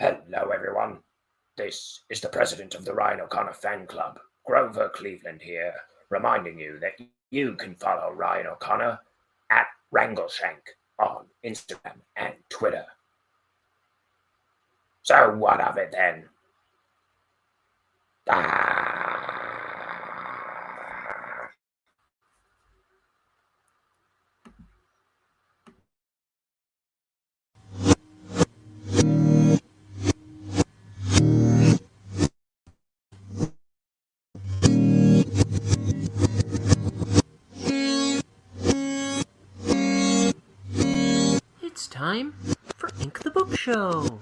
Hello, everyone. This is the president of the Ryan O'Connor fan club, Grover Cleveland here, reminding you that you can follow Ryan O'Connor at Wrangleshank on Instagram and Twitter. So what of it then? It's time for Ink the Book Show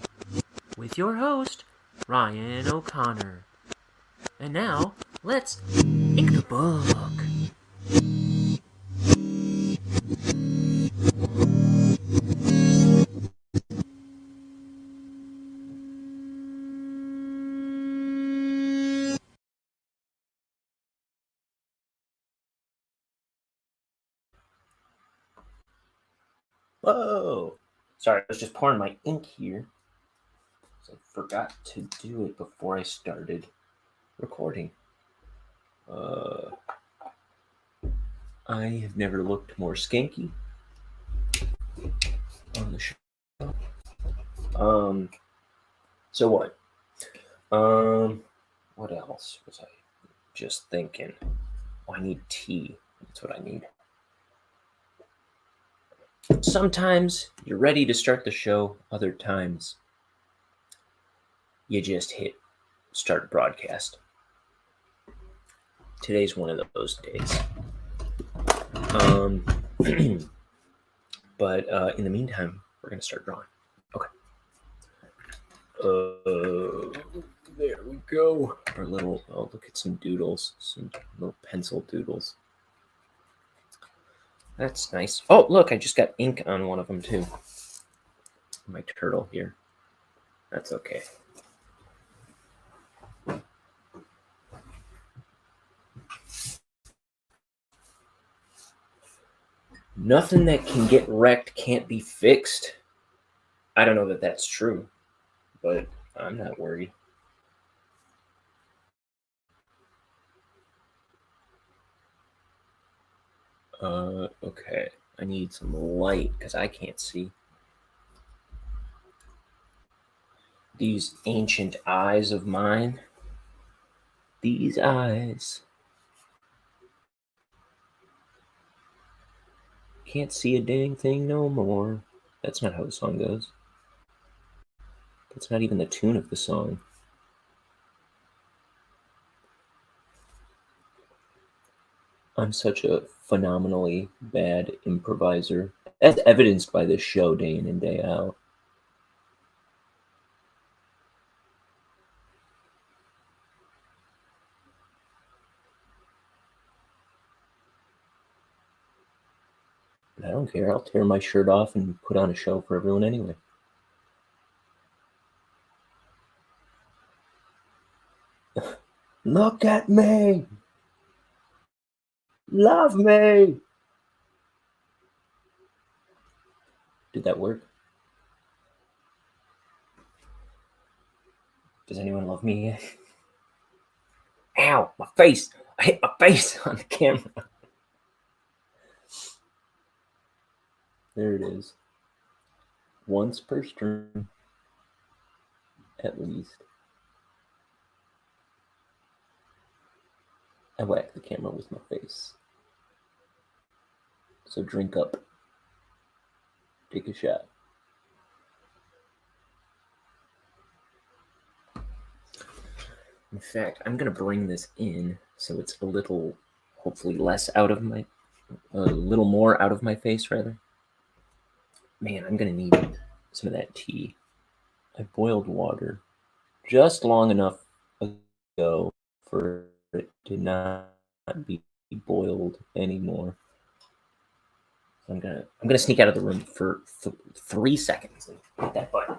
with your host, Ryan O'Connor. And now, let's ink the book. Whoa! Sorry, I was just pouring my ink here. I forgot to do it before I started recording. I have never looked more skanky on the show. So what? What else was I just thinking? Oh, I need tea. That's what I need. Sometimes you're ready to start the show. Other times you just hit start broadcast. Today's one of those days. But in the meantime, we're going to start drawing. Okay. There we go. Our little, oh, look at some doodles. Some little pencil doodles. That's nice. Oh, look, I just got ink on one of them, too. My turtle here. That's okay. Nothing that can get wrecked can't be fixed. I don't know that that's true, but I'm not worried. Okay. I need some light because I can't see. These ancient eyes of mine. These eyes. Can't see a dang thing no more. That's not how the song goes. That's not even the tune of the song. I'm such a phenomenally bad improviser, as evidenced by this show day in and day out. But I don't care. I'll tear my shirt off and put on a show for everyone anyway. Look at me! Love me! Did that work? Does anyone love me yet? Ow! My face! I hit my face on the camera. There it is. Once per stream. At least. I whack the camera with my face. So drink up. Take a shot. In fact, I'm going to bring this in so it's a little, hopefully less out of my, a little more out of my face, rather. Man, I'm going to need some of that tea. I boiled water just long enough ago for it to not be boiled anymore. So I'm gonna sneak out of the room for 3 seconds. Hit that button.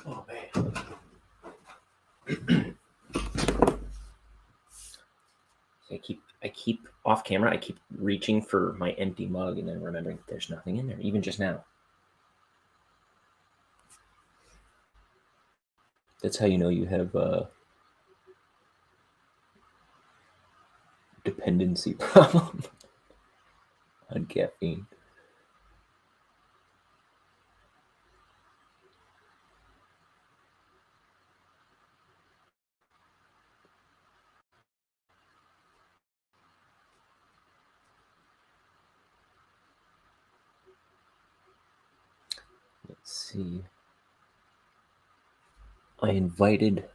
Oh man. So I keep off camera. I keep reaching for my empty mug and then remembering there's nothing in there, even just now. That's how you know you have a dependency problem on caffeine. Let's see. I invited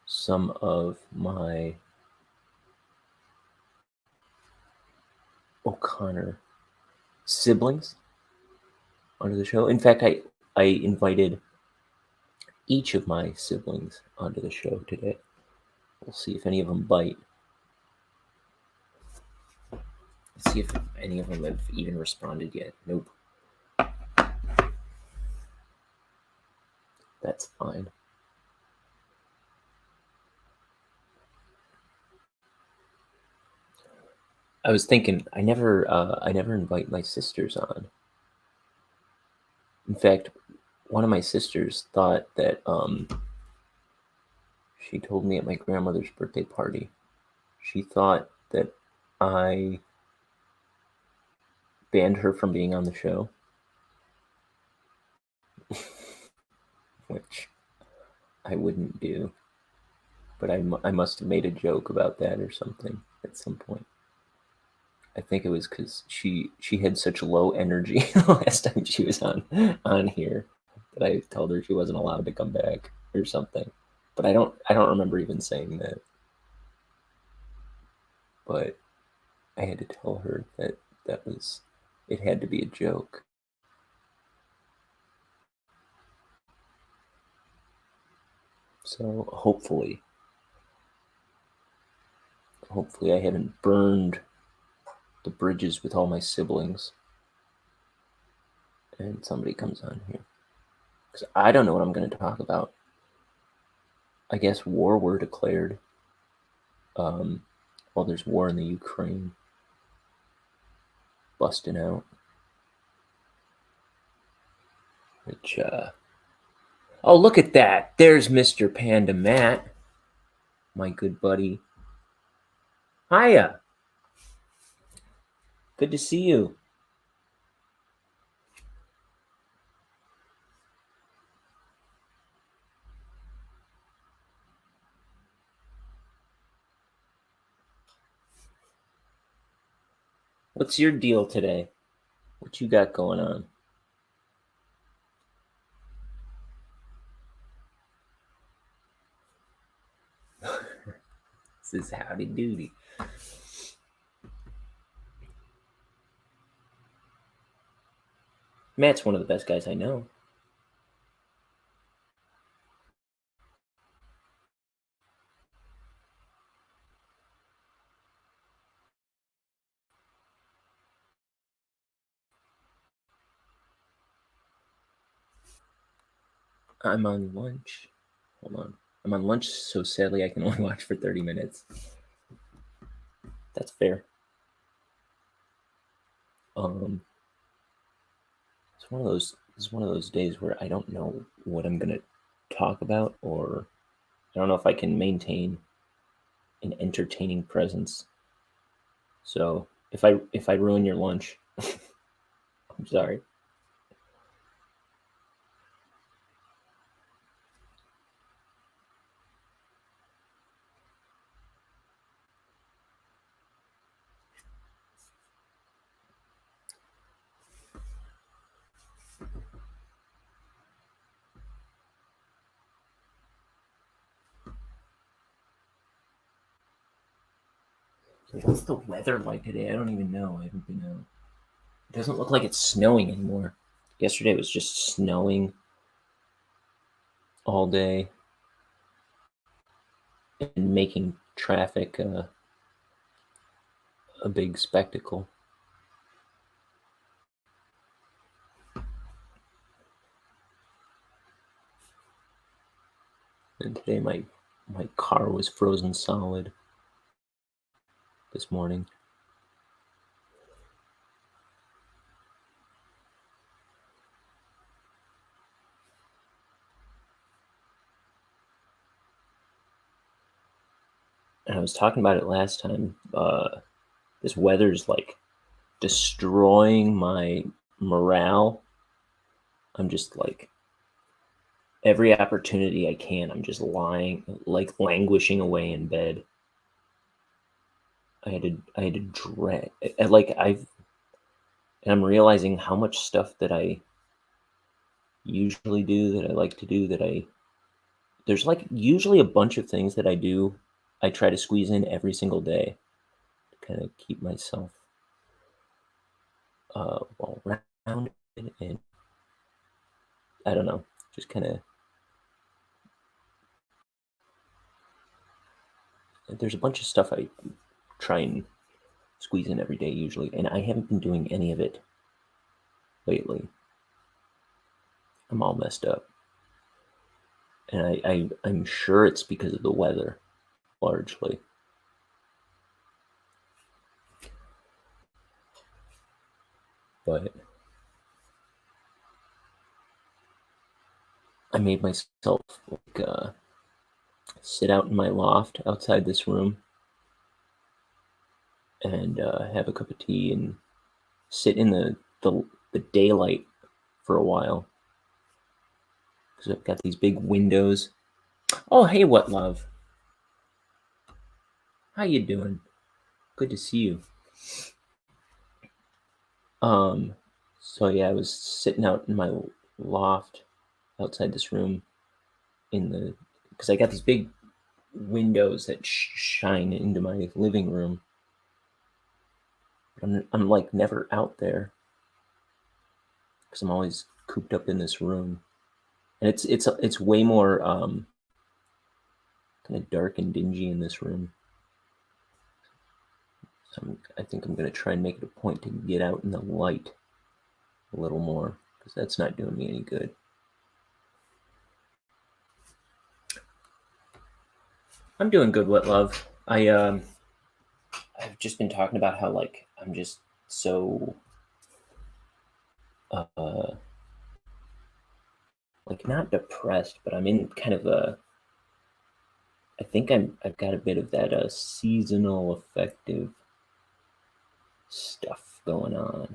some of my O'Connor siblings onto the show. In fact, I invited each of my siblings onto the show today. We'll see if any of them bite. Let's see if any of them have even responded yet. Nope. That's fine. I was thinking I never invite my sisters on. In fact, one of my sisters thought that she told me at my grandmother's birthday party, she thought that I banned her from being on the show, which I wouldn't do. But I must have made a joke about that or something at some point. I think it was because she had such low energy last time she was on here that I told her she wasn't allowed to come back or something. But I don't remember even saying that. But I had to tell her that it had to be a joke. So hopefully I haven't burned the bridges with all my siblings and somebody comes on here. Because I don't know what I'm going to talk about. I guess war were declared. Well, there's war in the Ukraine. Busting out. Which, oh, look at that. There's Mr. Panda Matt. My good buddy. Hiya. Good to see you. What's your deal today? What you got going on? This is howdy doody. Matt's one of the best guys I know. I'm on lunch. Hold on. I'm on lunch, so sadly I can only watch for 30 minutes. That's fair. It's one of those days where I don't know what I'm gonna talk about, or I don't know if I can maintain an entertaining presence. So if I ruin your lunch, I'm sorry. What's the weather like today? I don't even know. I haven't been out. It doesn't look like it's snowing anymore. Yesterday it was just snowing all day and making traffic a big spectacle. And today my car was frozen solid. this morning. And I was talking about it last time. This weather's like destroying my morale. I'm just like, every opportunity I can, I'm just lying, like languishing away in bed. I had to dread, like and I'm realizing how much stuff that I usually do, that I like to do, there's like usually a bunch of things that I try to squeeze in every single day to kind of keep myself well rounded, and I don't know, just kind of, there's a bunch of stuff I try and squeeze in every day usually, and I haven't been doing any of it lately. I'm all messed up, and I'm sure it's because of the weather, largely. But I made myself like sit out in my loft outside this room and have a cup of tea and sit in the daylight for a while, because I've got these big windows. Oh, hey, what love? How you doing? Good to see you. So yeah, I was sitting out in my loft outside this room because I got these big windows that shine into my living room. I'm like never out there because I'm always cooped up in this room, and it's way more kind of dark and dingy in this room. So I think I'm gonna try and make it a point to get out in the light a little more, because that's not doing me any good. I'm doing good, what love. I've just been talking about how like I'm just so like not depressed, but I'm in kind of I think I've got a bit of that seasonal affective stuff going on.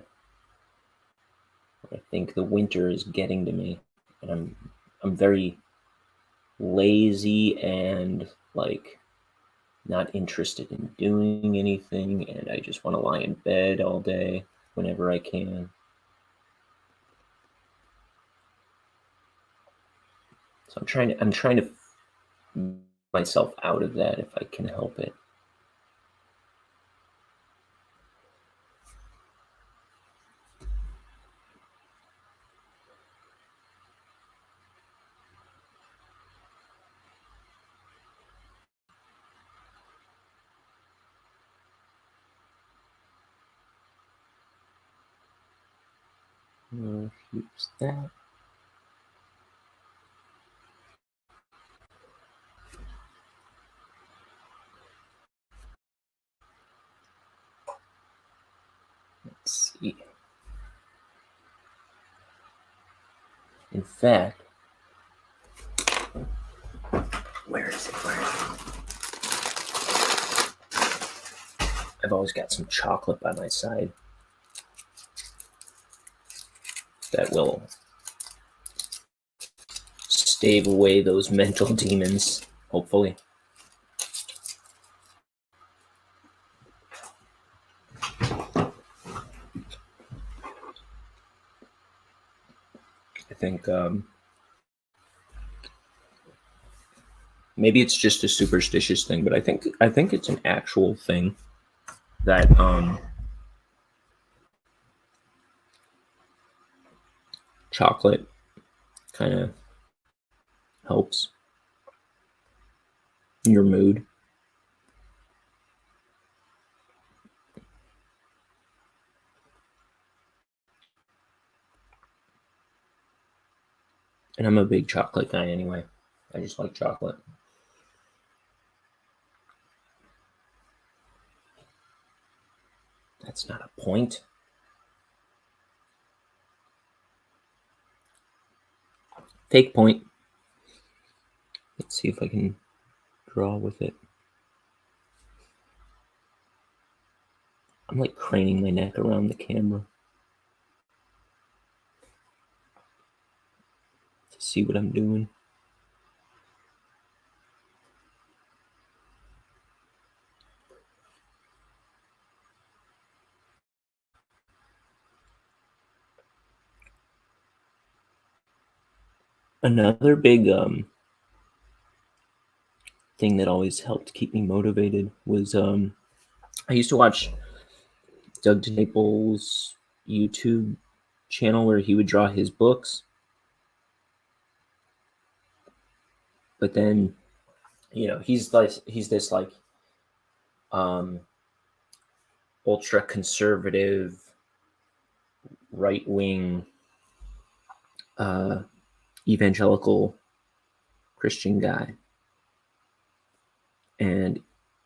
I think the winter is getting to me, and I'm very lazy and like not interested in doing anything, and I just want to lie in bed all day whenever I can. So I'm trying to myself out of that if I can help it. Use that. Let's see. In fact, where is it? I've always got some chocolate by my side that will stave away those mental demons, hopefully. I think maybe it's just a superstitious thing, but I think it's an actual thing that chocolate kind of helps your mood. And I'm a big chocolate guy anyway. I just like chocolate. That's not a point. Fake point. Let's see if I can draw with it. I'm like craning my neck around the camera to see what I'm doing. Another big thing that always helped keep me motivated was I used to watch Doug Staples' YouTube channel where he would draw his books. But then, you know, he's this like ultra conservative, right wing, evangelical Christian guy, and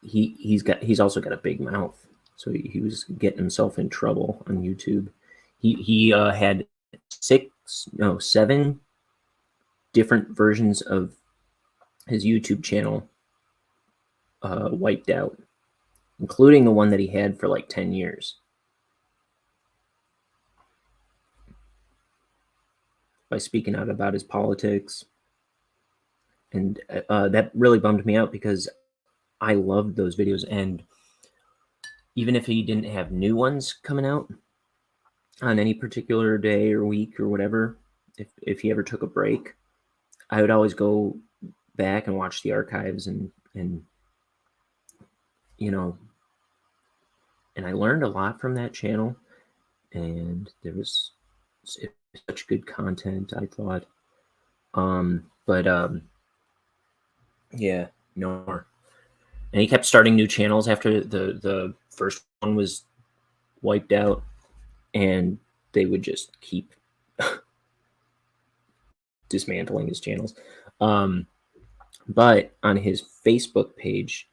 he's also got a big mouth, so he was getting himself in trouble on YouTube. He had 7 different versions of his YouTube channel wiped out, including the one that he had for like 10 years. By speaking out about his politics. And that really bummed me out because I loved those videos. And even if he didn't have new ones coming out on any particular day or week or whatever, if he ever took a break, I would always go back and watch the archives and you know, and I learned a lot from that channel, and there was such good content, I thought. Yeah, no more. And he kept starting new channels after the first one was wiped out, and they would just keep dismantling his channels. But on his Facebook page,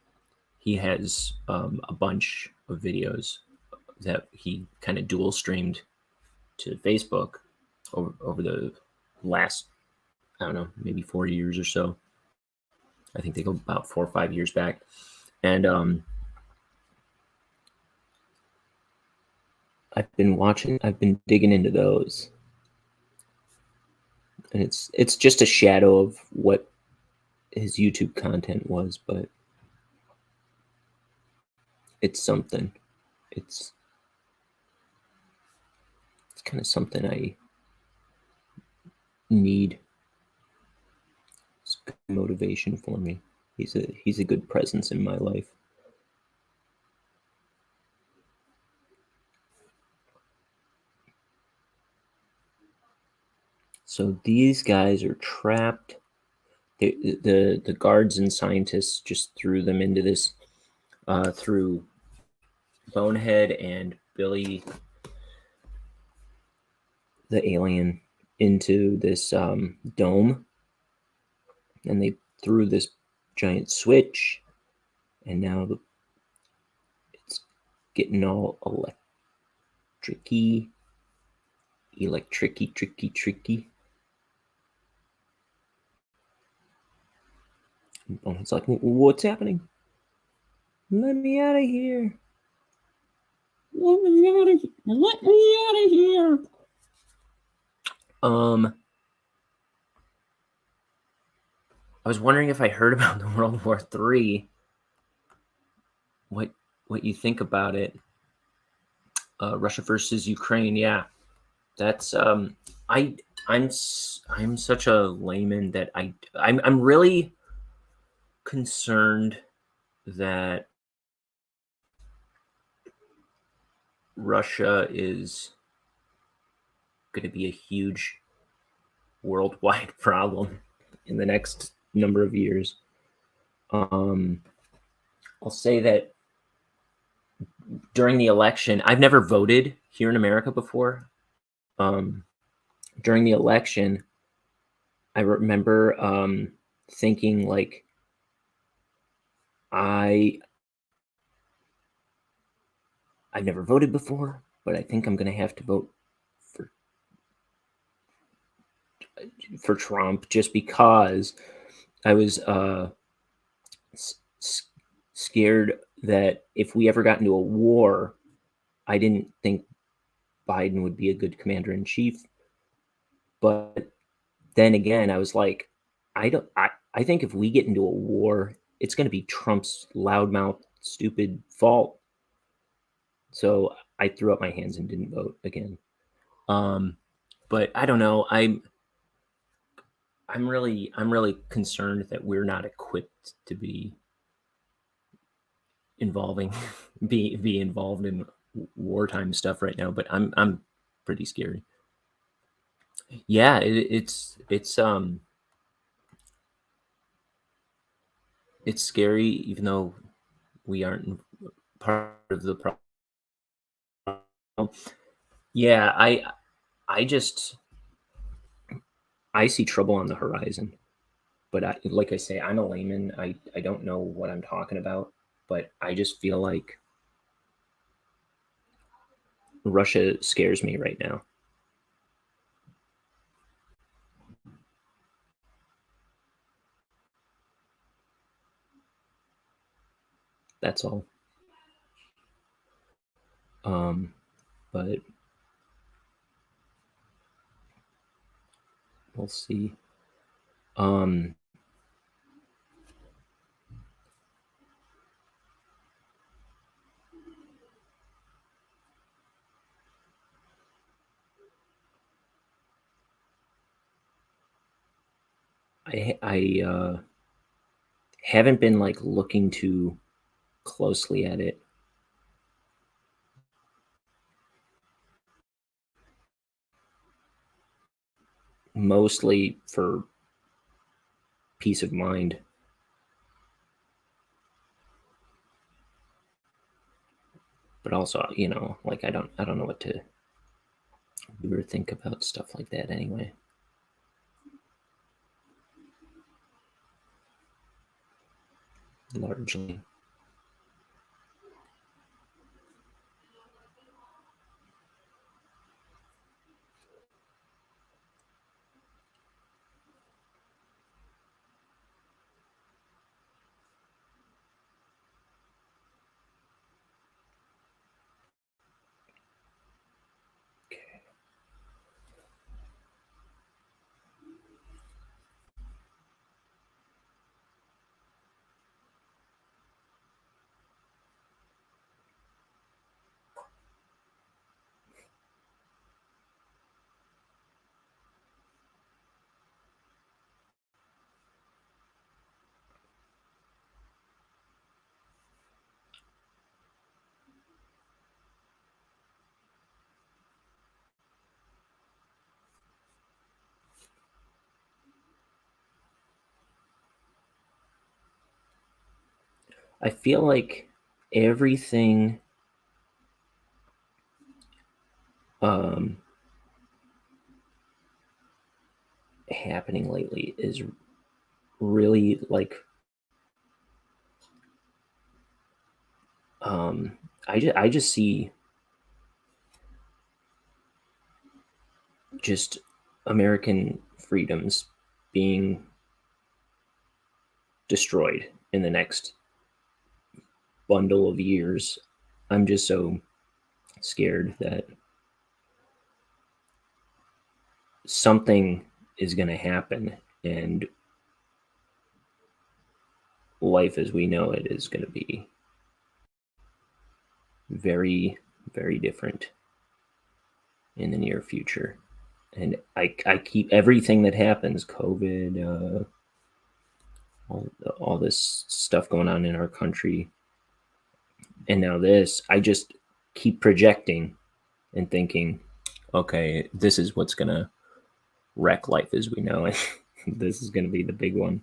he has a bunch of videos that he kind of dual streamed to Facebook over the last, I don't know, maybe 4 years or so. I think they go about 4 or 5 years back. And I've been digging into those. And it's just a shadow of what his YouTube content was, but it's something. It's kind of something I need. It's good motivation for me. He's a good presence in my life. So these guys are trapped. The guards and scientists just threw them into this through Bonehead and Billy the alien into this dome, and they threw this giant switch, and now it's getting all tricky. And Bonehead's like, what's happening? Let me out of here. Let me out of here. I was wondering if I heard about the World War III. What you think about it? Russia versus Ukraine. Yeah, that's I'm such a layman that I'm really concerned that Russia is going to be a huge worldwide problem in the next number of years. I'll say that during the election, I've never voted here in America before. During the election, I remember thinking like, I I've never voted before, but I think I'm going to have to vote for Trump just because I was scared that if we ever got into a war, I didn't think Biden would be a good commander in chief. But then again, I was like, I think if we get into a war, it's going to be Trump's loudmouth, stupid fault. So I threw up my hands and didn't vote again. But I don't know. I'm really concerned that we're not equipped to be be involved in wartime stuff right now. But I'm pretty scary. Yeah, it's scary, even though we aren't part of the problem. Yeah, I just I see trouble on the horizon. But like I say, I'm a layman. I don't know what I'm talking about, but I just feel like Russia scares me right now. That's all. But we'll see. I haven't been like looking too closely at it. Mostly for peace of mind. But also, like I don't know what to do or think about stuff like that anyway. Largely. I feel like everything happening lately is really like I just see just American freedoms being destroyed in the next bundle of years. I'm just so scared that something is going to happen and life as we know it is going to be very, very different in the near future. And I keep everything that happens, COVID, all this stuff going on in our country, and now this, I just keep projecting and thinking, okay, this is what's going to wreck life as we know it. This is going to be the big one.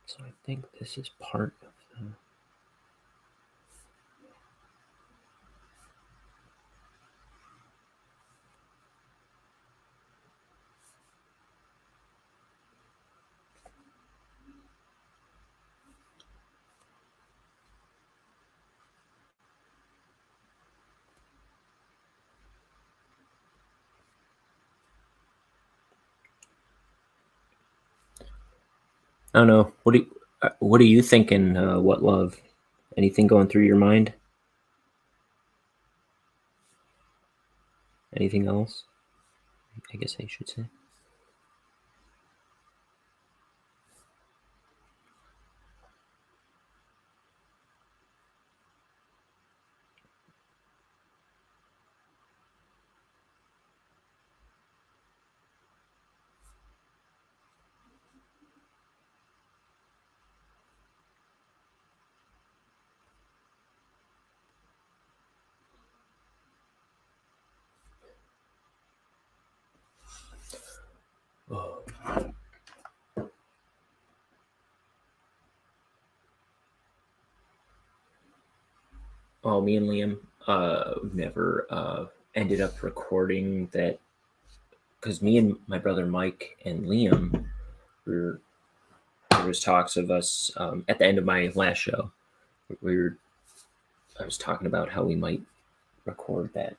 So I think this is part of the... I don't know. What are you thinking? What love? Anything going through your mind? Anything else? I guess I should say. Oh, me and Liam never ended up recording that, because me and my brother Mike and Liam there was talks of us at the end of my last show. I was talking about how we might record that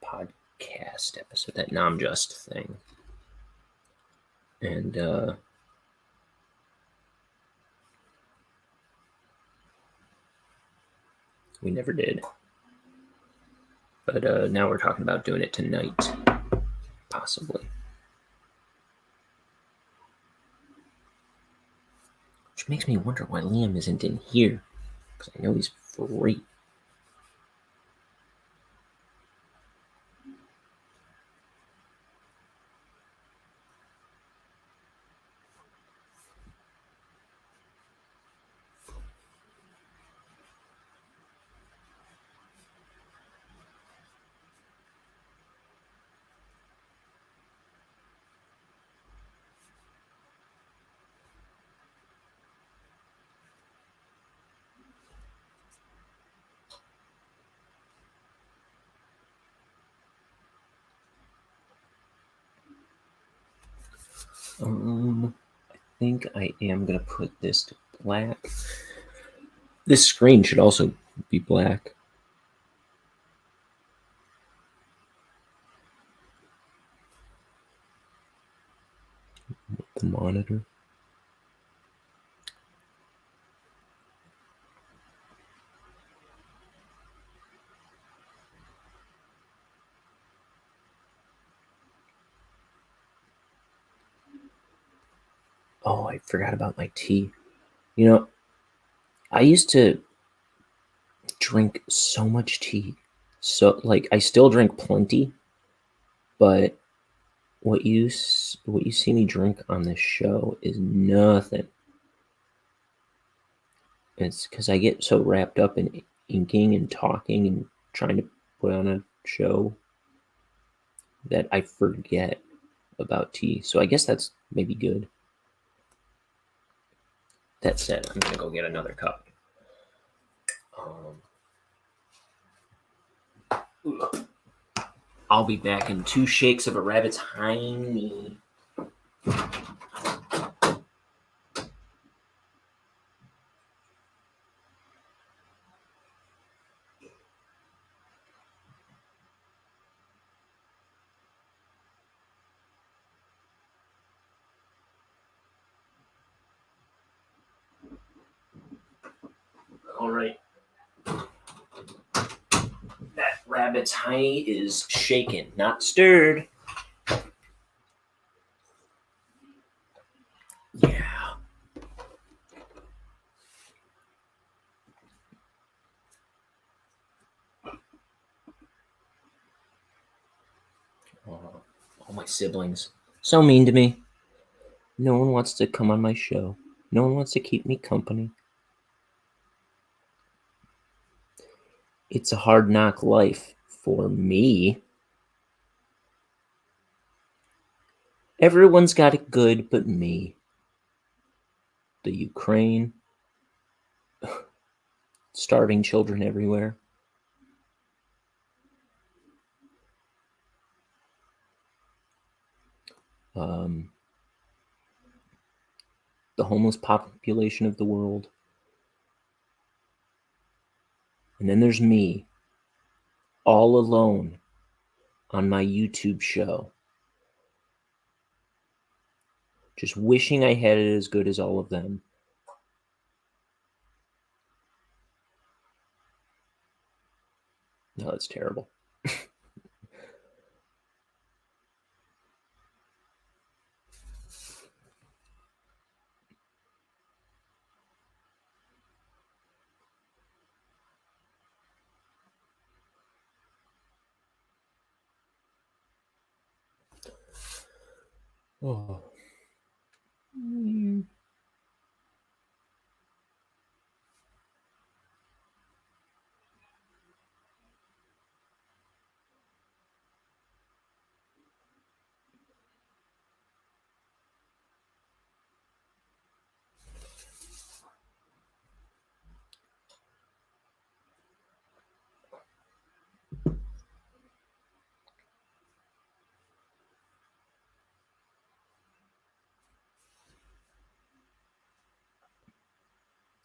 podcast episode, that Namjust thing, and we never did. But now we're talking about doing it tonight, possibly. Which makes me wonder why Liam isn't in here, because I know he's free. I think I am going to put this to black. This screen should also be black. The monitor. Oh, I forgot about my tea. You know, I used to drink so much tea. So, like, I still drink plenty, but what you see me drink on this show is nothing. It's because I get so wrapped up in inking and talking and trying to put on a show that I forget about tea. So I guess that's maybe good. That said, I'm gonna go get another cup. I'll be back in 2 shakes of a rabbit's hiney. All right. That rabbit's hiney is shaken, not stirred. Yeah. All my siblings. So mean to me. No one wants to come on my show. No one wants to keep me company. It's a hard knock life for me. Everyone's got it good but me. the Ukraine, starving children everywhere. The homeless population of the world. And then there's me, all alone on my YouTube show, just wishing I had it as good as all of them. No, that's terrible. Oh.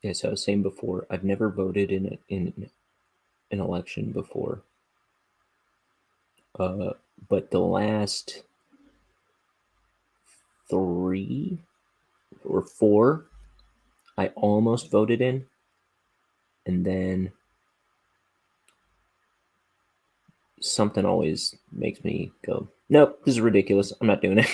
As I was saying before, I've never voted in an election before. But the last 3 or 4, I almost voted in, and then something always makes me go, nope, this is ridiculous. I'm not doing it.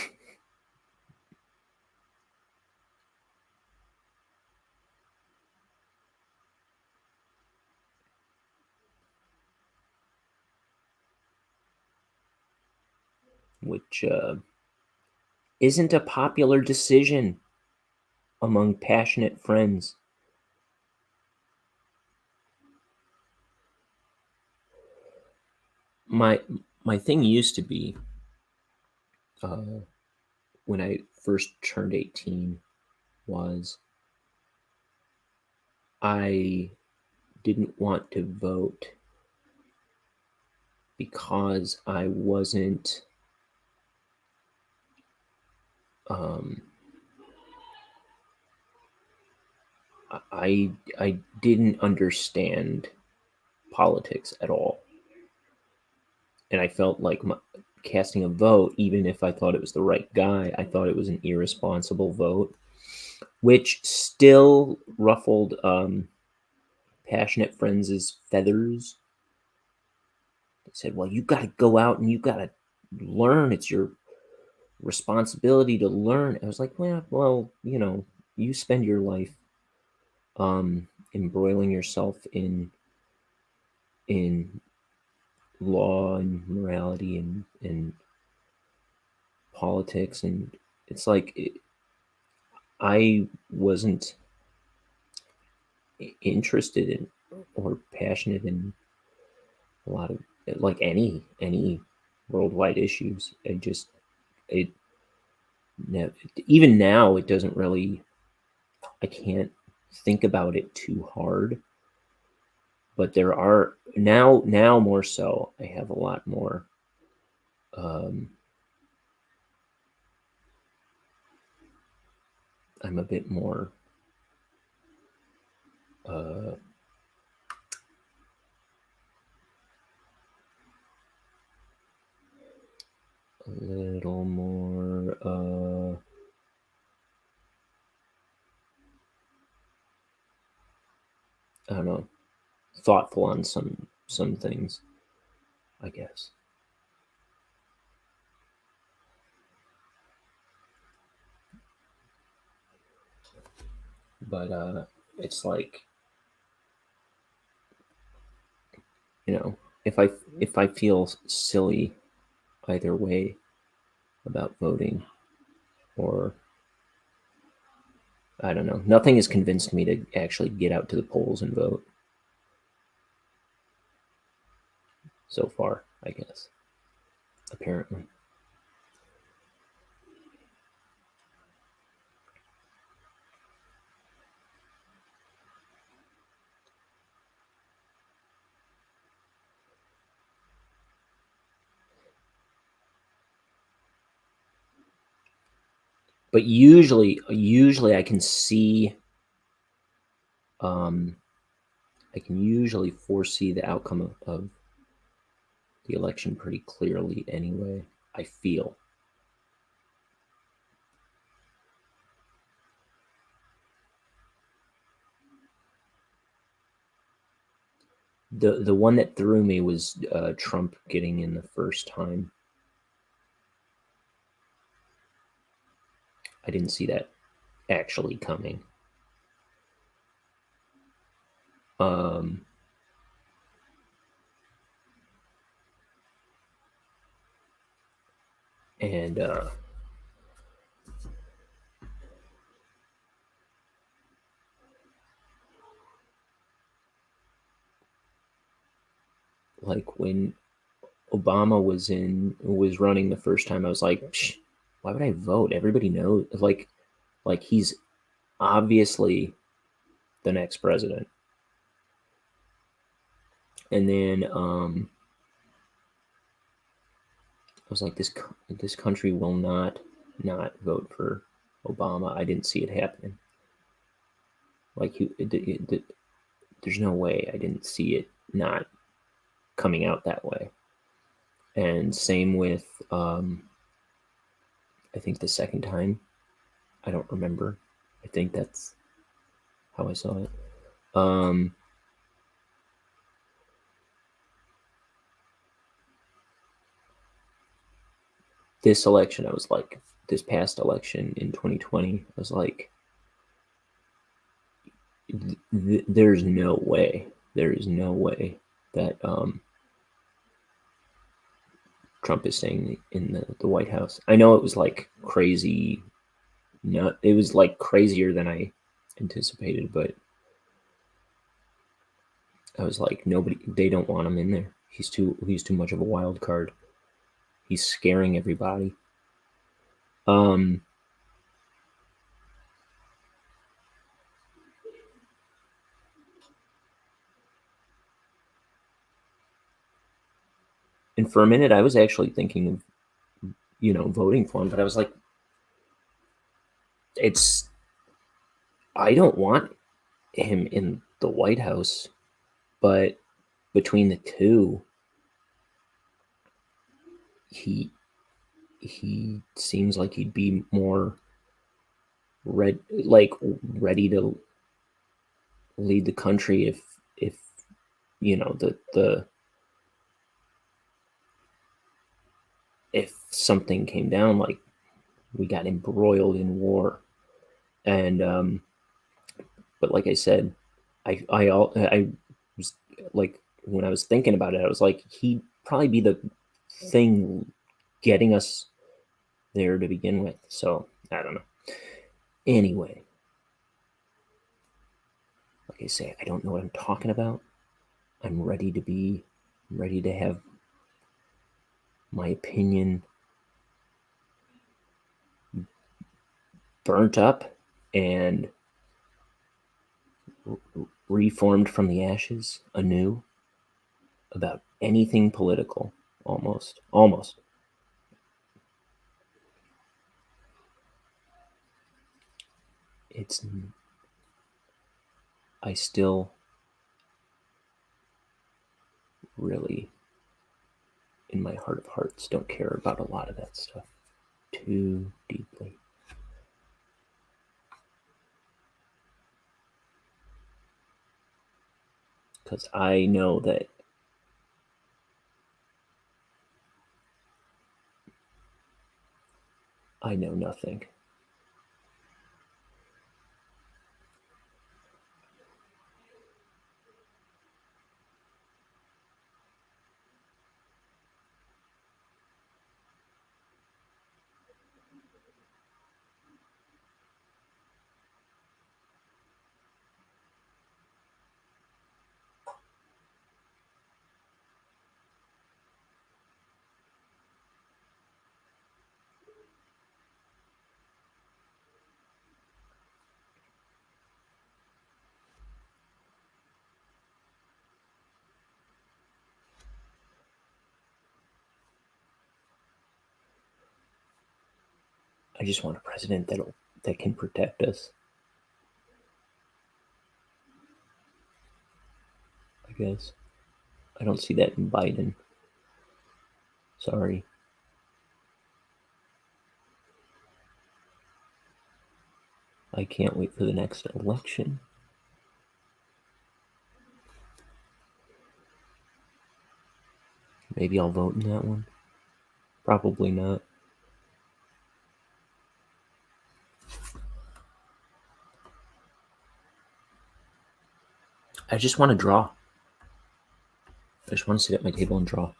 Which isn't a popular decision among passionate friends. My thing used to be, when I first turned 18, was I didn't want to vote because I wasn't I didn't understand politics at all, and I felt like casting a vote, even if I thought it was the right guy, I thought it was an irresponsible vote, which still ruffled passionate friends' feathers. They said, well, you got to go out and you got to learn. It's your responsibility to learn. I was like, well, you spend your life embroiling yourself in law and morality and politics, and it's like I wasn't interested in or passionate in a lot of, like, any worldwide issues. Even now it doesn't really, I can't think about it too hard, but there are now more so, I have a lot more I'm a bit more a little more I don't know, thoughtful on some things, I guess. But it's like, if I feel silly either way about voting, or I don't know, nothing has convinced me to actually get out to the polls and vote so far, I guess, apparently. But usually I can see, I can usually foresee the outcome of the election pretty clearly anyway, I feel. The one that threw me was Trump getting in the first time. I didn't see that actually coming. And like when Obama was running the first time, I was like, psh, why would I vote? Everybody knows, like he's obviously the next president. And then I was like, this country will not vote for Obama. I didn't see it happening. Like there's no way I didn't see it not coming out that way. And same with I think the second time, I don't remember. I think that's how I saw it. This election, I was like, this past election in 2020, I was like, there's no way that Trump is staying in the White House. I know it was like crazy. No, it was like crazier than I anticipated, but I was like, they don't want him in there. He's too much of a wild card. He's scaring everybody. And for a minute, I was actually thinking of, voting for him, but I was like, I don't want him in the White House, but between the two, he seems like he'd be more ready to lead the country if the if something came down, like we got embroiled in war. And but like I said, I was like, when I was thinking about it, I was like, he'd probably be the thing getting us there to begin with. So I don't know. Anyway, like I say, I don't know what I'm talking about. I'm ready to have my opinion burnt up and reformed from the ashes anew about anything political. Almost. I still really, in my heart of hearts, don't care about a lot of that stuff too deeply. Because I know that I know nothing. I just want a president that can protect us. I guess. I don't see that in Biden. Sorry. I can't wait for the next election. Maybe I'll vote in that one. Probably not. I just want to draw. I just want to sit at my table and draw.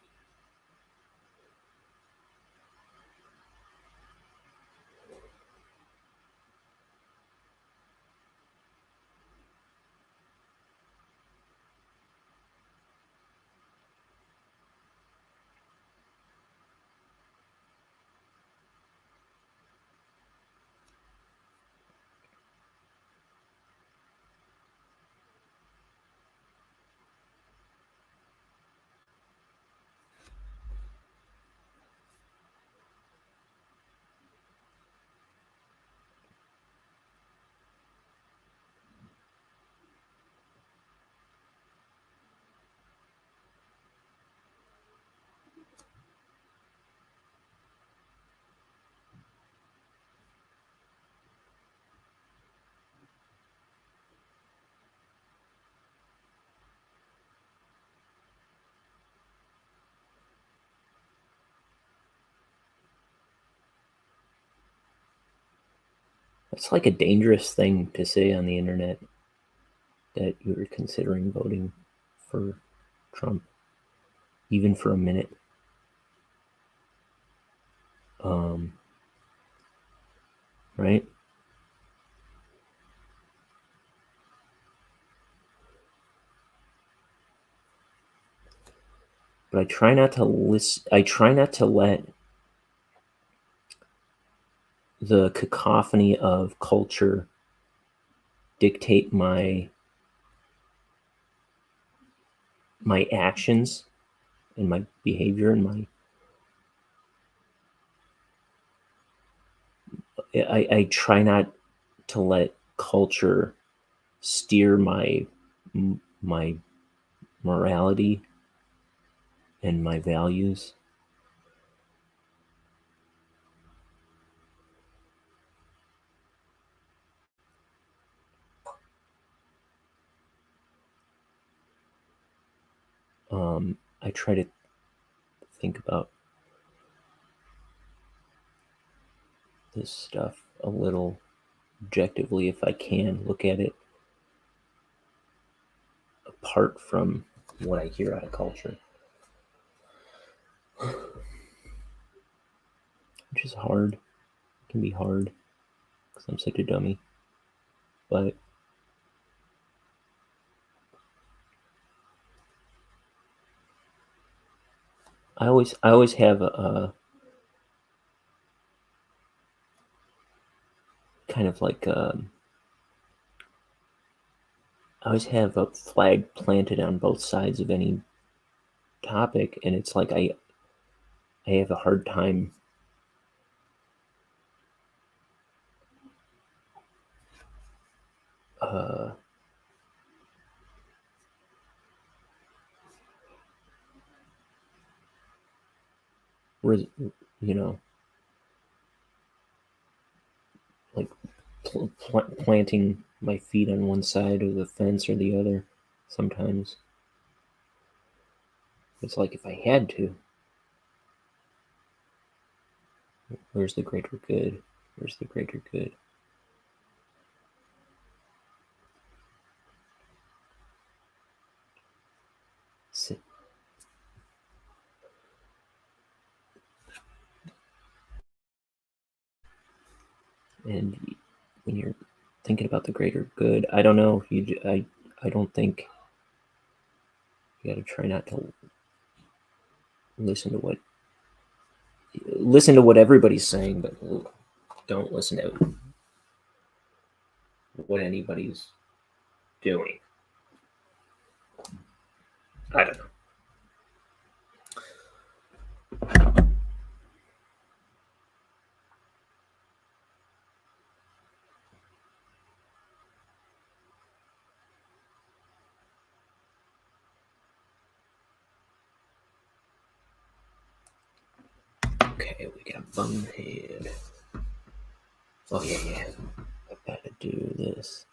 It's like a dangerous thing to say on the internet that you were considering voting for Trump, even for a minute. Right? But I try not to listen. I try not to let the cacophony of culture dictate my actions and my behavior and I try not to let culture steer my morality and my values. I try to think about this stuff a little objectively if I can, look at it apart from what I hear out of culture. Which is hard. It can be hard because I'm such a dummy. But I always have a kind of like I always have a flag planted on both sides of any topic, and it's like I have a hard time like planting my feet on one side of the fence or the other. Sometimes it's like if I had to, where's the greater good? Where's the greater good? Sit. And when you're thinking about the greater good, I don't know. I don't think you got to try not to listen to what everybody's saying, but don't listen to what anybody's doing. I don't know. Okay, we got Bonehead. Oh, yeah. I gotta do this.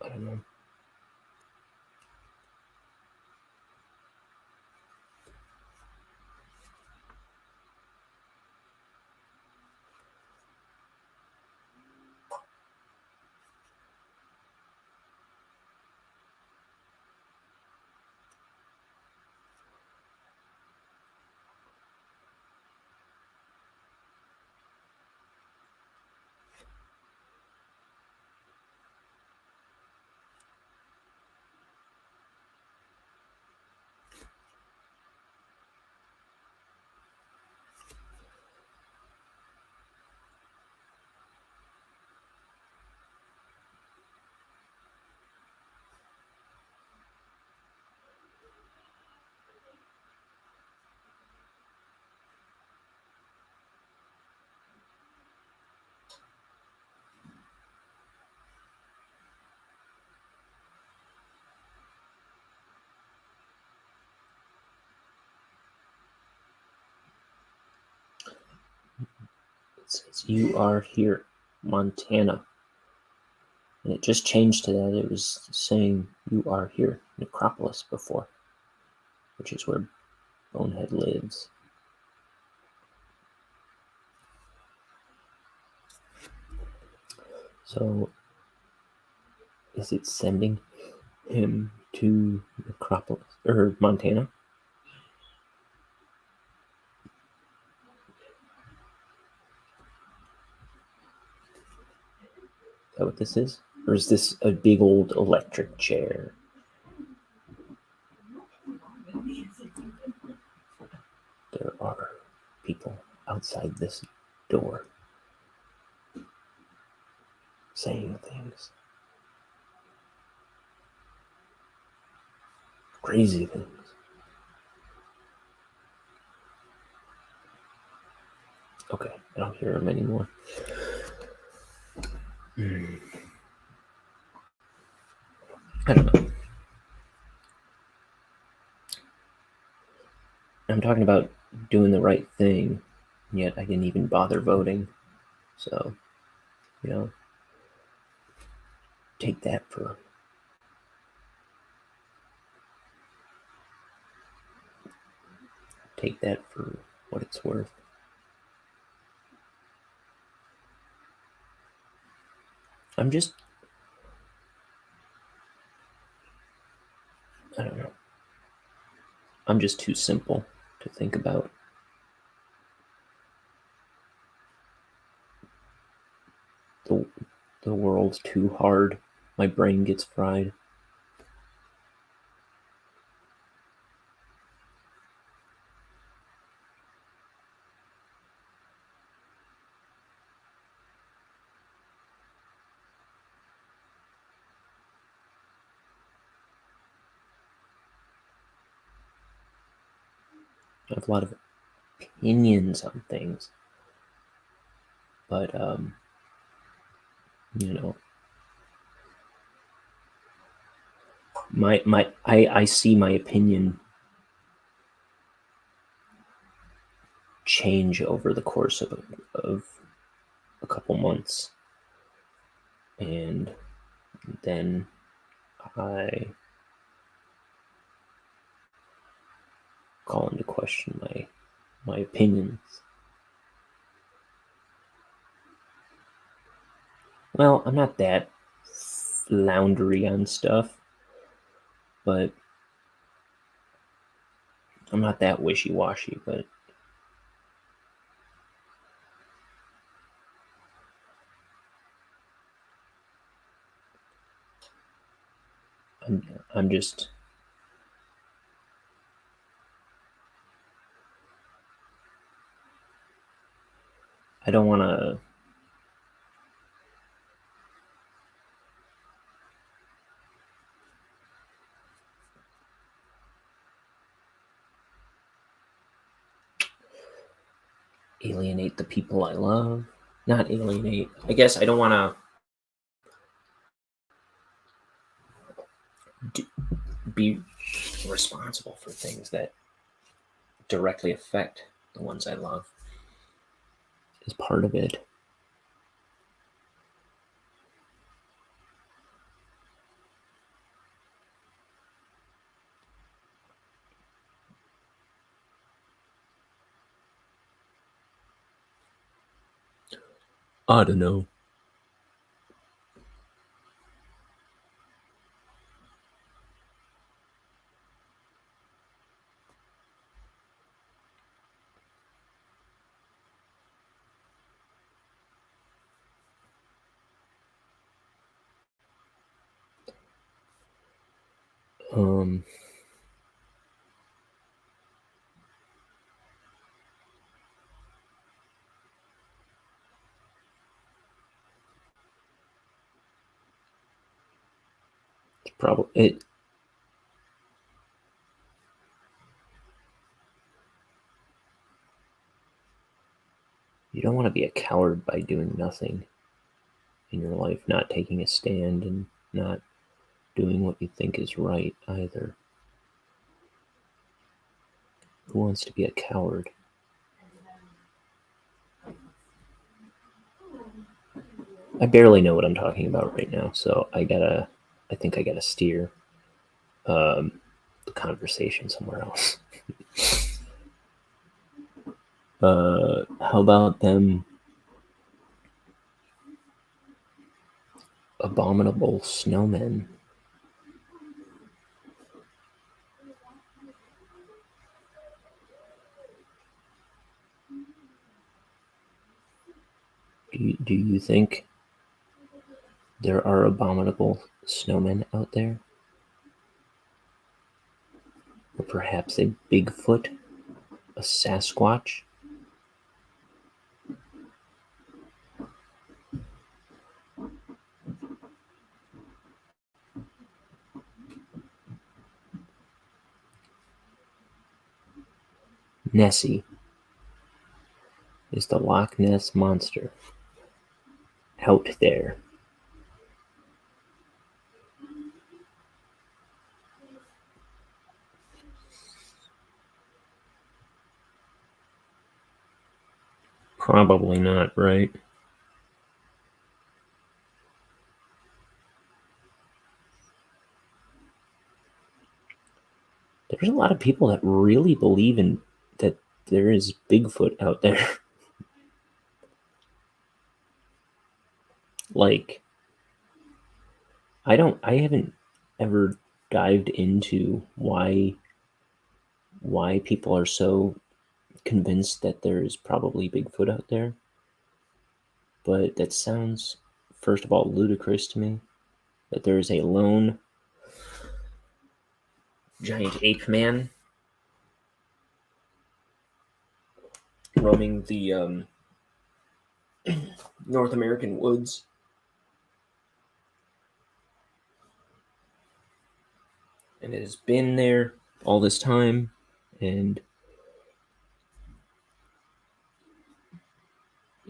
I don't know. It says you are here, Montana. And it just changed to that. It was saying you are here, Necropolis before, which is where Bonehead lives. So, is it sending him to Necropolis or Montana? Is that what this is? Or is this a big old electric chair? There are people outside this door saying things. Crazy things. Okay, I don't hear him anymore. I don't know. I'm talking about doing the right thing, yet I didn't even bother voting. So, take that for what it's worth. I don't know. I'm just too simple to think about. The world's too hard. My brain gets fried. I have a lot of opinions on things, but I see my opinion change over the course of a couple months, and then I call into question my opinions. Well, I'm not that floundery on stuff, but I'm not that wishy-washy, but I'm just I don't want to alienate the people I love. Not alienate. I guess I don't want to be responsible for things that directly affect the ones I love. Is part of it. I don't know. It's probably it. You don't want to be a coward by doing nothing in your life, not taking a stand and not doing what you think is right either. Who wants to be a coward? I barely know what I'm talking about right now, so I think I gotta steer the conversation somewhere else. How about them abominable snowmen? Do you think there are abominable snowmen out there? Or perhaps a Bigfoot? A Sasquatch? Nessie is the Loch Ness Monster out there. Probably not, right? There's a lot of people that really believe in that there is Bigfoot out there. Like, I haven't ever dived into why people are so convinced that there is probably Bigfoot out there. But that sounds, first of all, ludicrous to me. That there is a lone giant ape man roaming the North American woods. And it has been there all this time, and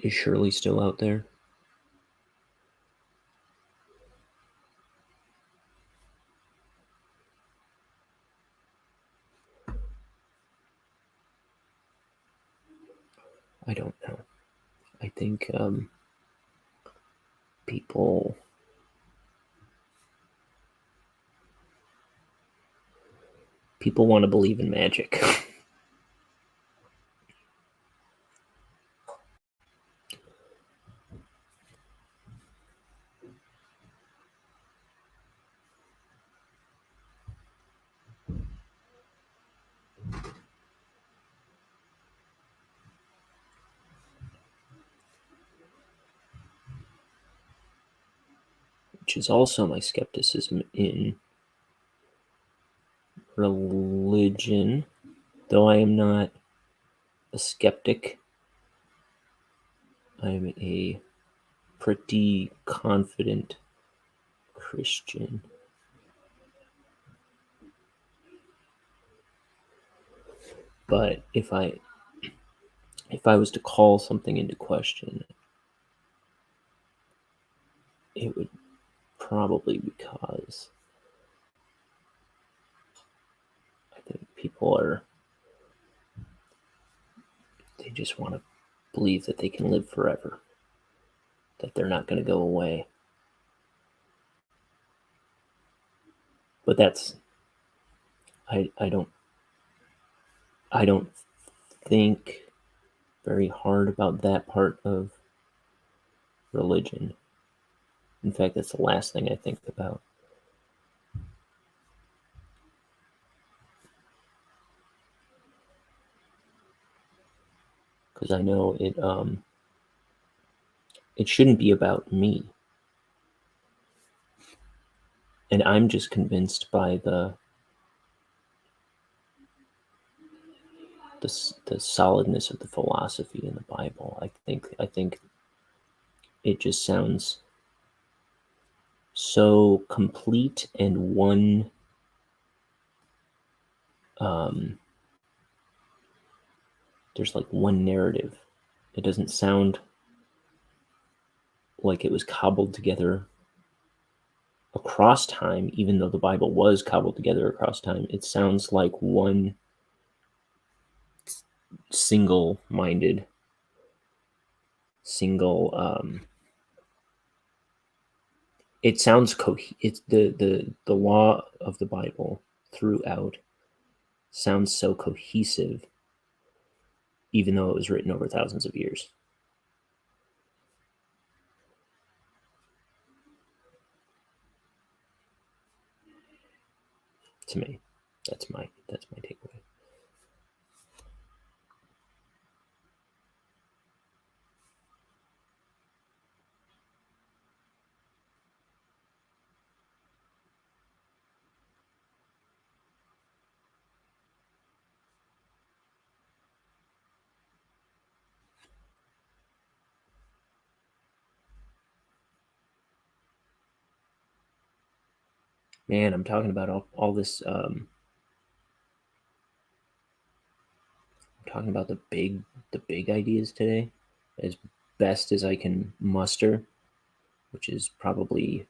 is surely still out there. I don't know. I think people want to believe in magic. Which is also my skepticism in religion. Though I am not a skeptic, I'm a pretty confident Christian. But if I if I was to call something into question, it would probably because I think people they just want to believe that they can live forever, that they're not going to go away. But that's, I don't think very hard about that part of religion. In fact, that's the last thing I think about. Because I know it shouldn't be about me. And I'm just convinced by the solidness of the philosophy in the Bible. I think it just sounds so complete and one there's like one narrative. It doesn't sound like it was cobbled together across time, even though the Bible was cobbled together across time. It sounds like one single-minded, it sounds it's the law of the Bible throughout sounds so cohesive, even though it was written over thousands of years. To me, that's my takeaway. Man, I'm talking about all this. I'm talking about the big ideas today, as best as I can muster, which is probably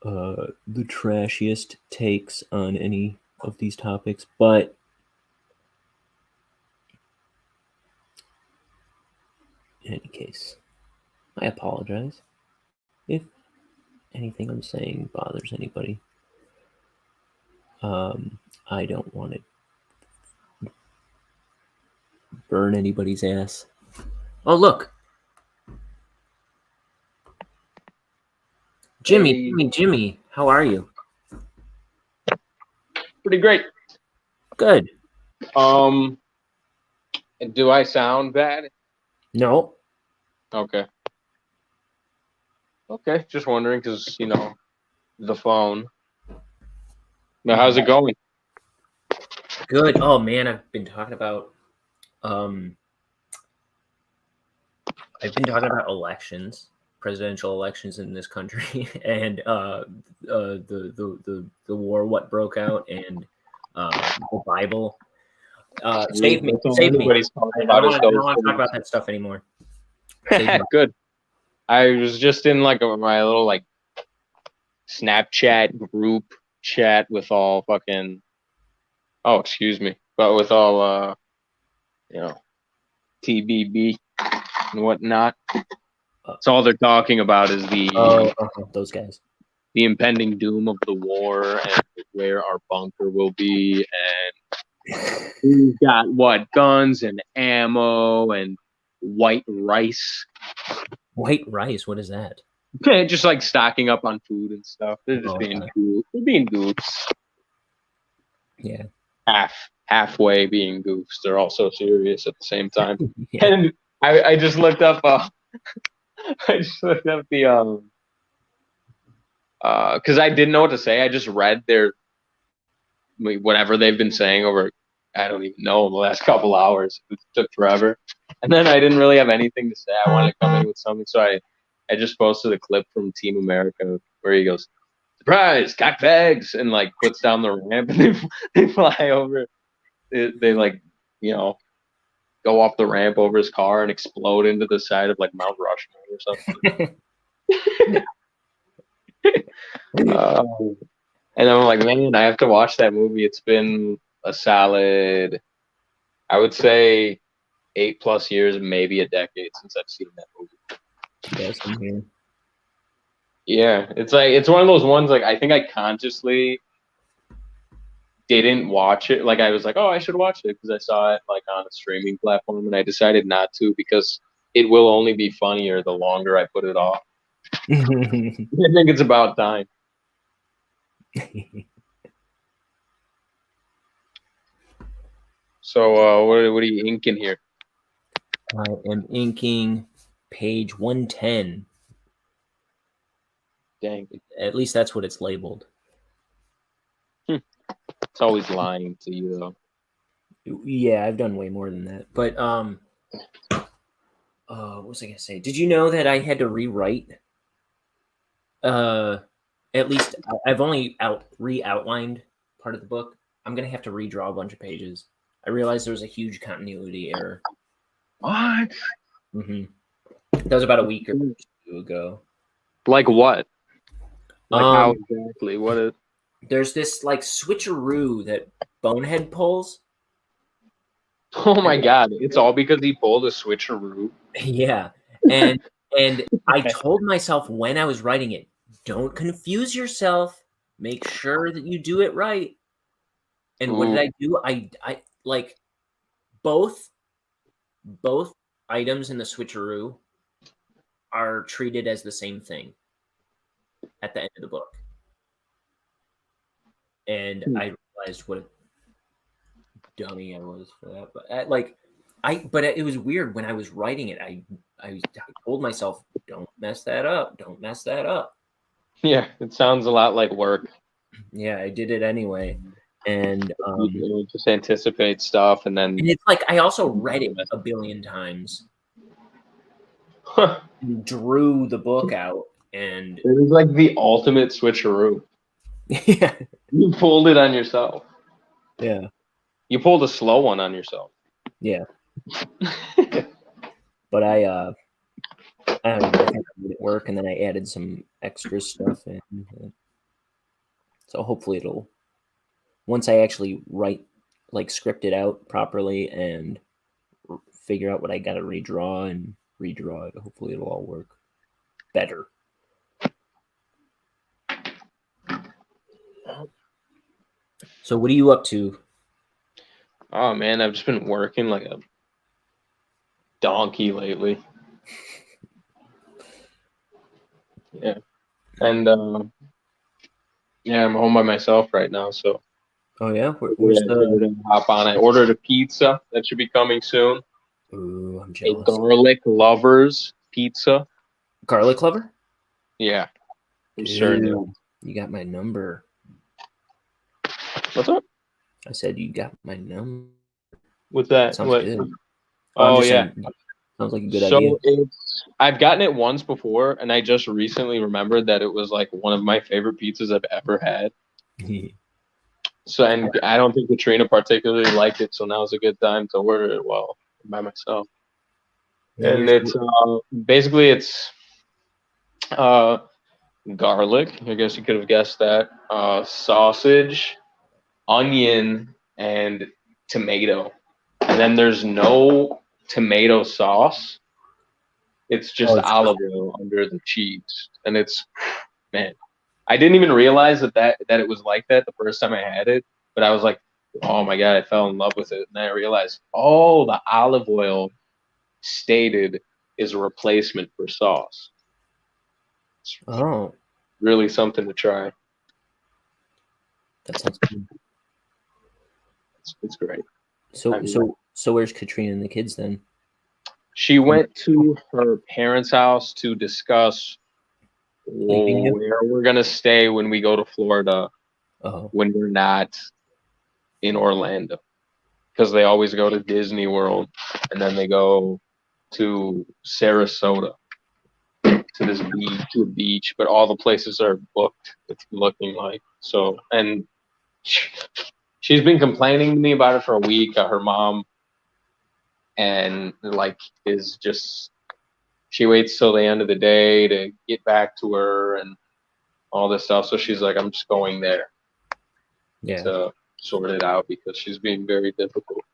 the trashiest takes on any of these topics. But in any case, I apologize if anything I'm saying bothers anybody. I don't want to burn anybody's ass. Oh, look. Jimmy, how are you? Pretty great. Good. Do I sound bad? No. Okay. Just wondering because, the phone. Now, how's it going? Good. Oh, man, I've been talking about elections, presidential elections in this country, and the war, what broke out, and the Bible. Save me. I don't want to talk about that stuff anymore. Good. I was just in my little Snapchat group chat with all fucking. Oh, excuse me, but with all TBB and whatnot. So all they're talking about is those guys, the impending doom of the war and where our bunker will be and who's got what guns and ammo and white rice. White rice? What is that? Just like stocking up on food and stuff. They're just being goofs. Yeah. Halfway being goofs. They're also serious at the same time. Yeah. And I just looked up the because I didn't know what to say. I just read their whatever they've been saying over I don't even know the last couple hours. It took forever. And then I didn't really have anything to say. I wanted to come in with something, so I just posted a clip from Team America where he goes, "Surprise, cock bags," and puts down the ramp and they fly over. They go off the ramp over his car and explode into the side of like Mount Rushmore or something. And I'm like, man, I have to watch that movie. It's been a solid, I would say, 8+ years, maybe a decade since I've seen that movie. Yes, I'm here. Yeah, it's like it's one of those ones like I think I consciously didn't watch it. Like I was like, oh, I should watch it because I saw it like on a streaming platform, and I decided not to because it will only be funnier the longer I put it off. I think it's about time. So what are you inking here? I am inking page 110. Dang, At least that's what it's labeled. it's always lying to you though. Yeah, I've done way more than that. But what was I gonna say? Did you know that I had to rewrite? At least I've only re-outlined part of the book. I'm gonna have to redraw a bunch of pages. I realized there was a huge continuity error. What? Mm-hmm. That was about a week or two ago. Like what? Like how exactly? What is? There's this like switcheroo that Bonehead pulls. Oh my god! It's all because he pulled a switcheroo. Yeah, and I told myself when I was writing it, don't confuse yourself. Make sure that you do it right. And what did I do? I like both items in the switcheroo are treated as the same thing at the end of the book. And I realized what a dummy I was for that. But it was weird when I was writing it. I told myself, don't mess that up. Don't mess that up. Yeah, it sounds a lot like work. Yeah, I did it anyway. And you just anticipate stuff and then and it's like I also read it a billion times. And drew the book out, and it was like the ultimate switcheroo. Yeah. You pulled it on yourself. Yeah. You pulled a slow one on yourself. Yeah. But I think I made it work, and then I added some extra stuff in. So hopefully it'll, once I actually script it out properly and figure out what I got to redraw it, hopefully it'll all work better. So what are you up to? Oh man, I've just been working like a donkey lately. Yeah. And yeah, I'm home by myself right now, so oh yeah, where's the hop on? I ordered a pizza that should be coming soon. Ooh, I'm jealous. A garlic lovers pizza. Garlic lover? Yeah. Sure. You got my number. What's up? I said you got my number. What's that? Sounds what? good. Oh yeah. Sounds like a good idea. So I've gotten it once before, and I just recently remembered that it was like one of my favorite pizzas I've ever had. So, and I don't think Katrina particularly liked it, so now's a good time to order it by myself. And it's basically it's garlic. I guess you could have guessed that. Sausage, onion, and tomato. And then there's no tomato sauce. It's just olive oil under the cheese. And it's, man, I didn't even realize that it was like that the first time I had it. But I was like, oh my God, I fell in love with it. And I realized, the olive oil stated is a replacement for sauce. Oh. Really something to try. That sounds good. It's great. So where's Katrina and the kids then? She went to her parents' house to discuss where we're gonna stay when we go to Florida. When we're not in Orlando, because they always go to Disney World and then they go to Sarasota to a beach, but all the places are booked. It's looking like so, and she's been complaining to me about it for a week. Her mom and like is just she waits till the end of the day to get back to her and all this stuff. So she's like, I'm just going there to sort it out because she's being very difficult.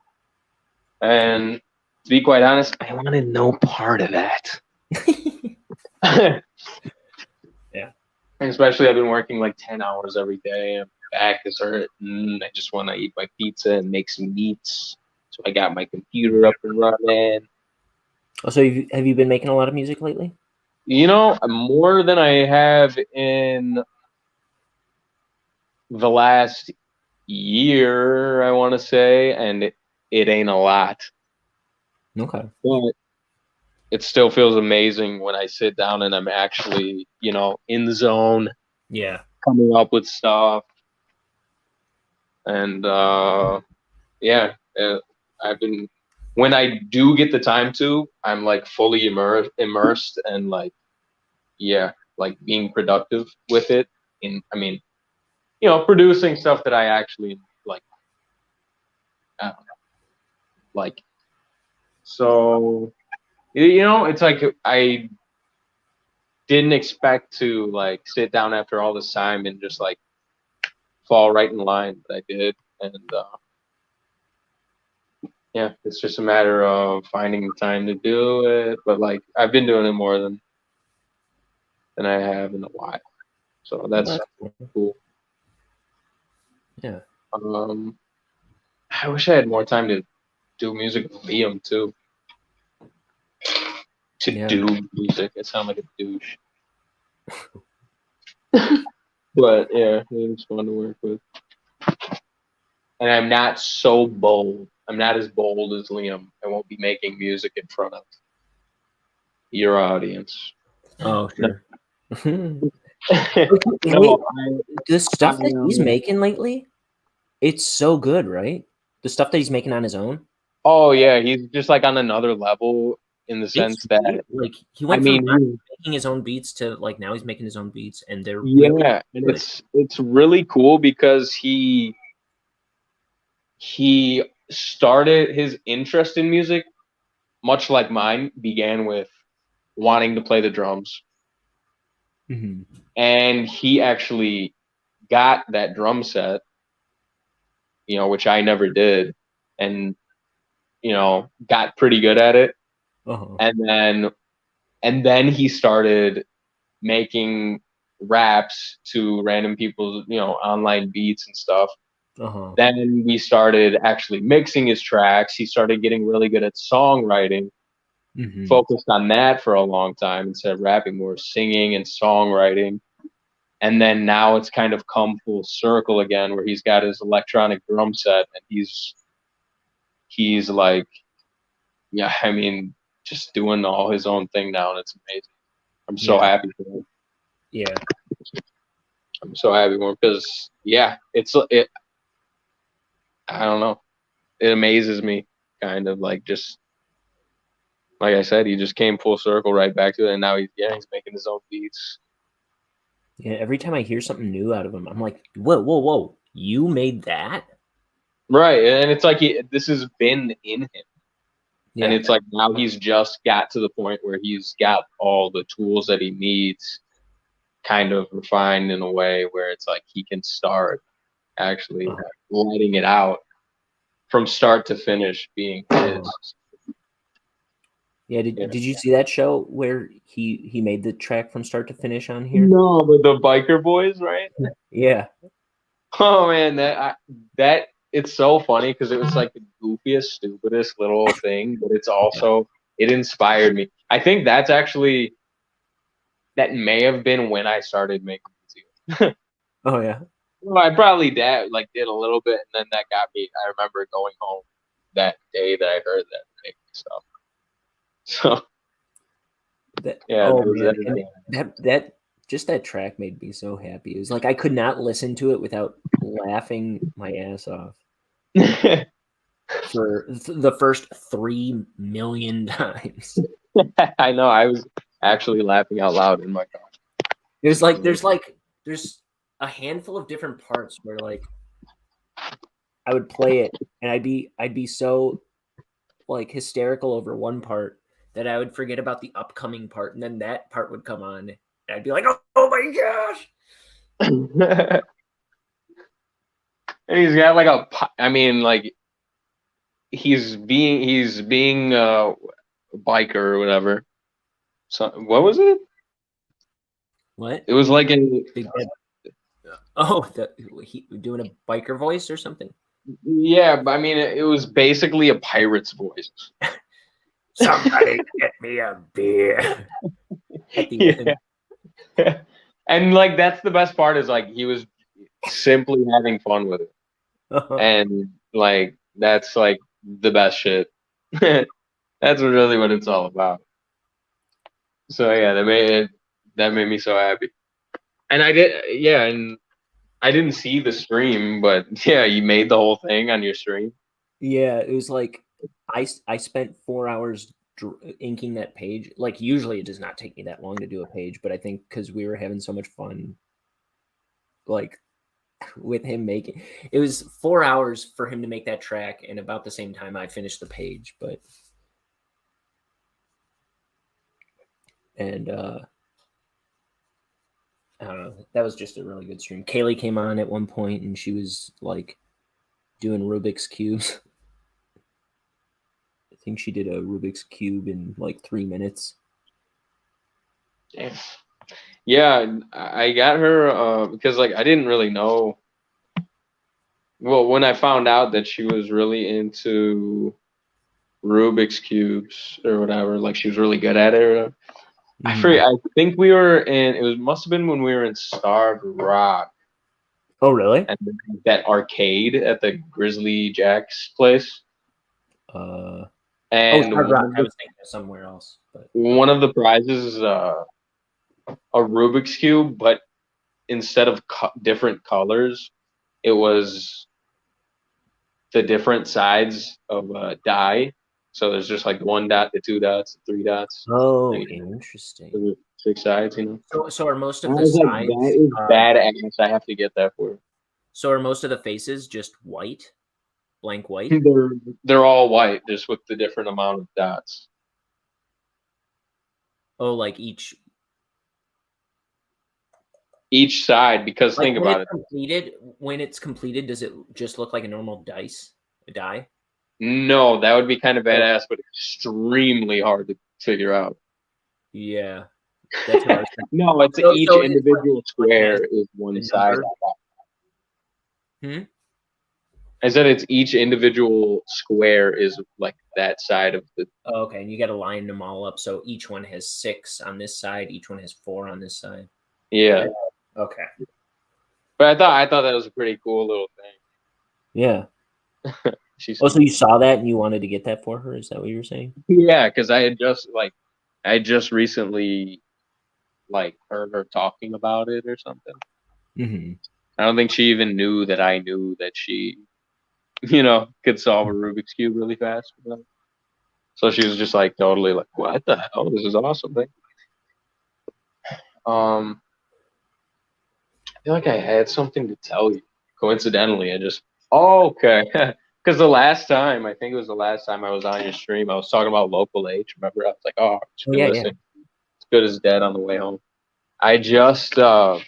And to be quite honest, I wanted no part of that. Yeah. And especially I've been working like 10 hours every day. And my back is hurting. I just want to eat my pizza and make some meats. So I got my computer up and running. Oh, so have you been making a lot of music lately? You know, more than I have in the last year, I want to say, and it ain't a lot. Okay. But it still feels amazing when I sit down and I'm actually, you know, in the zone. Yeah. Coming up with stuff. And yeah, I've been, when I do get the time to, I'm like fully immersed and like, yeah, like being productive with it. I mean, you know, producing stuff that I actually like. I don't know. Like, so, you know, it's like I didn't expect to like sit down after all this time and just like fall right in line, but I did. And yeah, it's just a matter of finding the time to do it. But like, I've been doing it more than I have in a while. So that's cool. Yeah. I wish I had more time to do music with Liam too. Do music. I sound like a douche. But yeah, it's fun to work with. And I'm not so bold. I'm not as bold as Liam. I won't be making music in front of your audience. Oh, sure. No, the stuff that he's making lately, it's so good, right? The stuff that he's making on his own. Oh yeah, he's just like on another level in the sense that like he went from making his own beats to like now he's making his own beats, and they're and it's really cool because he started his interest in music, much like mine, began with wanting to play the drums. Mm-hmm. And he actually got that drum set, you know, which I never did, and you know, got pretty good at it. Uh-huh. And then he started making raps to random people's, you know, online beats and stuff. Uh-huh. Then we started actually mixing his tracks. He started getting really good at songwriting. Mm-hmm. Focused on that for a long time instead of rapping, more singing and songwriting. And then now it's kind of come full circle again, where he's got his electronic drum set, and he's like, yeah, I mean, just doing all his own thing now, and it's amazing. I'm so happy for him. Yeah, I'm so happy for him because I don't know, it amazes me, kind of like just. Like I said, he just came full circle right back to it, and now he's making his own beats. Yeah, every time I hear something new out of him, I'm like, whoa, you made that? Right, and it's like this has been in him. Yeah. And it's like now he's just got to the point where he's got all the tools that he needs kind of refined in a way where it's like he can start actually letting it out from start to finish being his. Yeah, did you see that show where he made the track from start to finish on here? No, but the Biker Boys, right? Yeah. Oh man, that it's so funny because it was like the goofiest, stupidest little thing, but it's also it inspired me. I think that may have been when I started making music. Oh yeah. Well, I probably did a little bit, and then that got me. I remember going home that day that I heard that making stuff. So that just that track made me so happy. It was like I could not listen to it without laughing my ass off for the first 3 million times. I know. I was actually laughing out loud in my car. There's a handful of different parts where like I would play it and I'd be so like hysterical over one part that I would forget about the upcoming part, and then that part would come on, and I'd be like, "Oh my gosh!" And he's got like I mean, like he's being a biker or whatever. So what was it? What? It was like in Big Bad. Oh, he doing a biker voice or something. yeah, but I mean it was basically a pirate's voice. Somebody get me a beer. At the end. Yeah. And like that's the best part is like he was simply having fun with it. And like that's like the best shit. That's really what it's all about. So yeah, that made me so happy. And I didn't see the stream, but yeah, you made the whole thing on your stream. Yeah, it was like I spent 4 hours inking that page. Like usually it does not take me that long to do a page, but I think because we were having so much fun, like with him making it was 4 hours for him to make that track, and about the same time I finished the page. But and I don't know, that was just a really good stream. Kaylee came on at one point and she was like doing Rubik's cubes. I think she did a Rubik's cube in like 3 minutes. Yeah, I got her because like I didn't really know. Well, when I found out that she was really into Rubik's cubes or whatever, like she was really good at it. Or whatever. I think we were in. Must have been when we were in Starved Rock. Oh, really? And that arcade at the Grizzly Jack's place. And Starved Rock. I was thinking of somewhere else. But one of the prizes is a Rubik's cube, but instead of different colors, it was the different sides of a die. So there's just like 1 dot, the 2 dots, the 3 dots. Oh, interesting. 6 sides, you know. So are most of the sides? That is badass. I have to get that for you. So are most of the faces just white, blank white? They're all white, just with the different amount of dots. Oh, like each side, because like think about it. When it's completed, does it just look like a normal die? No, that would be kind of badass, but extremely hard to figure out. Yeah. That's what I was thinking. No, it's each individual square is one side. I said it's each individual square is like that side of the. Oh, okay, and you got to line them all up, so each one has 6 on this side, each one has 4 on this side. Yeah. Okay. But I thought that was a pretty cool little thing. Yeah. So you saw that and you wanted to get that for her? Is that what you were saying? Yeah, because I just recently like heard her talking about it or something. Mm-hmm. I don't think she even knew that I knew that she, could solve a Rubik's cube really fast. So she was just like totally like, "What the hell? This is awesome!" Thing. I feel like I had something to tell you. Coincidentally, okay. Because I think it was the last time I was on your stream, I was talking about Local H. Remember, I was like, "Oh, yeah. It's good as dead on the way home." I just I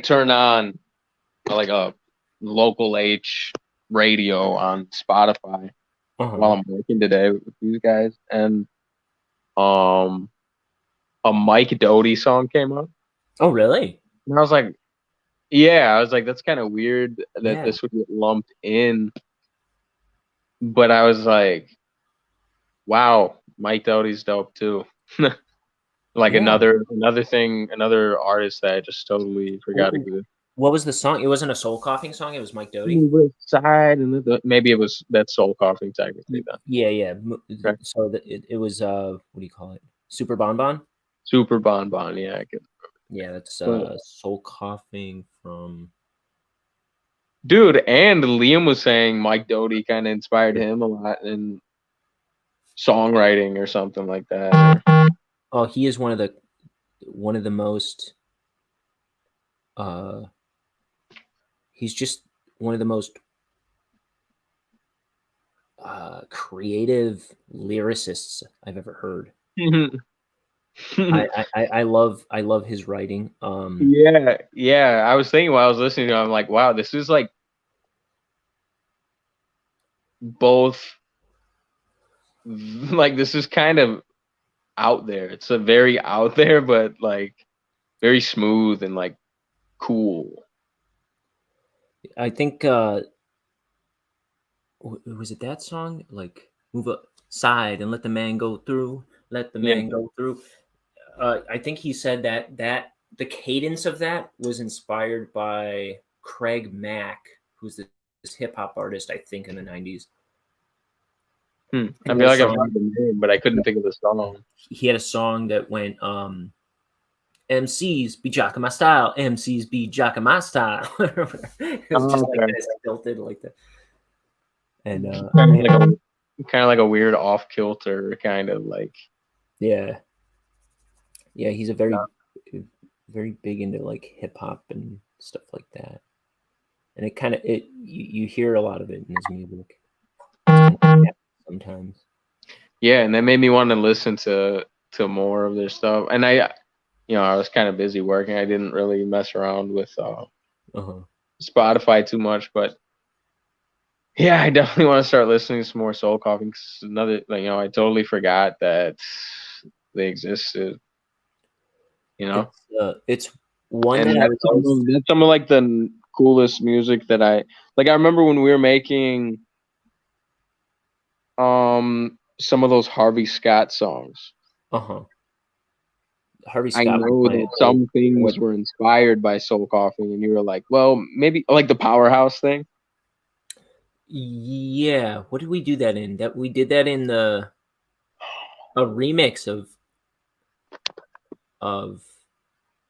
turned on like a Local H radio on Spotify while I'm working today with these guys, and a Mike Doty song came up. Oh, really? And I was like, yeah, that's kind of weird that this would get lumped in. But I was like, wow, Mike Doty's dope too. Another artist that I just totally forgot to do. What was the song? It wasn't a soul coughing song. It was Mike Doty. Side and maybe it was that soul coughing technically. Then. Yeah. Okay. So it was what do you call it? Super Bonbon. Super Bonbon. Yeah, I guess. Yeah, that's soul coughing from. Dude, and Liam was saying Mike Doty kind of inspired him a lot in songwriting or something like that. Oh, he is one of the most. He's just one of the most. creative lyricists I've ever heard. I love his writing. Yeah. I was thinking while I was listening to him, I'm like, wow, this is like both. Like, this is kind of out there. It's a very out there, but like very smooth and like cool. I think was it that song, like move aside and let the man go through, let the man go through. I think he said that the cadence of that was inspired by Craig Mack, who's this hip hop artist, I think, in the 90s. I feel like I've heard the name, but I couldn't think of the song. He had a song that went MCs be jocking my style, MCs be jocking my style. It was just like that, tilted like that. And kind of like a weird off kilter kind of like. Yeah, he's a very big into like hip hop and stuff like that. And it kind of you hear a lot of it in his music sometimes. Yeah, and that made me want to listen to more of their stuff. And I was kind of busy working. I didn't really mess around with Spotify too much, but yeah, I definitely want to start listening to some more Soul Coughing. Another, I totally forgot that they existed. It's one and that that's some of like the coolest music that I remember when we were making some of those Harvey Scott songs. Harvey Scott. I know that some things were inspired by Soul Coughing, and you were like, well, maybe like the Powerhouse thing. Yeah, what did we do that in? That we did that in a remix of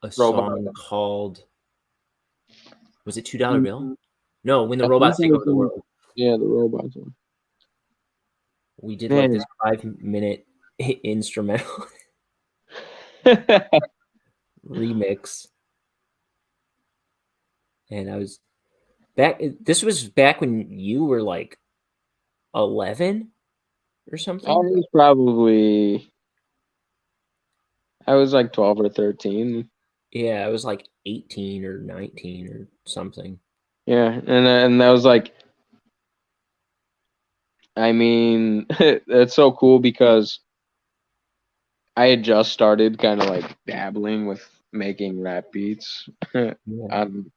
a song called, was it $2 Bill? No, When the Robots Take Over the World. Yeah, the Robots one. We did like this 5-minute instrumental remix, and I was back. This was back when you were like 11 or something. I was like 12 or 13. Yeah, I was like 18 or 19 or something. Yeah, and that was like, I mean, it's so cool because I had just started kind of like dabbling with making rap beats on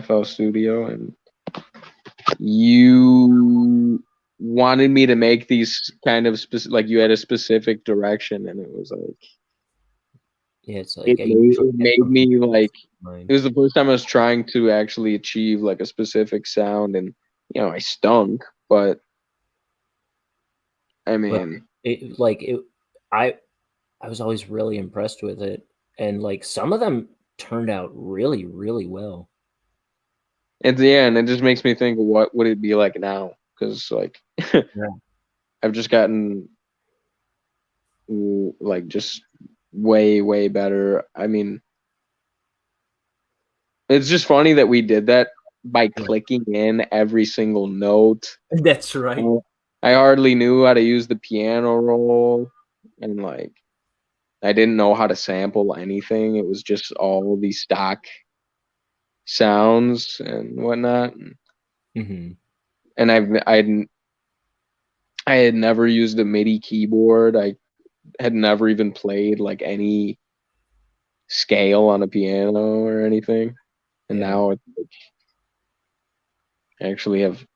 FL Studio, and you wanted me to make these kind of like you had a specific direction, and it was like, it's like it made me like, it was the first time I was trying to actually achieve like a specific sound, and I stunk, but I mean, I was always really impressed with it, and like some of them turned out really, really well. And it just makes me think, what would it be like now? Because like, I've just gotten like just way, way better. I mean, it's just funny that we did that by clicking in every single note. That's right. I hardly knew how to use the piano roll, and like, I didn't know how to sample anything. It was just all these stock sounds and whatnot. Mm-hmm. And I had never used a MIDI keyboard. I had never even played like any scale on a piano or anything. And now it's like, I actually have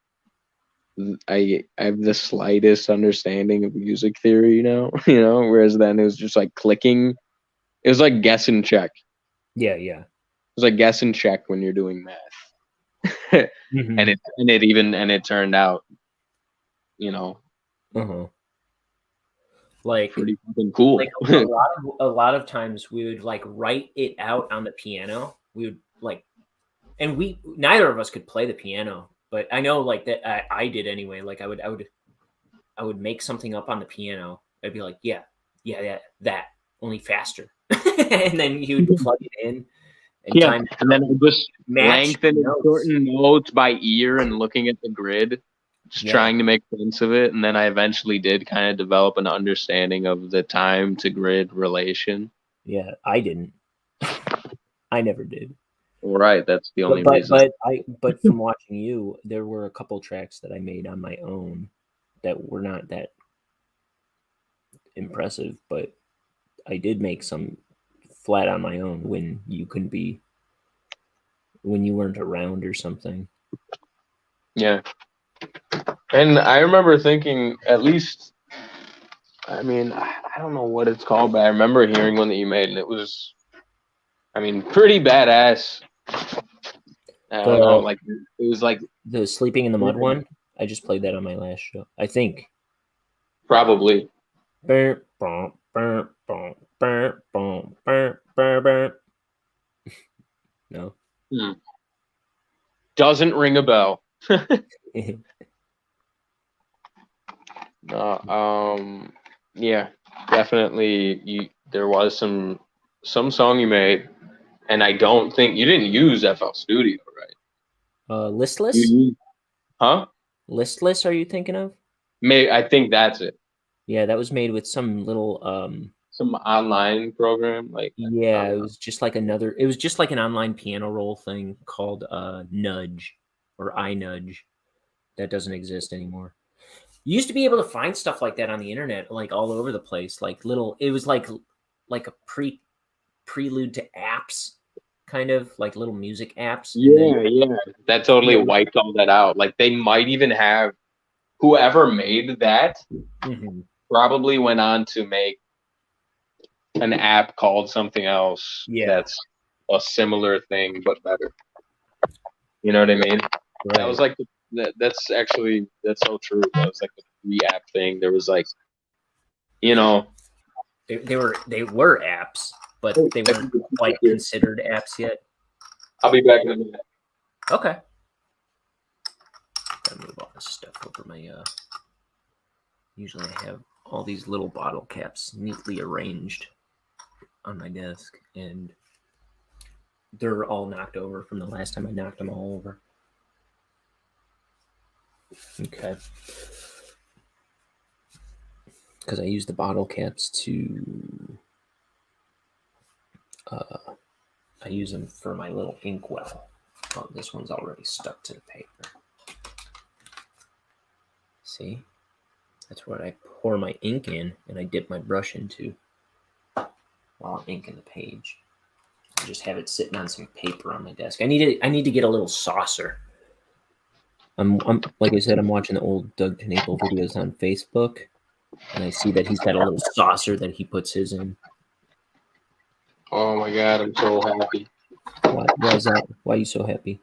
the slightest understanding of music theory now, whereas then it was just like clicking. It was like guess and check. Yeah. It was like guess and check when you're doing math. Mm-hmm. and it turned out, like pretty fucking cool. Like a lot of times we would like write it out on the piano. We would like, and neither of us could play the piano, but I know like that I did anyway. Like I would make something up on the piano. I'd be like, yeah, that only faster, and then you would plug it in. And then just lengthen certain notes by ear and looking at the grid just trying to make sense of it. And then I eventually did kind of develop an understanding of the time to grid relation. Yeah, I didn't. I never did. Right, that's the only But reason. but from watching you, there were a couple tracks that I made on my own that were not that impressive, but I did make some flat on my own when you weren't around or something. Yeah. And I remember thinking, at least, I mean, I don't know what it's called, but I remember hearing one that you made, and it was, I mean, pretty badass. I don't know, like, it was like the Sleeping in the Mud one. I just played that on my last show, I think. Probably. No. Doesn't ring a bell. Yeah, definitely. There was some song you made, and I don't think you didn't use FL Studio, right? Listless? Huh? Listless, are you thinking of? I think that's it. Yeah, that was made with some little some online program, like yeah, it was just like an online piano roll thing called Nudge or iNudge that doesn't exist anymore. You used to be able to find stuff like that on the internet, like all over the place, like it was like a prelude to apps, kind of like little music apps. Yeah. That totally wiped all that out. Like they might even have whoever made that probably went on to make an app called something else that's a similar thing but better. You know what I mean? Right. That was like that's so true. That was like the free app thing. There was like, you know, they were apps, but they weren't quite considered apps yet. I'll be back in a minute. Okay. Gotta move all this stuff over my usually I have all these little bottle caps neatly arranged on my desk, and they're all knocked over from the last time I knocked them all over. Okay. Because I use the bottle caps to I use them for my little inkwell. Oh, this one's already stuck to the paper. See? That's what I pour my ink in and I dip my brush into while I'm inking the page. I just have it sitting on some paper on my desk. I need to get a little saucer. I'm like I said, I'm watching the old Doug Tenaple videos on Facebook, and I see that he's got a little saucer that he puts his in. Oh my god, I'm so happy. Why is that? Why are you so happy?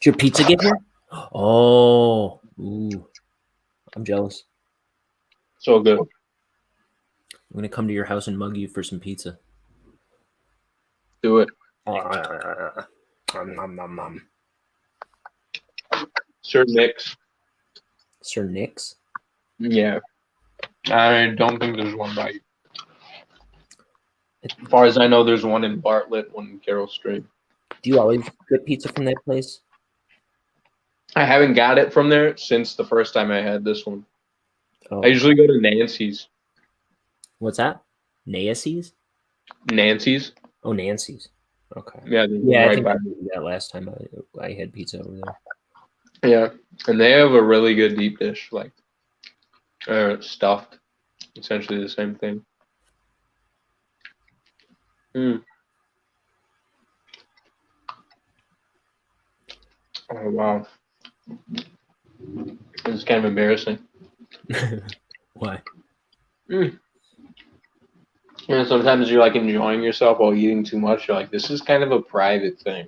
Did your pizza get here? Oh, ooh, I'm jealous. So good. I'm gonna come to your house and mug you for some pizza. Do it. Sir Nick's. Sir Nick's? Yeah. I don't think there's one by you. As far as I know, there's one in Bartlett, one in Carroll Street. Do you always get pizza from that place? I haven't got it from there since the first time I had this one. Oh. I usually go to Nancy's. What's that? Nancy's? Nancy's. Oh, Nancy's. Okay. Yeah. Yeah, I think I did that last time I had pizza over there. Yeah, and they have a really good deep dish, like stuffed. Essentially the same thing. Oh wow, it's kind of embarrassing. Why? You know, sometimes you're like enjoying yourself while eating too much. You're like, this is kind of a private thing.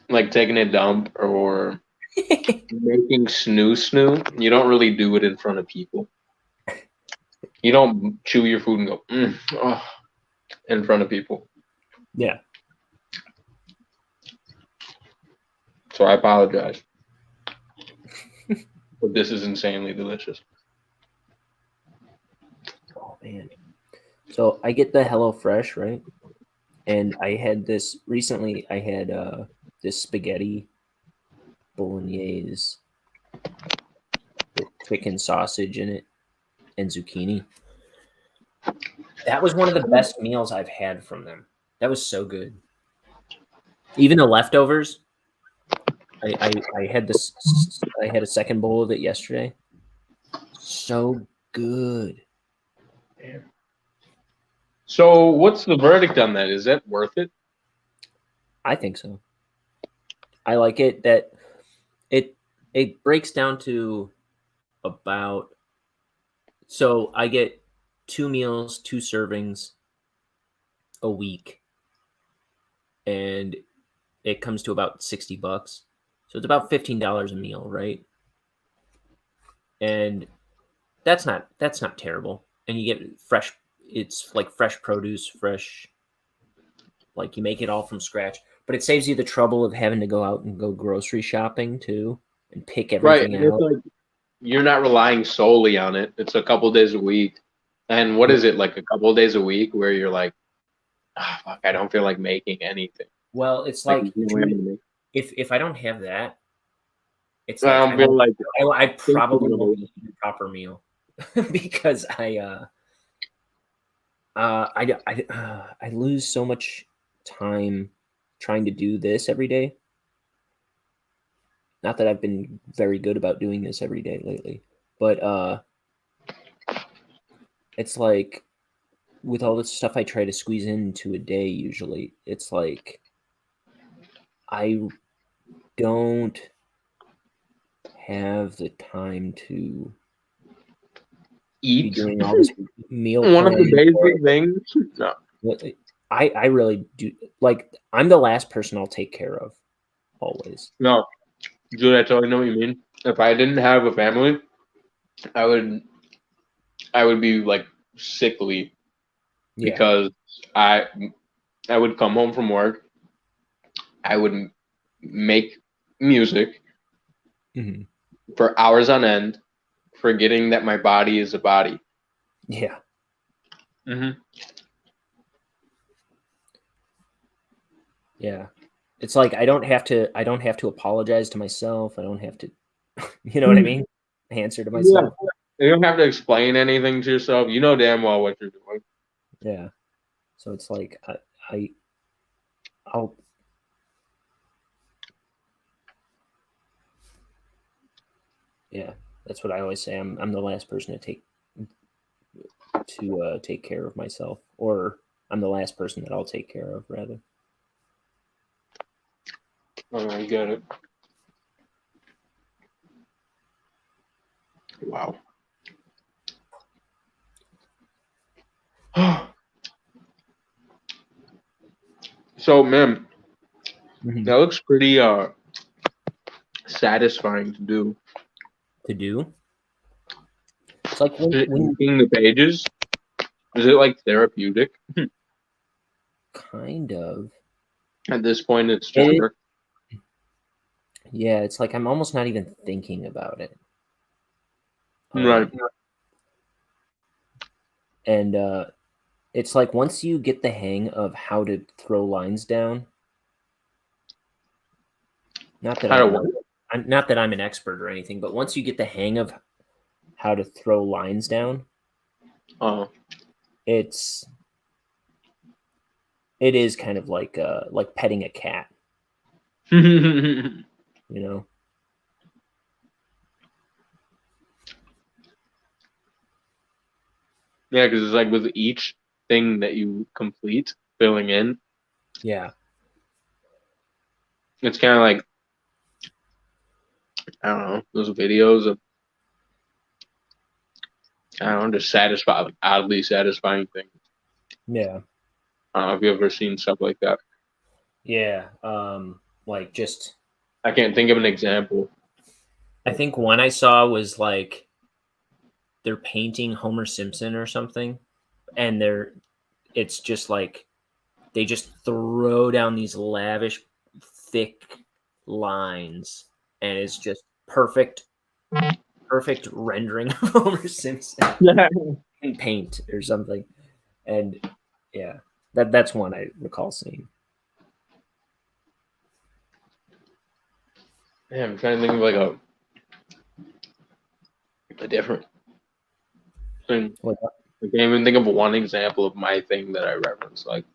Like taking a dump or making snoo. You don't really do it in front of people. You don't chew your food and go in front of people. Yeah. So I apologize. But this is insanely delicious. Oh man. So I get the HelloFresh, right? And I had this recently. I had this spaghetti bolognese with chicken sausage in it and zucchini. That was one of the best meals I've had from them. That was so good. Even the leftovers. I had this. I had a second bowl of it yesterday. So good. So what's the verdict on that? Is that worth it? I think so. I like it that it breaks down to about. So I get 2 meals, 2 servings a week, and it comes to about $60. So it's about $15 a meal, right? And that's not terrible. And you get fresh. It's like fresh produce, fresh. Like you make it all from scratch, but it saves you the trouble of having to go out and go grocery shopping too and pick everything Right. out. Like, you're not relying solely on it. It's a couple days a week. And what is it, like a couple days a week where you're like, fuck, I don't feel like making anything. Well, it's like if I don't have that, it's I like don't feel like I probably won't eat a proper meal because I lose so much time trying to do this every day. Not that I've been very good about doing this every day lately, but it's like with all the stuff I try to squeeze into a day, usually it's like I don't have the time to be eat. doing all this meal One of the planning basic things. No. I really do. Like, I'm the last person I'll take care of, always. No. Dude, I totally know what you mean. If I didn't have a family, I would be like sickly because I would come home from work. I would make music for hours on end, forgetting that my body is a body. Yeah. Mm-hmm. Yeah. It's like I don't have to apologize to myself. I don't have to, you know what I mean? Answer to myself. Yeah. You don't have to explain anything to yourself. You know damn well what you're doing. Yeah. So it's like I'll yeah, that's what I always say. I'm the last person to take care of myself, or I'm the last person that I'll take care of, rather. Oh, I get it. Wow. So, man, that looks pretty satisfying to do. It's like when reading the pages. Is it like therapeutic? Kind of. At this point, it's just work. Yeah, it's like I'm almost not even thinking about it. Right. And it's like once you get the hang of how to throw lines down. Not that I'm an expert or anything, but once you get the hang of how to throw lines down, it is kind of like petting a cat. You know? Yeah, because it's like with each thing that you complete filling in. Yeah. It's kind of like, I don't know, those videos of, I don't know, just like oddly satisfying things. Yeah. I don't know if you've ever seen stuff like that. Yeah. Like just. I can't think of an example. I think one I saw was like they're painting Homer Simpson or something, and it's just like they just throw down these lavish, thick lines, and it's just perfect rendering of Homer Simpson in paint or something. And yeah, that's one I recall seeing. Yeah, I'm trying to think of like a different thing. What? I can't even think of one example of my thing that I reference. Like,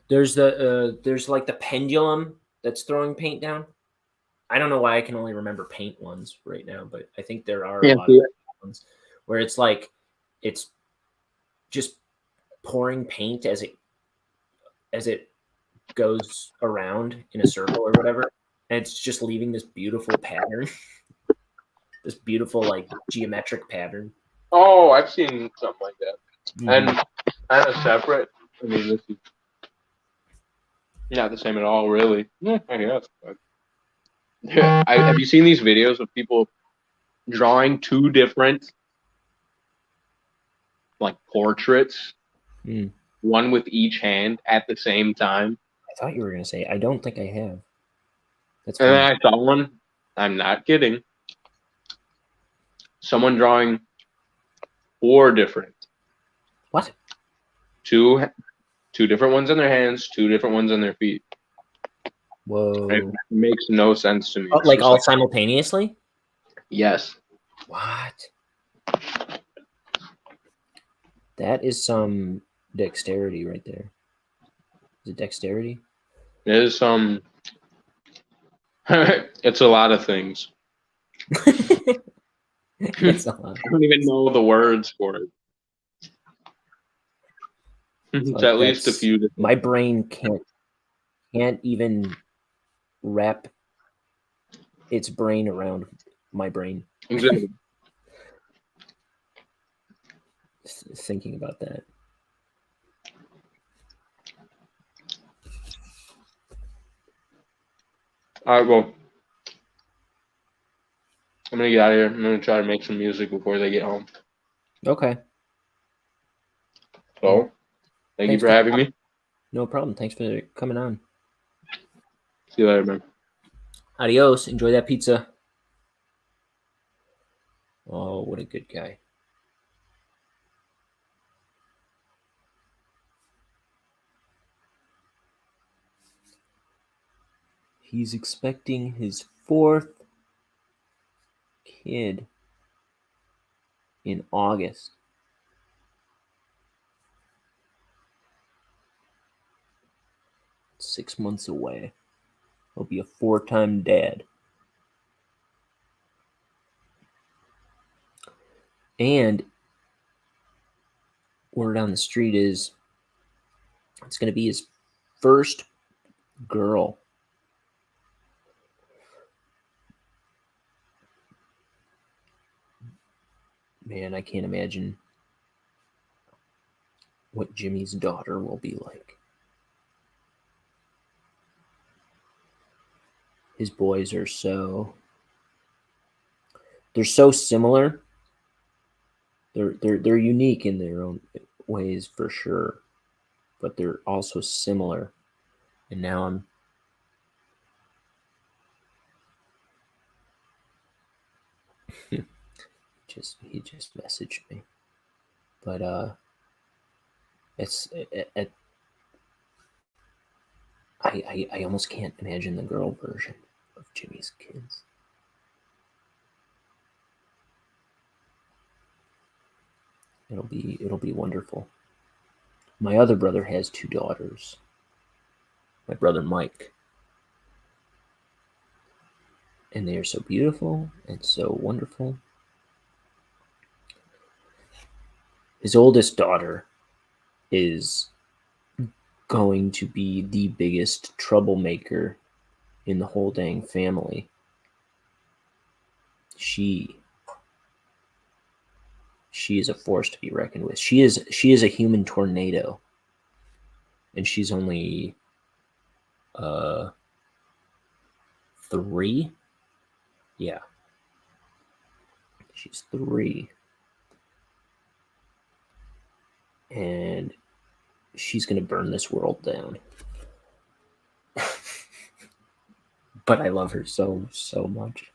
There's like the pendulum that's throwing paint down. I don't know why I can only remember paint ones right now, but I think there are a lot of ones where it's like it's just pouring paint as it goes around in a circle or whatever, and it's just leaving this beautiful pattern, this beautiful like geometric pattern. oh, I've seen something like that, Mhm. and kind of separate. I mean, this is not the same at all, really. Yeah, I guess. But have you seen these videos of people drawing two different like portraits, Mm. one with each hand at the same time? I thought you were gonna say I don't think I have. That's And funny. then I saw one. I'm not kidding. Someone drawing four different, What? two different ones on their hands, two different ones on their feet. Whoa! It makes no sense to me. Oh, It's like just all simultaneously? yes. What? That is some dexterity right there. Is it dexterity? It is it's a lot of things. It's a lot. I don't even know the words for it. It's Like at least a few. My brain can't even wrap its brain around my brain. Exactly. Thinking about that. All right, well, I'm gonna get out of here. I'm gonna try to make some music before they get home. Okay. So, thank you for having me. No problem. Thanks for coming on. See you later, man. Adios. Enjoy that pizza. Oh, what a good guy. He's expecting his fourth kid in August. It's 6 months away. He'll be a 4-time dad. And word on the street is it's going to be his first girl. Man, I can't imagine what Jimmy's daughter will be like. His boys are they're so similar. They're unique in their own ways for sure, but they're also similar. And now he just messaged me, but I almost can't imagine the girl version of Jimmy's kids. It'll be wonderful. My other brother has 2 daughters. My brother Mike. And they are so beautiful and so wonderful. His oldest daughter is going to be the biggest troublemaker in the whole dang family. She is a force to be reckoned with. She is a human tornado. And she's only 3. Yeah. She's 3. And she's going to burn this world down. But I love her so much.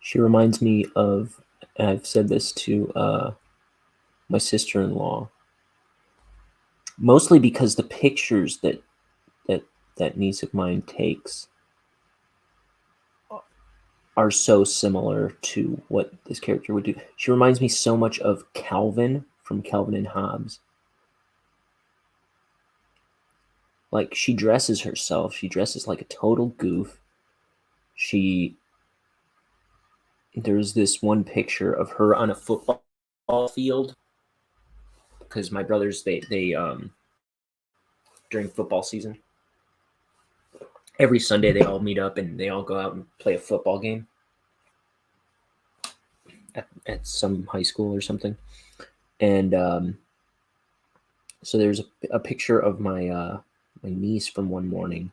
She reminds me of, and I've said this to my sister-in-law, mostly because the pictures that niece of mine takes are so similar to what this character would do. She reminds me so much of Calvin from Calvin and Hobbes. Like, she dresses herself. She dresses like a total goof. There's this one picture of her on a football field, because my brothers, they during football season, every Sunday they all meet up and they all go out and play a football game at some high school or something. And so there's a picture of my niece from one morning.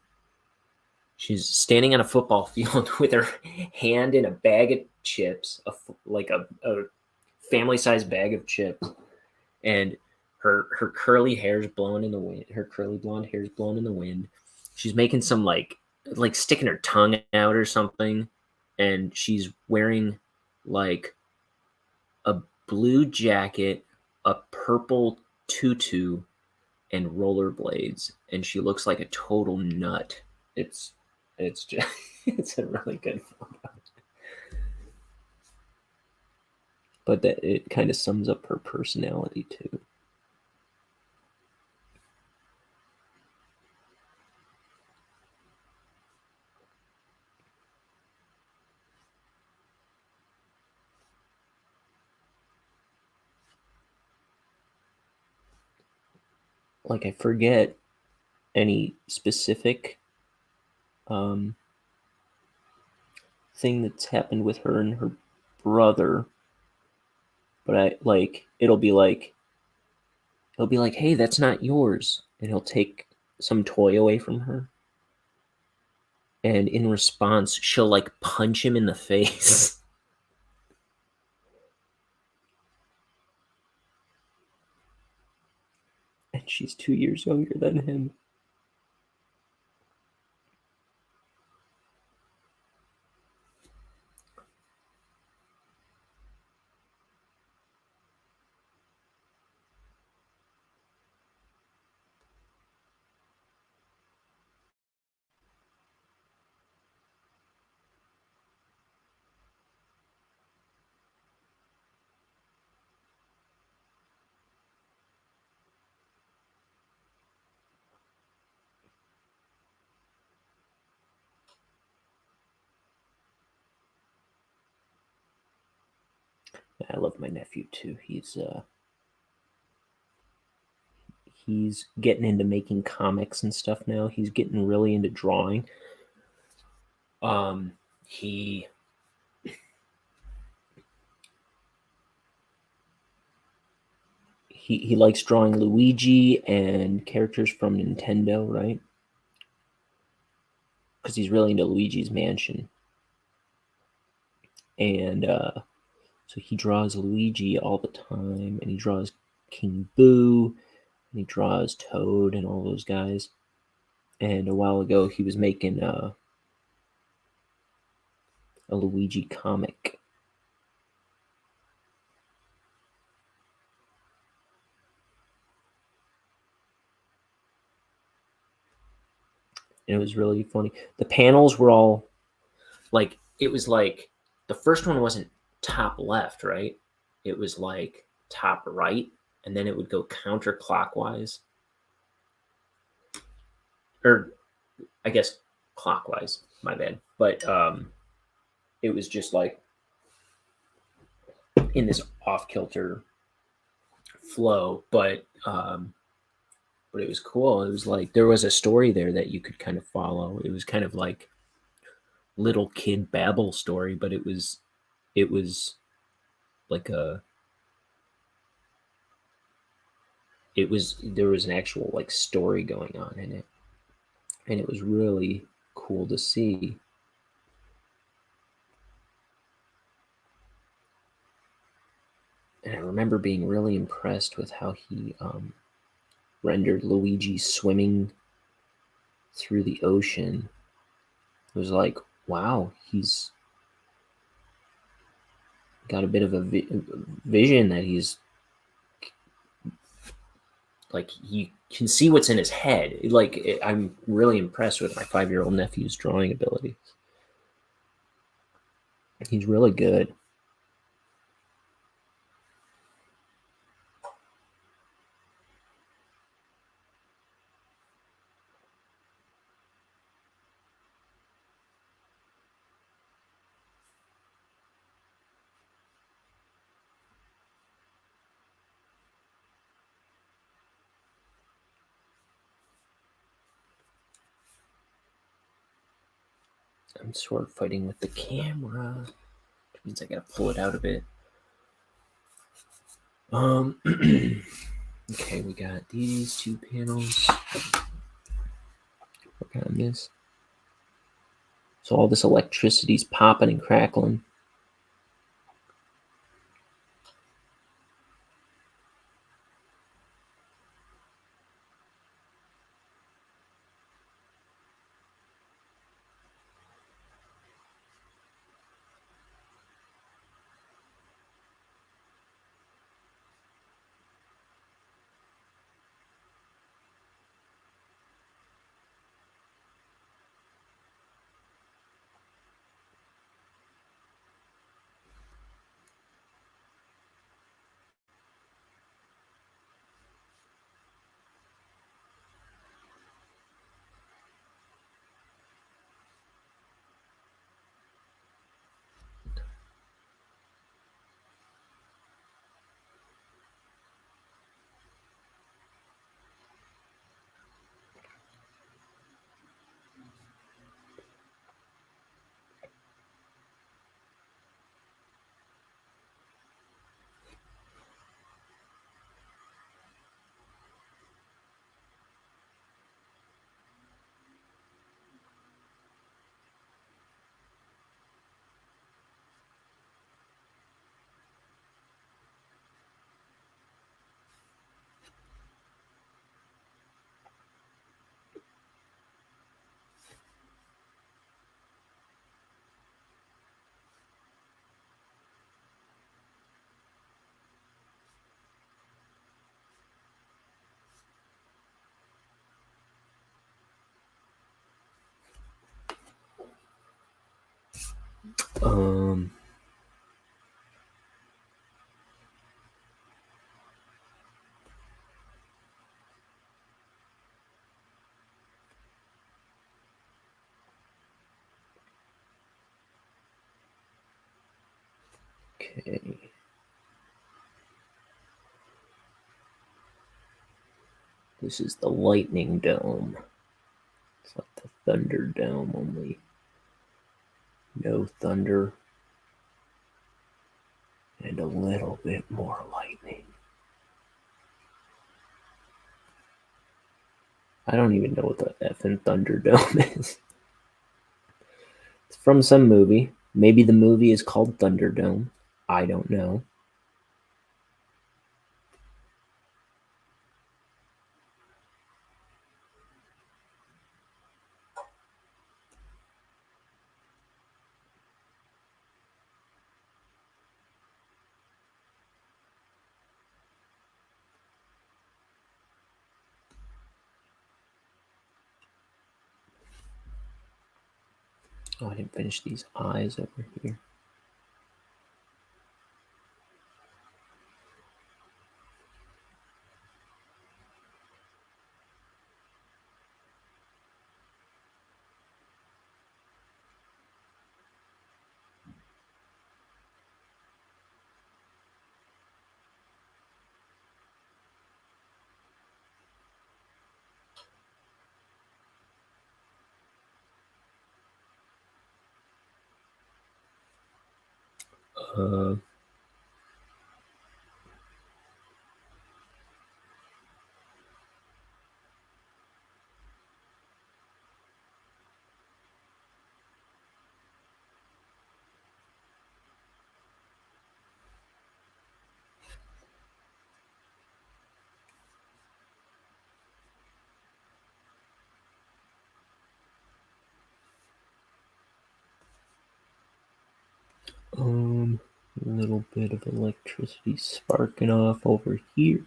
She's standing on a football field with her hand in a bag of chips, like a family-sized bag of chips, and her curly hair's blowing in the wind. Her curly blonde hair's blowing in the wind. She's making some like sticking her tongue out or something, and she's wearing like a blue jacket, a purple tutu, and rollerblades, and she looks like a total nut. It's just it's a really good photo. But that it kind of sums up her personality too. Like, I forget any specific thing that's happened with her and her brother, but it'll be like, hey, that's not yours, and he'll take some toy away from her, and in response she'll like punch him in the face. And she's 2 years younger than him. I love my nephew too. He's getting into making comics and stuff now. He's getting really into drawing. He likes drawing Luigi and characters from Nintendo, right? Because he's really into Luigi's Mansion. And so he draws Luigi all the time, and he draws King Boo, and he draws Toad and all those guys. And a while ago, he was making a Luigi comic. And it was really funny. The panels were all like, it was like, the first one wasn't top left, right? It was like top right, and then it would go counterclockwise. Or I guess clockwise, my bad. But it was just like in this off-kilter flow, but it was cool. It was like there was a story there that you could kind of follow. It was kind of like little kid babble story, but it was like there was an actual like story going on in it, and it was really cool to see. And I remember being really impressed with how he rendered Luigi's swimming through the ocean. It was like, wow, he's got a bit of a vision that he's like, he can see what's in his head. Like, I'm really impressed with my 5-year-old nephew's drawing abilities. He's really good. I'm sort of fighting with the camera, which means I gotta pull it out a bit. Okay, we got these 2 panels. Work on this. So all this electricity's popping and crackling. Um, okay. This is the lightning dome. It's like the thunder dome, only no thunder and a little bit more lightning. I don't even know what the effing Thunderdome is. It's from some movie. Maybe the movie is called Thunderdome. I don't know. Oh, I didn't finish these eyes over here. Uh, A little bit of electricity sparking off over here.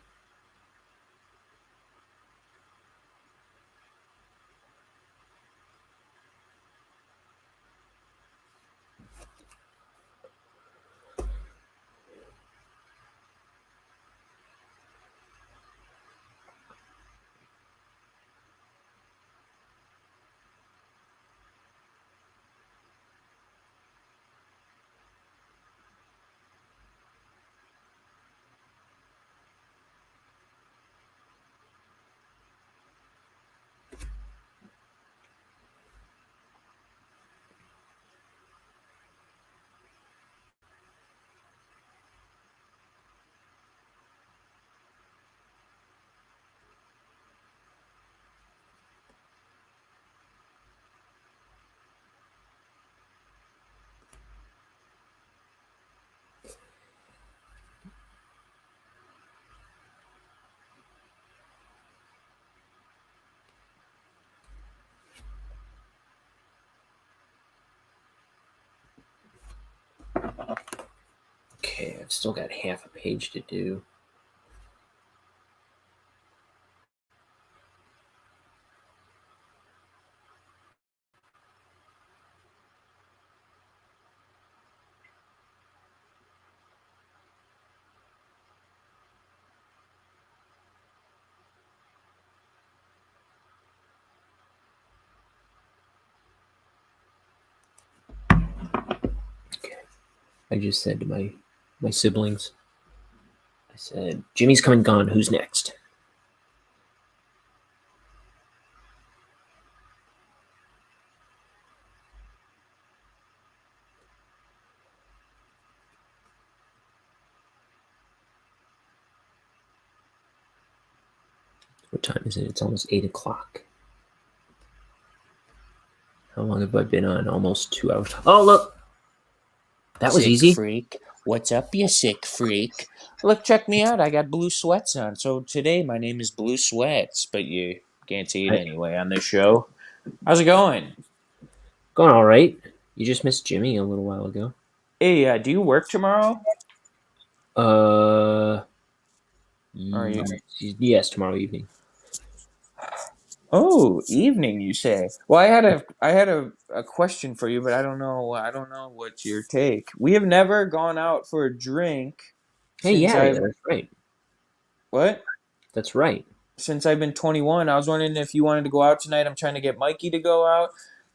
Okay, I've still got half a page to do. Okay. I just said to my siblings, I said, Jimmy's come and gone. Who's next? What time is it? It's almost 8 o'clock. How long have I been on? Almost 2 hours. Oh, look. That was sick easy. Freak. What's up, you sick freak? Look, check me out. I got blue sweats on. So today my name is Blue Sweats, but you can't see it anyway on this show. How's it going? Going all right. You just missed Jimmy a little while ago. Hey, do you work tomorrow? Yes, tomorrow evening. Oh, evening, you say? Well, I had a question for you, but I don't know what's your take. We have never gone out for a drink. Hey, yeah, that's right. What? That's right. Since I've been 21, I was wondering if you wanted to go out tonight. I'm trying to get Mikey to go out.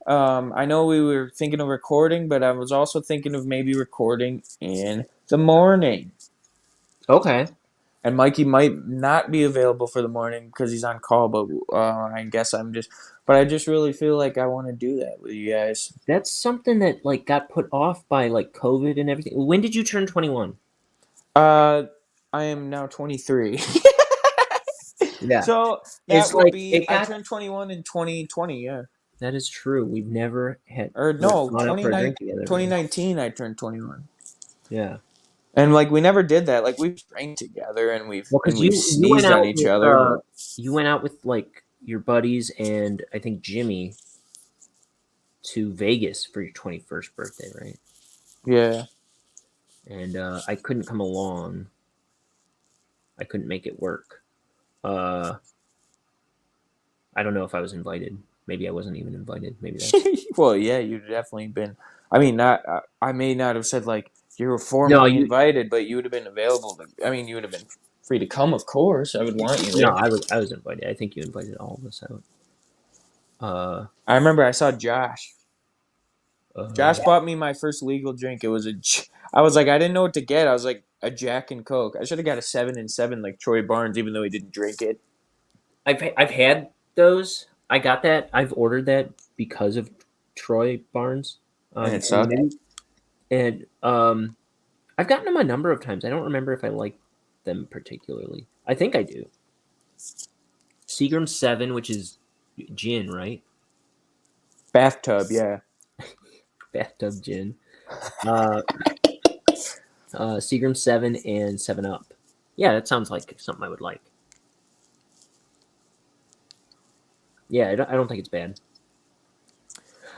I know we were thinking of recording, but I was also thinking of maybe recording in the morning. Okay. And Mikey might not be available for the morning because he's on call, but I guess but I just really feel like I want to do that with you guys. That's something that like got put off by like COVID and everything. When did you turn 21? I am now 23. Yeah. So It's that would like be, I turned 21 in 2020, yeah. That is true. We've never had gone out for a drink together. 2019 I turned 21. Yeah. And like we never did that. Like we drank together and we've sneezed went out on each other. You went out with like your buddies and I think Jimmy to Vegas for your 21st birthday, right? Yeah. And I couldn't come along. I couldn't make it work. I don't know if I was invited. Maybe I wasn't even invited. Maybe that's Well, yeah, you'd definitely been. I mean, not. I may not have said like you were formally invited, but you would have been available. You would have been free to come. Of course, I would want you. No, I was invited. I think you invited all of us out. I remember I saw Josh. Josh bought me my first legal drink. It was I was like, I didn't know what to get. I was like, a Jack and Coke. I should have got a 7 and 7 like Troy Barnes, even though he didn't drink it. I've had those. I got that. I've ordered that because of Troy Barnes. And it sucked. And I've gotten them a number of times. I don't remember if I like them particularly. I think I do. Seagram 7, which is gin, right? Bathtub, yeah. Bathtub gin. Seagram 7 and 7-Up. Yeah, that sounds like something I would like. Yeah, I don't think it's bad.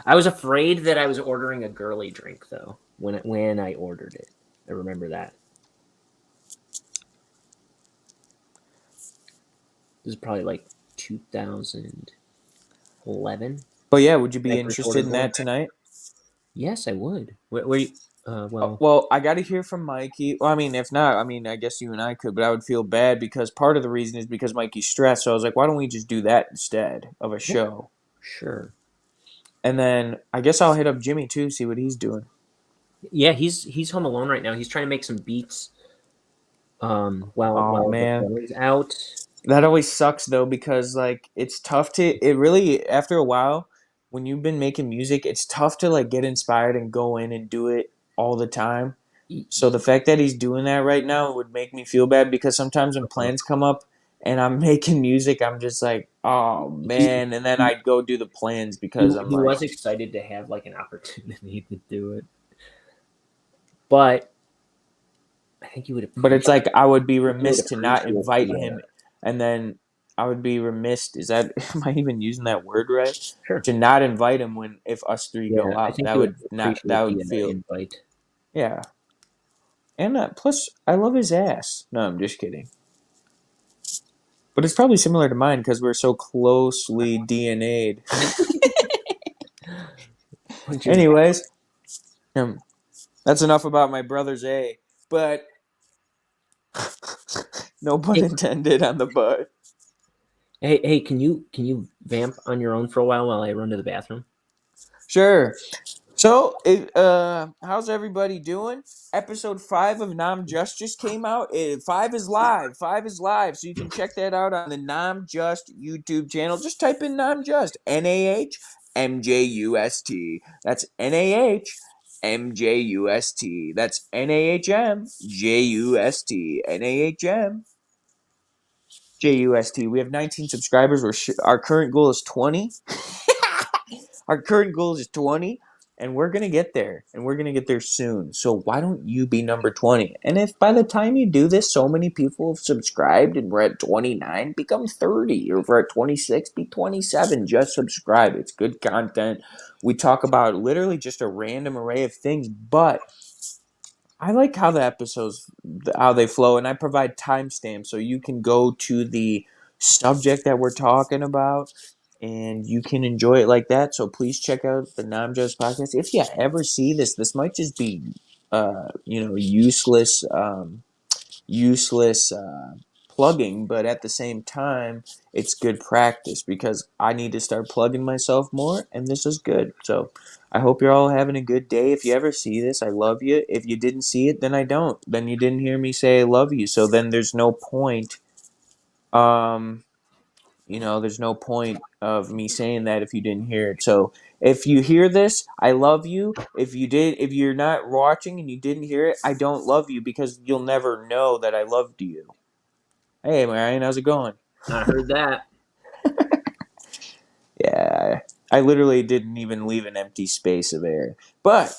I was afraid that I was ordering a girly drink, though. when I ordered it. I remember that. This is probably like 2011. But yeah, would you be I first interested ordered in one. that tonight? Yes, I would. Where you? Well, Well, I got to hear from Mikey. Well, I mean, if not, I mean, I guess you and I could, but I would feel bad because part of the reason is because Mikey's stressed. So I was like, why don't we just do that instead of a show? sure. And then I guess I'll hit up Jimmy too, see what he's doing. Yeah, he's home alone right now. He's trying to make some beats. While the Man, phone's out. that always sucks though because like it's tough to. It really after a while when you've been making music, it's tough to like get inspired and go in and do it all the time. So the fact that he's doing that right now would make me feel bad because sometimes when plans come up and I'm making music, I'm just like, oh man, and then I'd go do the plans because I'm He like, was excited to have like an opportunity to do it, but I think you would. but it's like I would be remiss would to not appreciate invite the, him, and then I would be remiss. Is that am I even using that word right? Sure. To not invite him when if us three go I out, think that you would not appreciate that would the feel invite. yeah. And plus, I love his ass. No, I'm just kidding. But it's probably similar to mine because we're so closely DNA'd. Anyways, that's enough about my brother's A. But no pun intended on the butt. Hey, can you vamp on your own for a while I run to the bathroom? Sure. So, how's everybody doing? Episode 5 of Nam Just came out. 5 is live. 5 is live. So you can check that out on the Nam Just YouTube channel. Just type in Nam Just. NAHMJUST. That's NAHMJUST. That's NAHMJUST. NAHMJUST. We have 19 subscribers. Our current goal is 20. Our current goal is 20, and we're going to get there, and we're going to get there soon. So why don't you be number 20? And if by the time you do this, so many people have subscribed and we're at 29, become 30. Or if we're at 26, be 27. Just subscribe. It's good content. We talk about literally just a random array of things, but I like how the episodes, how they flow, and I provide timestamps so you can go to the subject that we're talking about and you can enjoy it like that. So please check out the Non Just podcast. If you ever see this, this might just be, useless plugging, but at the same time, it's good practice because I need to start plugging myself more, and this is good. So I hope you're all having a good day. If you ever see this, I love you. If you didn't see it, then I don't. Then you didn't hear me say I love you. So then there's no point. There's no point of me saying that if you didn't hear it. So if you hear this, I love you. If you're not watching and you didn't hear it, I don't love you because you'll never know that I loved you. Hey, Marion, how's it going? I heard that. Yeah, I literally didn't even leave an empty space of air. But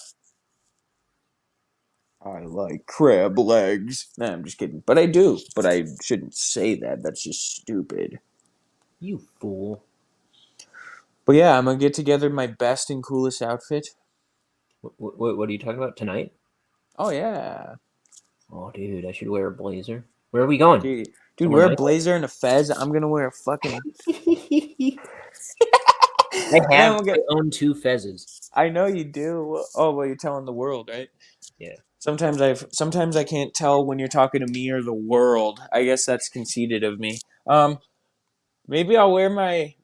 I like crab legs. Nah, I'm just kidding. But I do. But I shouldn't say that. That's just stupid. You fool. But yeah, I'm going to get together my best and coolest outfit. What are you talking about tonight? Oh, yeah. Oh, dude, I should wear a blazer. Where are we going? Dude, wear a blazer and a fez. I'm going to wear a fucking... I own 2 fezzes. I know you do. Oh, well, you're telling the world, right? Yeah. Sometimes I can't tell when you're talking to me or the world. I guess that's conceited of me. Maybe I'll wear my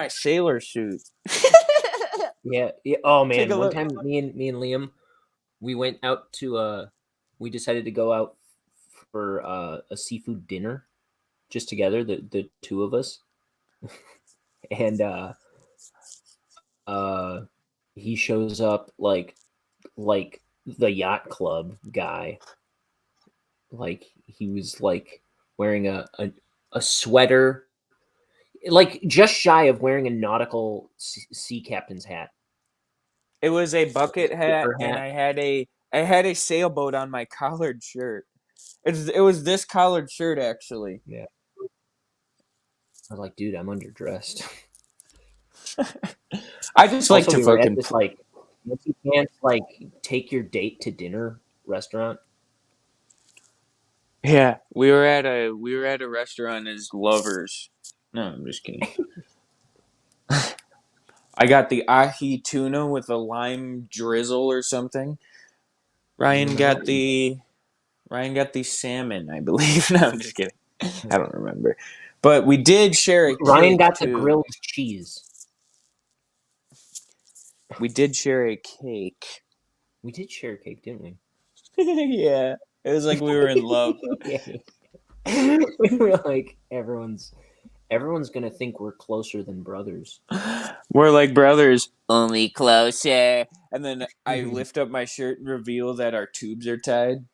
sailor suit. Yeah. Oh man, Take a one look. time me and Liam, we went out to we decided to go out for a seafood dinner just together, the 2 of us. And he shows up like the yacht club guy. Like he was like wearing a sweater, like just shy of wearing a nautical sea captain's hat. It was a bucket hat, and I had a sailboat on my collared shirt. It was this collared shirt actually. Yeah. I was like, dude, I'm underdressed. I just like to we were fucking at this like fancy pants, like take your date to dinner restaurant. Yeah, we were at a restaurant as lovers. No, I'm just kidding. I got the ahi tuna with a lime drizzle or something. Ryan got the salmon, I believe. No, I'm just kidding. I don't remember. But we did share a Ryan cake got the too. grilled cheese. We did share a cake. We did share a cake, didn't we? Yeah. It was like we were in love. Yeah. We were like, everyone's gonna think we're closer than brothers. We're like brothers, only closer. And then I lift up my shirt and reveal that our tubes are tied.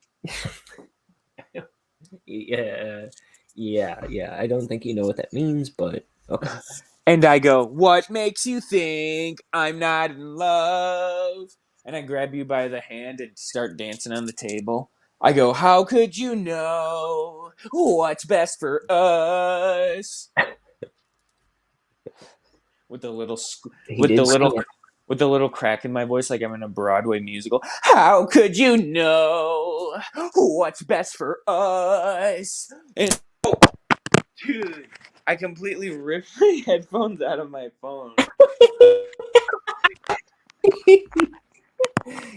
Yeah. I don't think you know what that means, but okay. And I go, what makes you think I'm not in love? And I grab you by the hand and start dancing on the table. I go, how could you know what's best for us? With the little with the little crack in my voice, like I'm in a Broadway musical. How could you know what's best for us? And dude, I completely ripped my headphones out of my phone.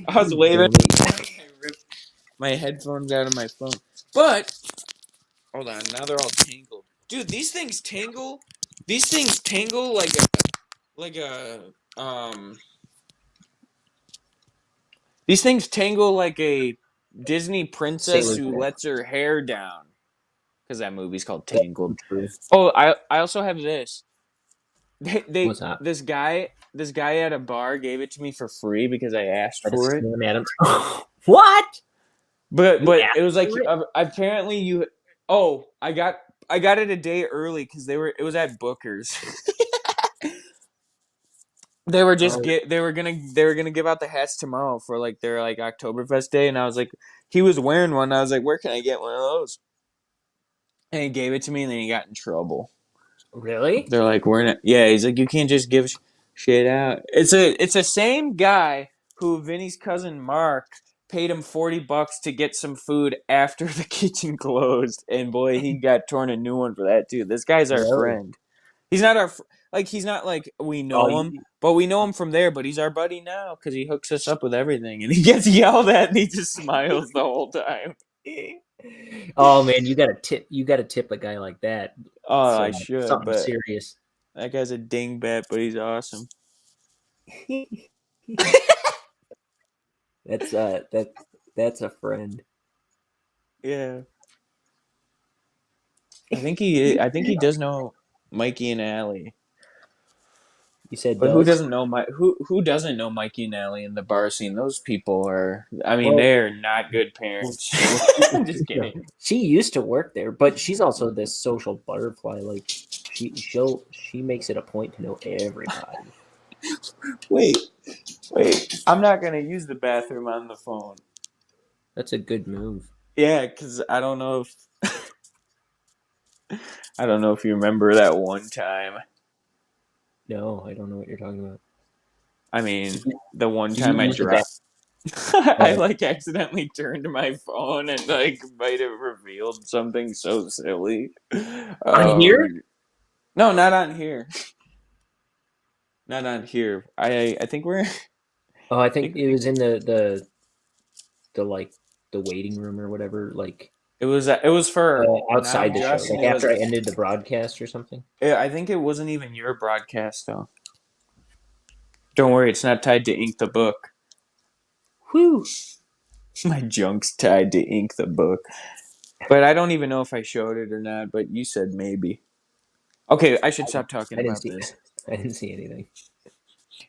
I was waving. I ripped my headphones out of my phone. But hold on, now they're all tangled. Dude, these things tangle. These things tangle like a. These things tangle like a Disney princess Sailor who Moon. lets her hair down. Because that movie's called Tangled. True. Oh, I also have this. What's that? This guy at a bar gave it to me for free because I asked for it. Adam. What? But You it was like asked for apparently you. Oh, I got it a day early because it was at Booker's. They were just they were gonna give out the hats tomorrow for like their like Oktoberfest day, and I was like, he was wearing one. I was like, where can I get one of those? And he gave it to me, and then he got in trouble. Really? They're like, we're not. Yeah, he's like, you can't just give shit out. It's the same guy who Vinny's cousin Mark paid him $40 to get some food after the kitchen closed, and boy, he got torn a new one for that too. This guy's our friend. He's not our he's not like we know him, but we know him from there. But he's our buddy now because he hooks us up with everything, and he gets yelled at, and he just smiles the whole time. Oh man, you gotta tip a guy like that. Oh, I should, something but serious. that guy's a dingbat, but he's awesome. That's a friend. Yeah. I think he does know Mikey and Allie. You said, but who doesn't know who doesn't know Mikey and Allie in the bar scene? Those people are. I mean, they're not good parents. I'm just kidding. She used to work there, but she's also this social butterfly. Like she makes it a point to know everybody. Wait. I'm not gonna use the bathroom on the phone. That's a good move. Yeah, because I don't know if you remember that one time. No, I don't know what you're talking about. I mean, the one time I dropped. I like accidentally turned my phone and like might have revealed something so silly. On here? No, not on here. Not on here. I think we're. Oh, I think it was in the like the waiting room or whatever. Like it was for outside the show, like after I ended the broadcast or something. Yeah, I think it wasn't even your broadcast though. Don't worry, it's not tied to Ink the Book. Whew. My junk's tied to Ink the Book. But I don't even know if I showed it or not, but you said maybe. Okay, I should stop talking about this. I didn't see anything.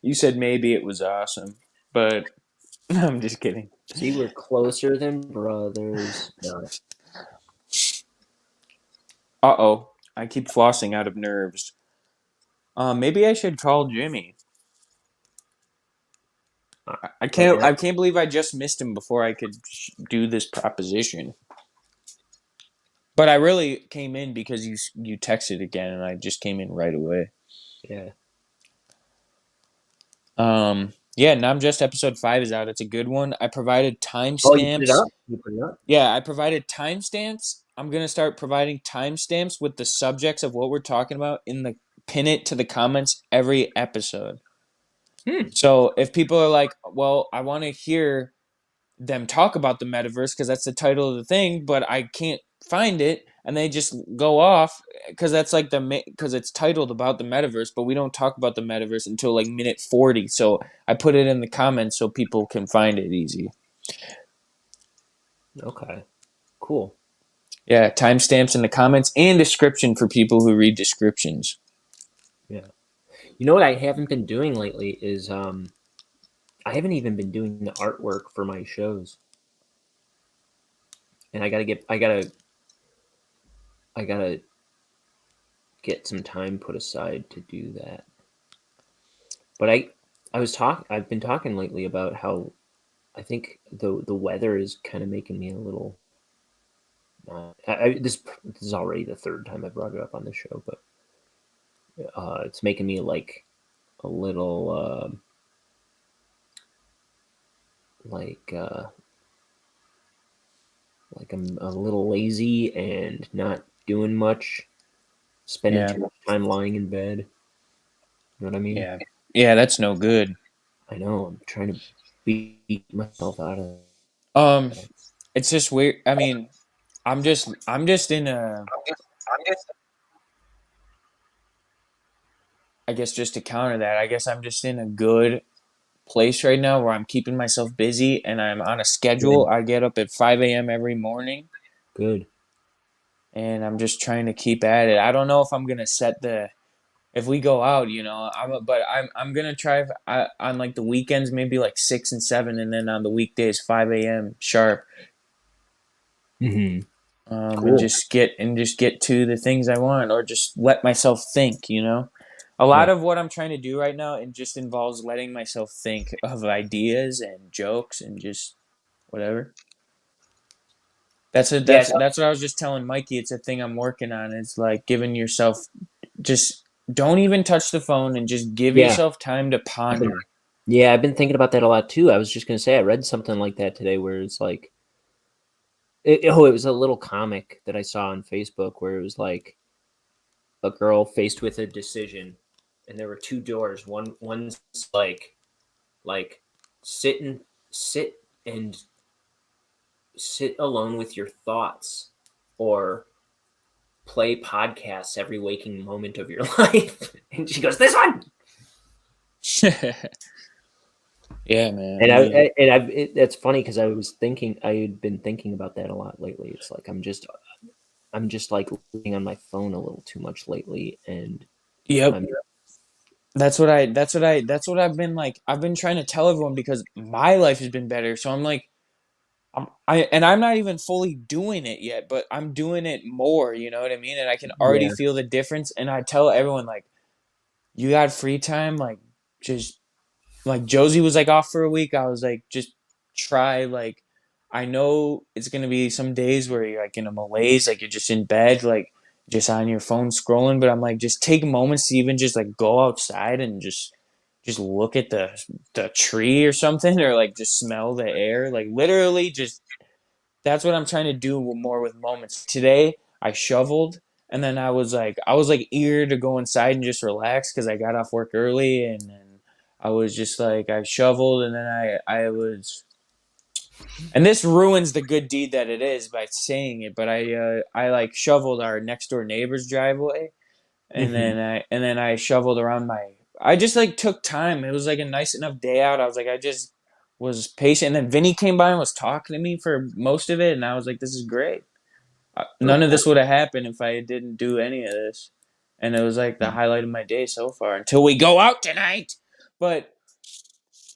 You said maybe it was awesome, but I'm just kidding. See, we're closer than brothers. Uh-oh. I keep flossing out of nerves. Maybe I should call Jimmy. I can't believe I just missed him before I could do this proposition. But I really came in because you texted again, and I just came in right away. Yeah. Yeah, Nam Just episode 5 is out. It's a good one. I provided Oh, you put it timestamps. up? You put it up? Yeah, I provided timestamps. I'm gonna start providing timestamps with the subjects of what we're talking about pin it to the comments every episode. So if people are like, well, I want to hear them talk about the metaverse because that's the title of the thing, but I can't find it, and they just go off because that's like because it's titled about the metaverse, but we don't talk about the metaverse until like minute 40. So I put it in the comments so people can find it easy. Okay. Cool. Yeah, timestamps in the comments and description for people who read descriptions. Yeah. You know what I haven't been doing lately is I haven't even been doing the artwork for my shows. And I gotta get some time put aside to do that. But I've been talking lately about how I think the weather is kind of making me a little. This is already the third time I brought it up on the show, but it's making me like a little like I'm a little lazy and not doing much, spending too much time lying in bed. You know what I mean? Yeah, that's no good. I know. I'm trying to beat myself out of it. It's just weird. I mean, I'm just in a. I guess just to counter that, I guess I'm just in a good place right now where I'm keeping myself busy and I'm on a schedule. Good. I get up at 5 a.m. every morning. Good. And I'm just trying to keep at it. I don't know if I'm gonna set if we go out, I'm gonna try on like the weekends maybe like 6 and 7, and then on the weekdays 5 a.m. sharp. Mm-hmm. Cool. And just get to the things I want, or just let myself think. A lot of what I'm trying to do right now, it just involves letting myself think of ideas and jokes and just whatever. That's what I was just telling Mikey. It's a thing I'm working on. It's like giving yourself just don't even touch the phone and just give yourself time to ponder. Yeah, I've been thinking about that a lot too. I was just gonna say I read something like that today, where it's like, it was a little comic that I saw on Facebook where it was like a girl faced with a decision, and there were two doors. One's like sit alone with your thoughts, or play podcasts every waking moment of your life. And she goes, this one. Yeah, man. And that's funny because I had been thinking about that a lot lately. It's like I'm just like looking on my phone a little too much lately, and that's what I've been like. I've been trying to tell everyone because my life has been better. So I'm like, I'm not even fully doing it yet, but I'm doing it more. You know what I mean? And I can already feel the difference. And I tell everyone like, you got free time, like just. Like Josie was like off for a week. I was like, just try. Like, I know it's gonna be some days where you're like in a malaise, like you're just in bed, like just on your phone scrolling. But I'm like, just take moments to even just like go outside and just look at the tree or something, or like just smell the air. Like literally, just that's what I'm trying to do more with moments. Today, I shoveled. And then I was like eager to go inside and just relax because I got off work early, and then I was just like, I shoveled, and then I was, and this ruins the good deed that it is by saying it, but I like shoveled our next door neighbor's driveway, and then I shoveled around I just like took time. It was like a nice enough day out. I was like, I just was patient, and then Vinny came by and was talking to me for most of it, and I was like, this is great. None of this would have happened if I didn't do any of this, and it was like the highlight of my day so far until we go out tonight. But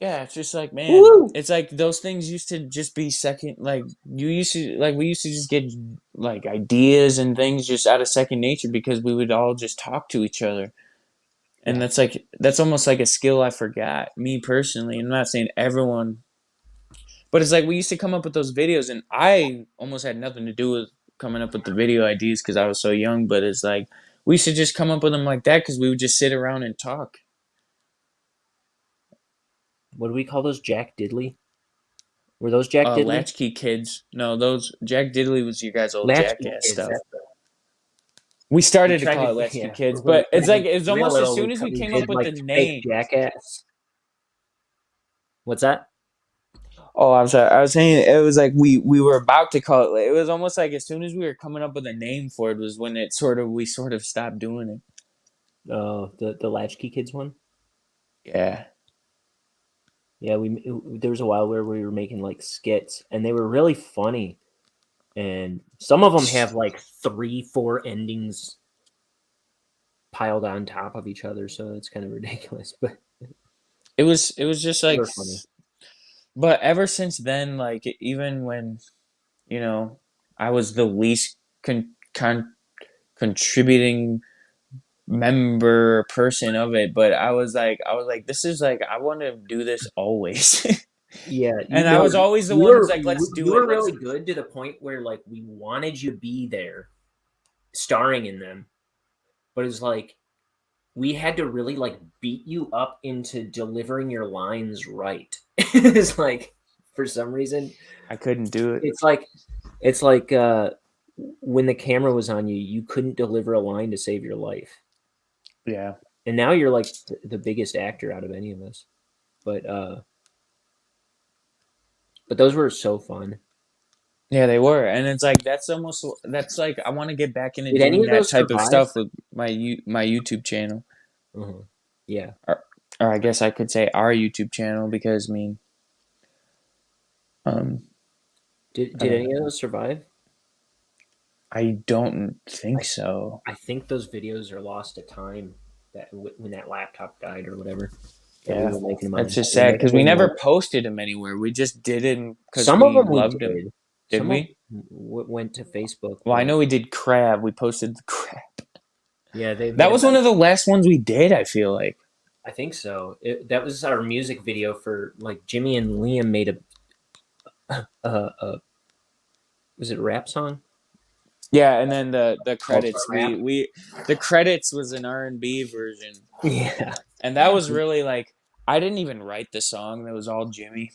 yeah, it's just like, man, it's like those things used to just be second. Like we used to just get like ideas and things just out of second nature because we would all just talk to each other. And that's almost like a skill I forgot, me personally. I'm not saying everyone, but it's like we used to come up with those videos, and I almost had nothing to do with coming up with the video ideas because I was so young. But it's like we should just come up with them like that because we would just sit around and talk. what do we call those? Jack Diddley? Were those Jack Diddley? Latchkey Kids. No, those Jack Diddley was you guys' old Latchkey Jackass Kids. stuff. That's We started to tried call to- it Latchkey yeah, Kids, we but it's tried like to it's real almost as little, soon as we came did, up with like, the fake name. Jackass. What's that? Oh, I'm sorry. I was saying it was like we were about to call it. It was almost like as soon as we were coming up with a name for it was when we sort of stopped doing it. Oh, the Latchkey Kids one. Yeah. Yeah, there was a while where we were making like skits, and they were really funny, and some of them have like 3-4 endings piled on top of each other, so it's kind of ridiculous. But It was just they like, were funny. but ever since then, like even when, I was the least contributing member person of it, but I was like, this is like, I want to do this always. Yeah, And I was always the one who's like, let's do it. You were really good to the point where like we wanted you to be there, starring in them, but it's like we had to really like beat you up into delivering your lines right. It's like for some reason I couldn't do it. It's like when the camera was on you, you couldn't deliver a line to save your life. Yeah. And now you're like the biggest actor out of any of us. But those were so fun. Yeah, they were. And it's like that's like I want to get back into Did any doing of that those type of survive? stuff with my YouTube channel. Uh-huh. Yeah. Or I guess I could say our YouTube channel because I mean Did any of those survive? I don't think so. I think those videos are lost to time when that laptop died or whatever. Yeah, we were making them that's on. just sad because we never posted them anywhere. We just did it because Some we of them loved we did. them. Did we? Went to Facebook. Well, I know we did Crab. We posted the Crab. Yeah, that was one of the last ones we did. I feel like. I think so. That was our music video for like Jimmy and Liam made a was it a rap song? Yeah, and then the credits the credits was an R&B version. Yeah. And that was really like I didn't even write the song. That was all Jimmy.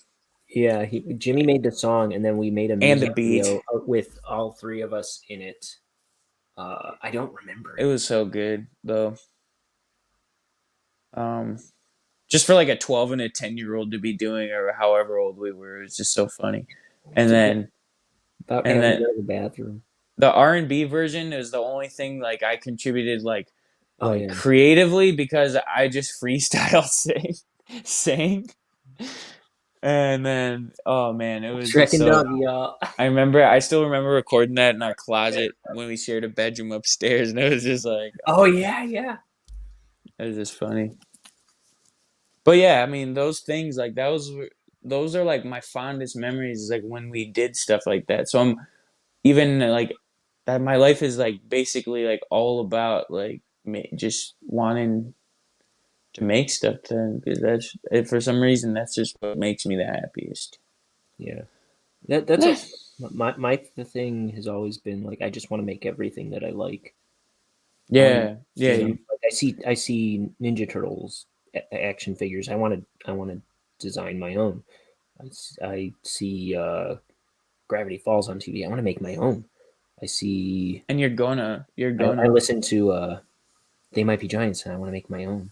Yeah, Jimmy made the song, and then we made a music video with all three of us in it. I don't remember. It was so good though. Just for like a 12 and a 10-year-old to be doing, or however old we were, it was just so funny. And then about having to go to the bathroom. The R&B version is the only thing like I contributed like yeah. creatively because I just freestyle sang. And then oh man, it was just so, I still remember recording that in our closet when we shared a bedroom upstairs, and it was just like oh yeah. It was just funny. But yeah, I mean those things like those are like my fondest memories, like when we did stuff like that. So I'm even like that my life is like basically like all about like just wanting to make stuff because that's for some reason that's just what makes me the happiest. Yeah, that's my the thing has always been like I just want to make everything that I like. Yeah, like I see Ninja Turtles action figures. I want to design my own. I see Gravity Falls on TV. I want to make my own. I see, and you're gonna. I listen to They Might Be Giants, and I want to make my own.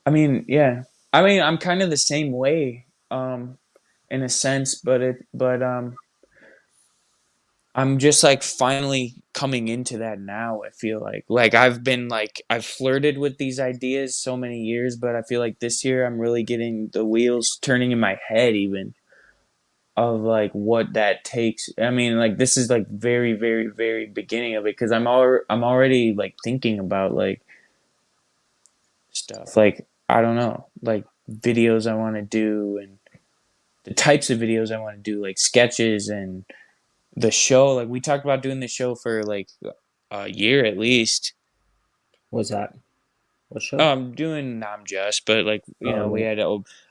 I mean, yeah. I mean, I'm kind of the same way, in a sense, but I'm just like finally coming into that now. I feel like I've been like I've flirted with these ideas so many years, but I feel like this year I'm really getting the wheels turning in my head even. Of like what that takes. I mean, like this is like very, very, very beginning of it because I'm already like thinking about like stuff like I don't know, like videos I want to do and the types of videos I want to do, like sketches and the show. Like we talked about doing the show for like a year at least. What's that? What show? I'm doing I'm Just, but like you know we had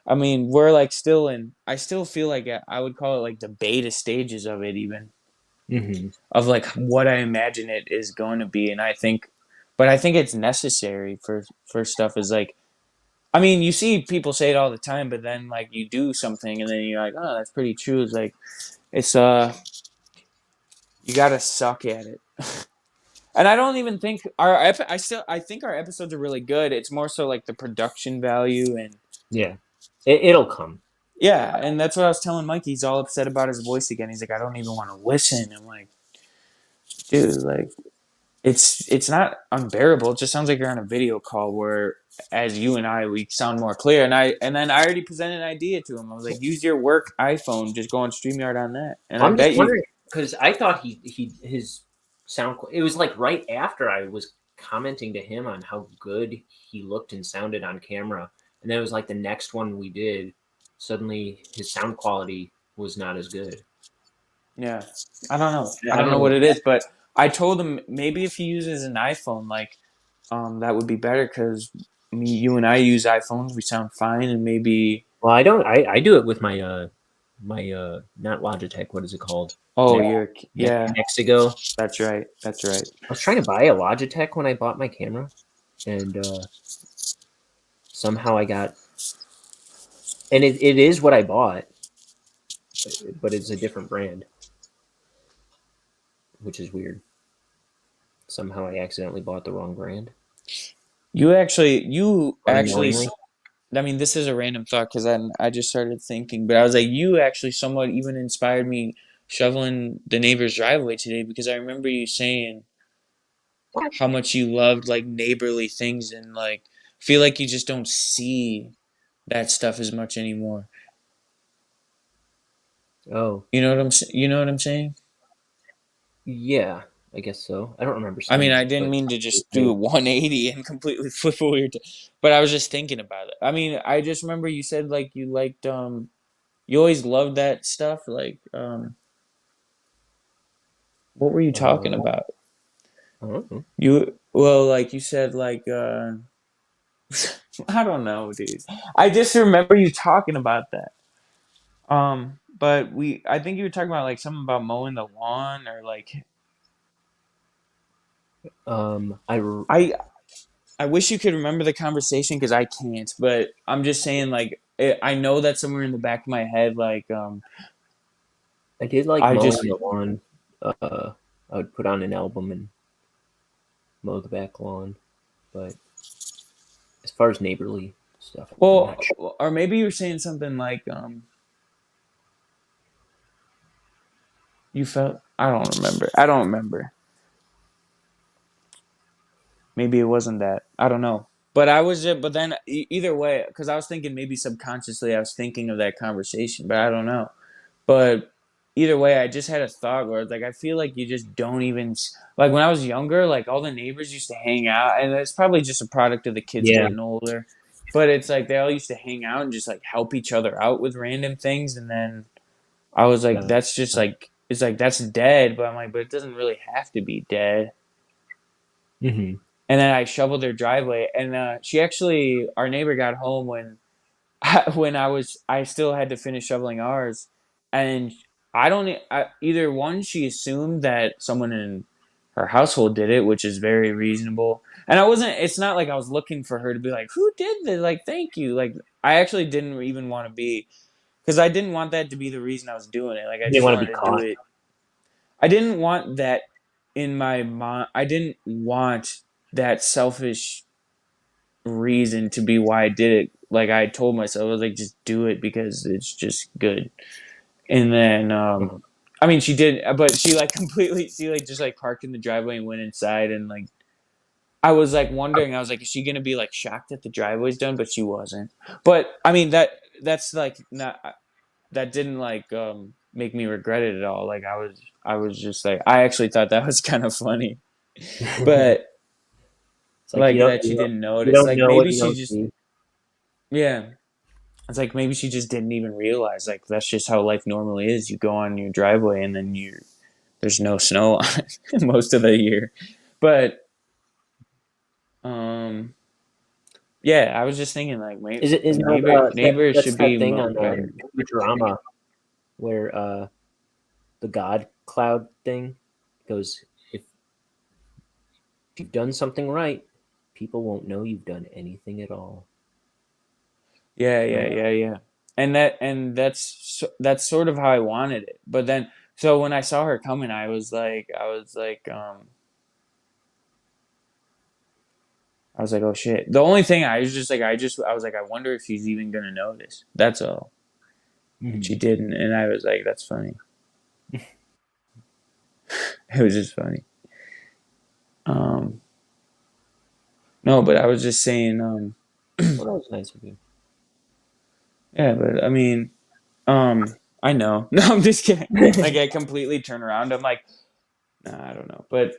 I mean we're like still in. I still feel like I would call it like the beta stages of it even, of like what I imagine it is going to be, and I think it's necessary for stuff is like I mean, you see people say it all the time, but then like you do something and then you're like, oh, that's pretty true. It's like it's you gotta suck at it. And I don't even think I think our episodes are really good. It's more so like the production value and Yeah, it'll come. yeah, and that's what I was telling Mike. He's all upset about his voice again. He's like, I don't even want to listen. I'm like, dude, like it's not unbearable. It just sounds like you're on a video call where as you and I we sound more clear. And then I already presented an idea to him. I was like, use your work iPhone, just go on StreamYard on that. And I I'm just bet you wondering because I thought his sound. It was like right after I was commenting to him on how good he looked and sounded on camera, and then it was like the next one we did. Suddenly, his sound quality was not as good. yeah. I don't know. I I don't don't know know. what it is, but I told him maybe if he uses an iPhone, like that would be better because you and I use iPhones. We sound fine, and maybe Well, I don't. I do it with my not Logitech. What is it called? oh, Ne- yeah. Nexigo. That's right. That's right. I was trying to buy a Logitech when I bought my camera, and somehow I got. And it is what I bought, but it's a different brand, which is weird. Somehow I accidentally bought the wrong brand. You actually. Unknowingly. I mean, this is a random thought because I just started thinking, but I was like, you actually somewhat even inspired me shoveling the neighbor's driveway today because I remember you saying how much you loved like neighborly things and like feel like you just don't see that stuff as much anymore. Oh, You know what I'm saying? yeah, I guess so. I don't remember I mean, saying I that, didn't but mean to just do a 180 and completely flip what we were but I was just thinking about it. I mean, I just remember you said like you liked you always loved that stuff like what were you talking about? I don't know. Like you said like I don't know, dude. I just remember you talking about that. But I think you were talking about like something about mowing the lawn or like I I wish you could remember the conversation because I can't. But I'm just saying like I know that somewhere in the back of my head like did like I mowing just the lawn. I would put on an album and mow the back lawn, but as far as neighborly stuff, I'm not sure. or maybe you were saying something like you felt I don't remember. I don't remember. Maybe it wasn't that. I don't know. But I was just, but then either way, because I was thinking maybe subconsciously I was thinking of that conversation, but I don't know. But either way, I just had a thought where like I feel like you just don't even like when I was younger, like all the neighbors used to hang out, and it's probably just a product of the kids Yeah, getting older. But it's like they all used to hang out and just like help each other out with random things, and then I was like, that's just like it's like that's dead. But I'm like, but it doesn't really have to be dead. mm-hmm. And then I shoveled their driveway, and she actually, our neighbor got home when, when I still had to finish shoveling ours, and I don't either one. She assumed that someone in her household did it, which is very reasonable. And I wasn't. It's not like I was looking for her to be like, "Who did this?" Like, thank you. Like, I actually didn't even want to be, because I didn't want that to be the reason I was doing it. Like, I They just want to wanted be to do caught. it. I didn't want that in my mind. I didn't want that selfish reason to be why I did it. Like I told myself, I was like, just do it because it's just good. And then, Uh-huh. I mean, she did, but she like completely, she like just like parked in the driveway and went inside. And like, I was like wondering, I was like, is she gonna be like shocked that the driveway's done? But she wasn't. But I mean, that's like not that didn't like make me regret it at all. Like I was just like, I actually thought that was kind of funny, but It's like like that she didn't you notice. don't Like know what maybe you she don't just see. yeah. It's like maybe she just didn't even realize like that's just how life normally is. You go on your driveway and then there's no snow on it most of the year. But yeah, I was just thinking like Is neighbors that's should that be thing on better. Futurama where the God Cloud thing goes if you've done something right, people won't know you've done anything at all. Yeah. And that's sort of how I wanted it. But then, so when I saw her coming, I was like, oh shit. The only thing I was just like, I was like, I wonder if she's even gonna notice. That's all. And she didn't, and I was like, that's funny. It was just funny. No, but I was just saying, Well, that was nice of you. yeah, but I mean, I know. No, I'm just kidding. Like I completely turn around. I'm like, nah, I don't know. But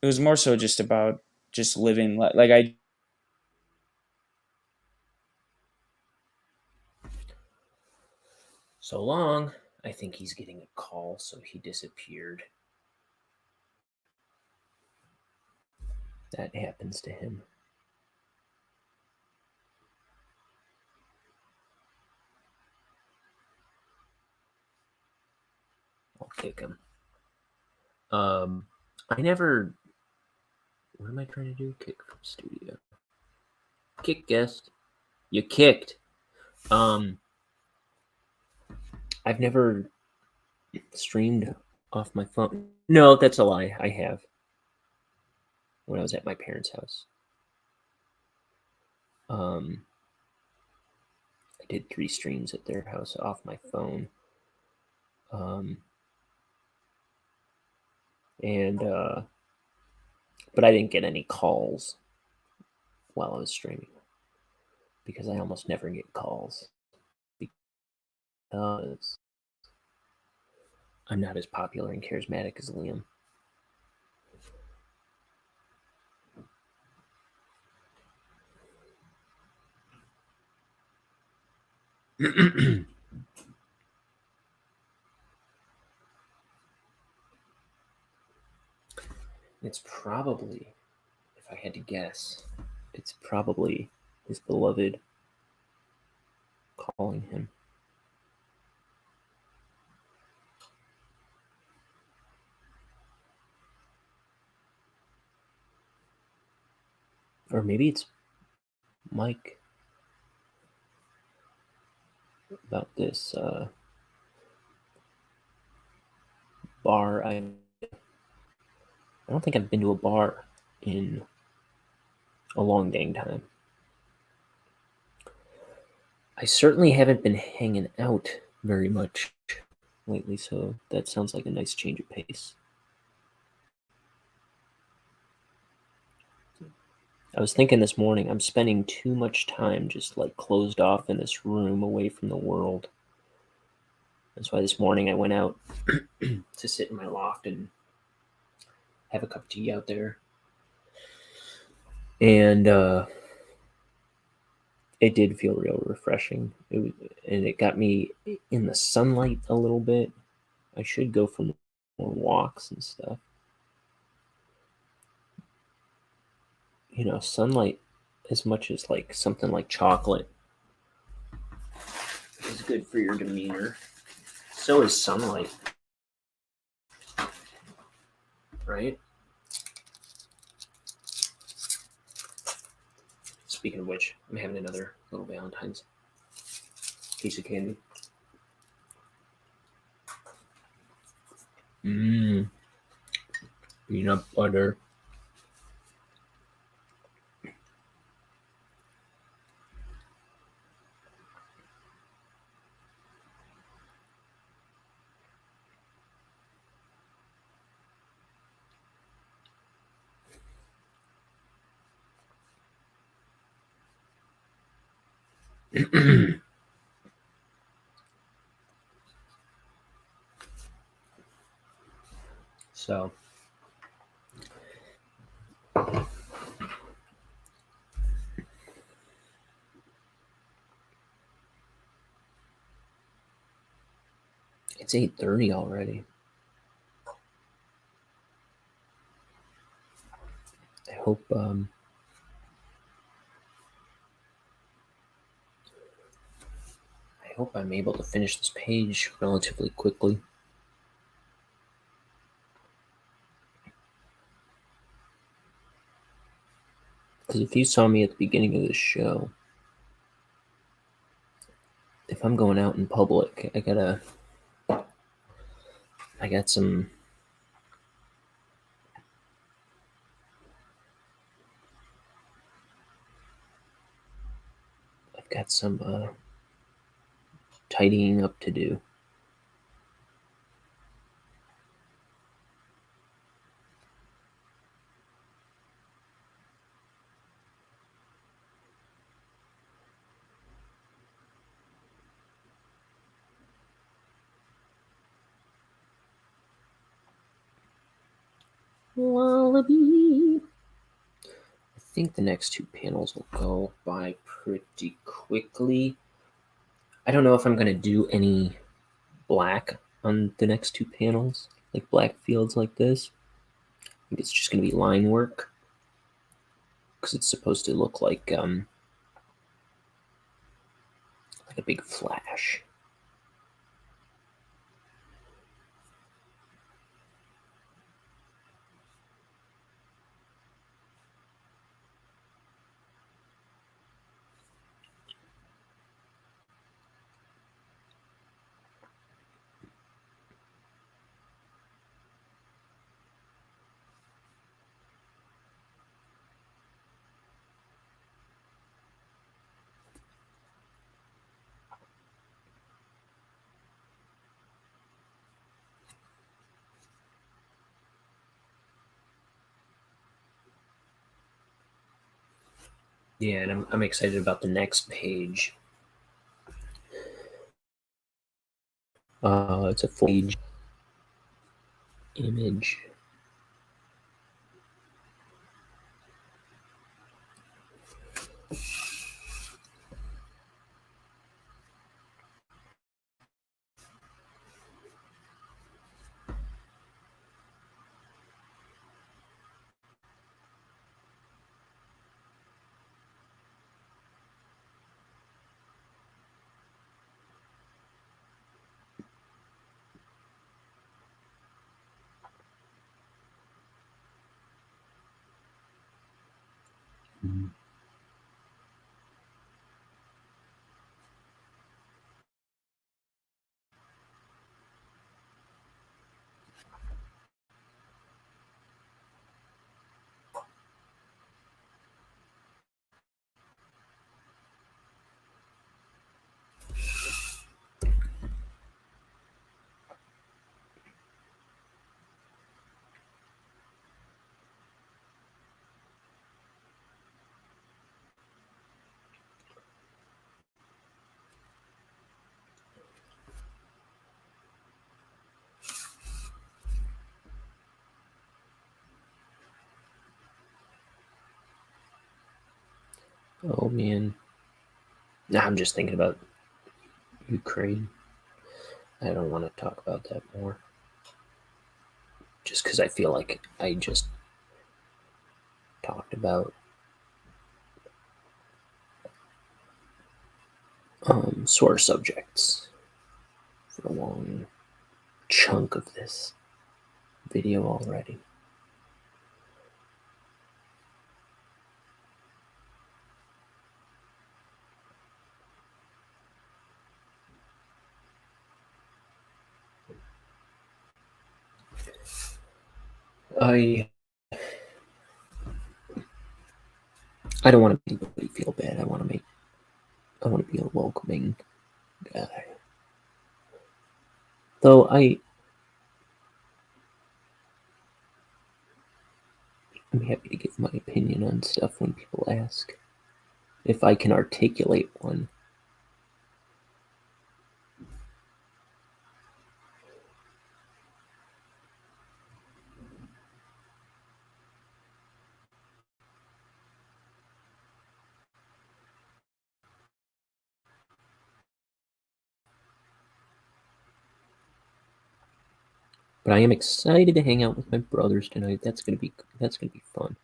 it was more so just about just living like I. So long. I think he's getting a call, so he disappeared. That happens to him. I'll kick him. I never. What am I trying to do? Kick from studio. Kick guest. You kicked. I've never streamed off my phone. No, that's a lie. I have. When I was at my parents' house. I did 3 streams at their house off my phone. But I didn't get any calls while I was streaming because I almost never get calls because I'm not as popular and charismatic as Liam. It's probably, if I had to guess, it's probably his beloved calling him. Or maybe it's Mike about this bar. I don't think I've been to a bar in a long dang time. I certainly haven't been hanging out very much lately, so that sounds like a nice change of pace. I was thinking this morning, I'm spending too much time just like closed off in this room away from the world. That's why this morning I went out to sit in my loft and have a cup of tea out there. And it did feel real refreshing. And it got me in the sunlight a little bit. I should go for more walks and stuff. You know, sunlight, as much as like something like chocolate, is good for your demeanor. So is sunlight. Right? Speaking of which, I'm having another little Valentine's piece of candy. Peanut butter. So it's 8:30 already. I hope I'm able to finish this page relatively quickly. Because if you saw me at the beginning of the show, if I'm going out in public, I got some tidying up to do. Wallaby. I think the next two panels will go by pretty quickly. I don't know if I'm going to do any black on the next two panels, like black fields like this. I think it's just going to be line work because it's supposed to look like a big flash. Yeah, and I'm excited about the next page. It's a full-page image. Oh man. Nah, I'm just thinking about Ukraine. I don't want to talk about that more. Just because I feel like I just talked about sore subjects for a long chunk of this video already. I don't want to make anybody feel bad. I want to be a welcoming guy. Though I'm happy to give my opinion on stuff when people ask. If I can articulate one. But I am excited to hang out with my brothers tonight. That's gonna be fun.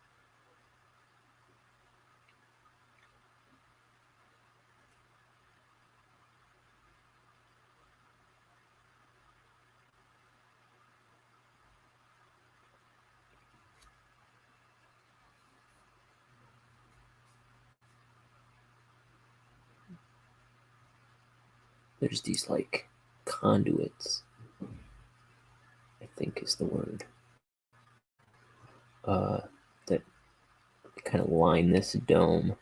there's these like conduits, I think is the word, that kind of line this dome,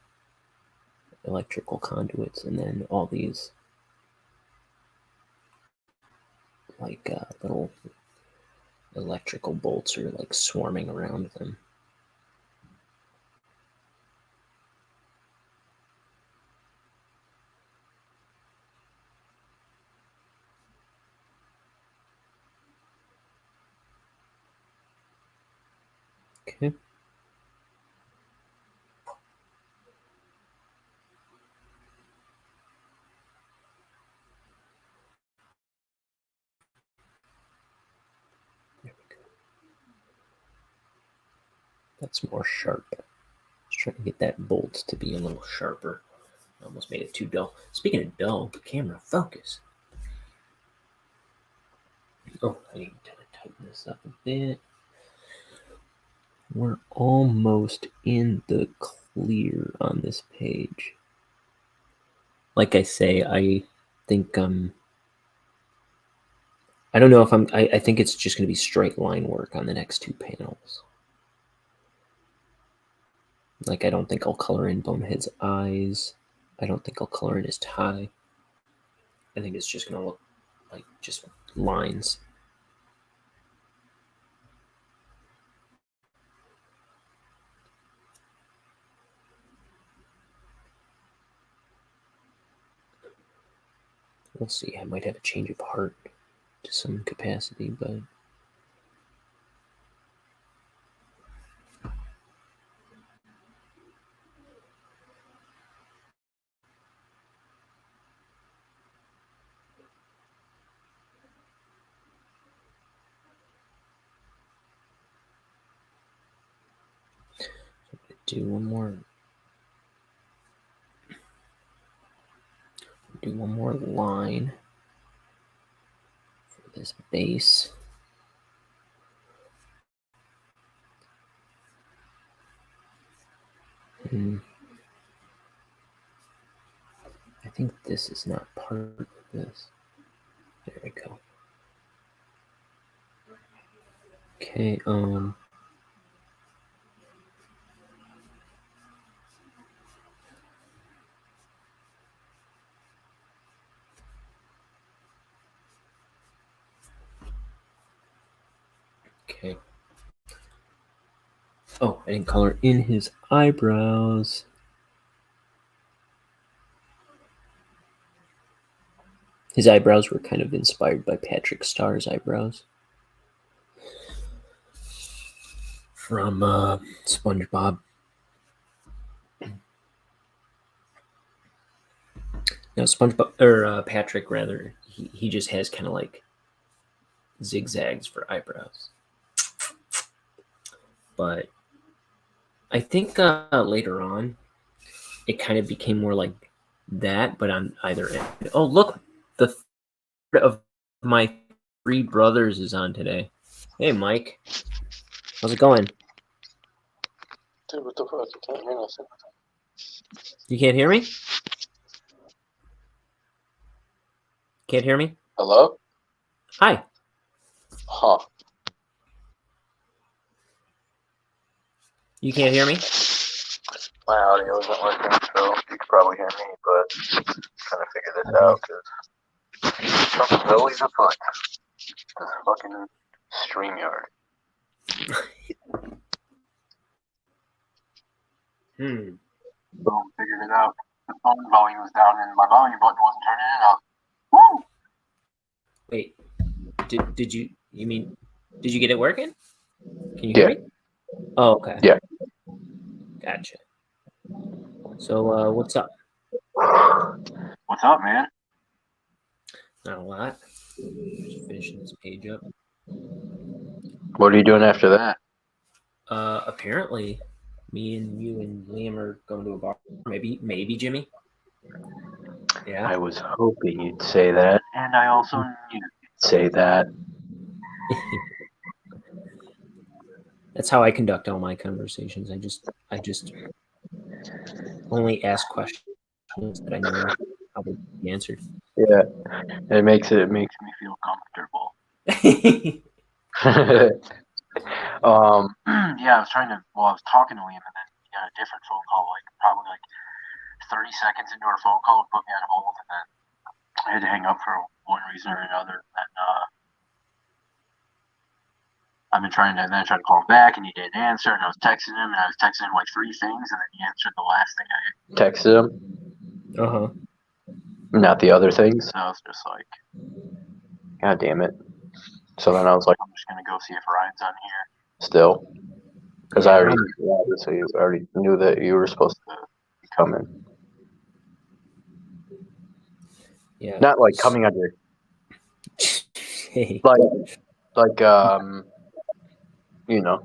electrical conduits, and then all these like little electrical bolts are like swarming around them. Okay. There we go. That's more sharp. Just trying to get that bolt to be a little sharper. I almost made it too dull. Speaking of dull, camera focus. Oh, I need to tighten this up a bit. We're almost in the clear on this page. Like I say, I think I don't know if I think it's just going to be straight line work on the next two panels. Like, I don't think I'll color in Bonehead's eyes. I don't think I'll color in his tie. I think it's just going to look like just lines. We'll see. I might have a change of heart to some capacity, but do one more line for this base. I think this is not part of this. There we go. Okay, okay. Oh, I didn't color in his eyebrows. His eyebrows were kind of inspired by Patrick Starr's eyebrows from SpongeBob. No, SpongeBob, or Patrick rather, he just has kind of like zigzags for eyebrows. But I think later on, it kind of became more like that, but on either end. Oh, look, the third of my three brothers is on today. Hey, Mike. How's it going? Dude, what the fuck? You can't hear nothing. You can't hear me? Can't hear me? Hello? Hi. Huh. You can't hear me? My audio isn't working, so you can probably hear me, but I'm trying to figure this out, because something's always afoot. This fucking StreamYard. Boom, figured it out. The phone volume was down, and my volume button wasn't turning it up. Woo! Wait, did you get it working? Can you hear me? Oh, okay. Yeah. Gotcha. So, what's up? What's up, man? Not a lot. Just finishing this page up. What are you doing after that? Apparently, me and you and Liam are going to a bar. Maybe Jimmy. Yeah. I was hoping you'd say that, and I also knew you'd say that. That's how I conduct all my conversations. I just only ask questions that I know how to be answered. Yeah, it makes me feel comfortable. Yeah, I was talking to Liam, and then he got a different phone call, like probably like 30 seconds into our phone call, and put me on hold, and then I had to hang up for one reason or another. And I've been trying to call him back, and he didn't answer, and I was texting him, and I was texting him like 3 things, and then he answered the last thing I texted him. Not the other things. So I was just like, God damn it. So then I was like, I'm just gonna go see if Ryan's on here still, because I already knew that you were supposed to be coming. Yeah. Not like coming under. like you know.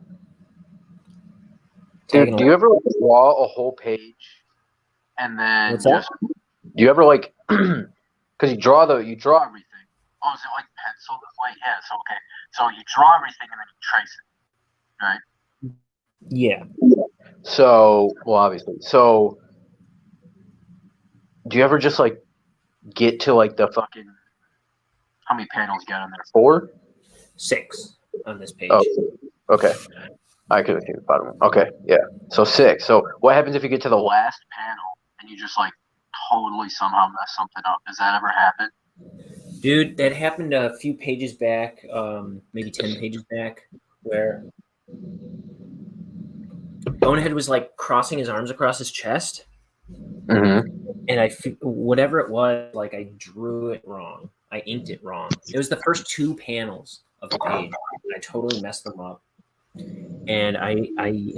Dude, do you ever draw a whole page and then What's that? Do you ever like? Because you draw everything. Oh, is it like pencil? Wait, yeah. So okay. So you draw everything and then you trace it, right? Yeah. So, well, obviously. So, do you ever just like get to like the fucking? How many panels you got on there? 4? 6 on this page. Oh, okay. I could have seen the bottom one. Okay, yeah. So 6. So what happens if you get to the last panel and you just like totally somehow mess something up? Does that ever happen? Dude, that happened a few pages back, maybe 10 pages back, where Bonehead was like crossing his arms across his chest, Mm-hmm. and whatever it was, like I drew it wrong. I inked it wrong. It was the first 2 panels of the page. I totally messed them up, and I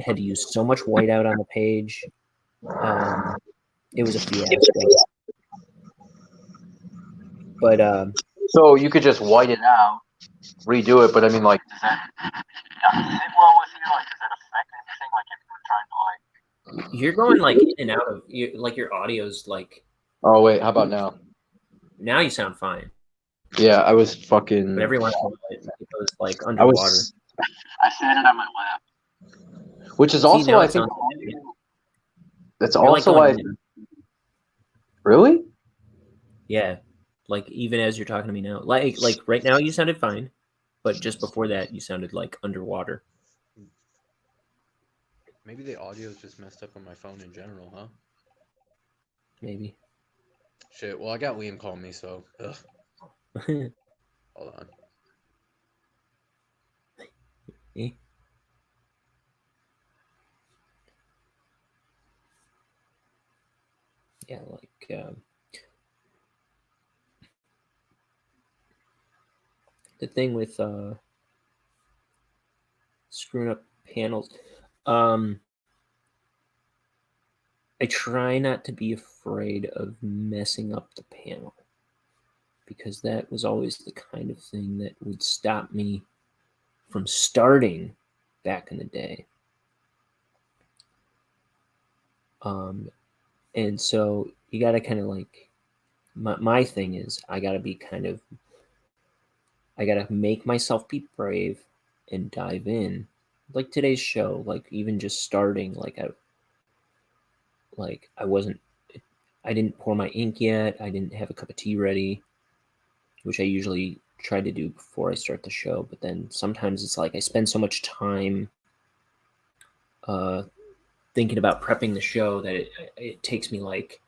had to use so much whiteout on the page. It was a fiasco. But so you could just white it out, redo it. But I mean, like, does that affect anything? Like, if you're trying to like, you're going like in and out of your audio's like. Oh wait, how about now? Now you sound fine. Yeah, I was fucking. But every once in a while it was like underwater. I sat it on my lap, which is also I think. That's also why. Really? Yeah, like even as you're talking to me now, like right now you sounded fine, but just before that you sounded like underwater. Maybe the audio is just messed up on my phone in general, huh? Maybe. Shit. Well, I got Liam calling me, so. Hold on. Eh? Yeah, like the thing with screwing up panels. I try not to be afraid of messing up the panel, because that was always the kind of thing that would stop me from starting back in the day. And so you got to kind of like, my thing is I got to make myself be brave and dive in. Like today's show, like even just starting, I didn't pour my ink yet. I didn't have a cup of tea ready, which I usually try to do before I start the show. But then sometimes it's like I spend so much time thinking about prepping the show that it takes me like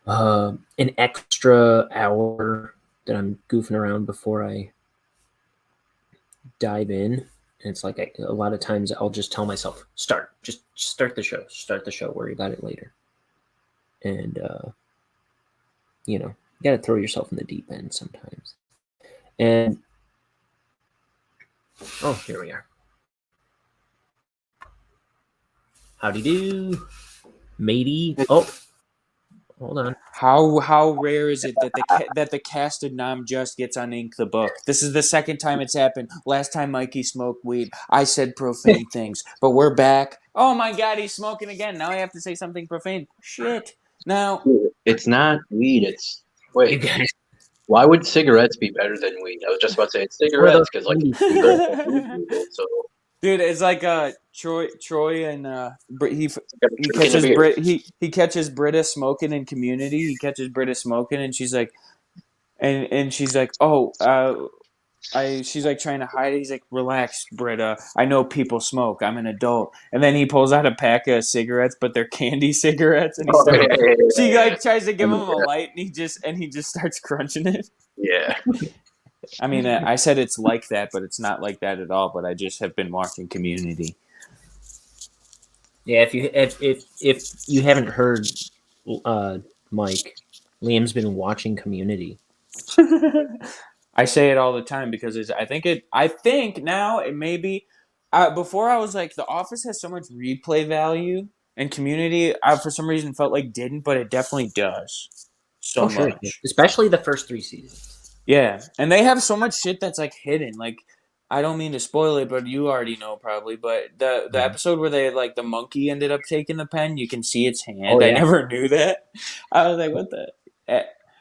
an extra hour that I'm goofing around before I dive in. And it's like a lot of times I'll just tell myself, just start the show, worry about it later. And, you got to throw yourself in the deep end sometimes. And, oh, here we are. Howdy do, matey. Oh, hold on. How rare is it that the casted nom just gets on Ink the Book? This is the second time it's happened. Last time Mikey smoked weed, I said profane things, but we're back. Oh my God, he's smoking again. Now I have to say something profane. Shit. Now it's not weed. It's wait. Why would cigarettes be better than weed? I was just about to say it's cigarettes because like cigarettes are legal, so. Dude, it's like Troy, and he Drink in the catches beer. he catches Britta smoking in Community. He catches Britta smoking, and she's like, she's like, she's like trying to hide it. He's like, relax, Britta. I know people smoke. I'm an adult. And then he pulls out a pack of cigarettes, but they're candy cigarettes, and she like tries to give him a light, and he just starts crunching it. Yeah. I mean, I said it's like that, but it's not like that at all. But I just have been watching Community. Yeah, if you haven't heard, Mike, Liam's been watching Community. I say it all the time because I think now it may be. Before I was like, The Office has so much replay value, and Community, I for some reason felt like didn't, but it definitely does. So Sure, much, especially the first 3 seasons. yeah, and they have so much shit that's like hidden. Like, I don't mean to spoil it, but you already know probably. But the episode where they like the monkey ended up taking the pen, you can see its hand. Oh, yeah. I never knew that. I was like, what the.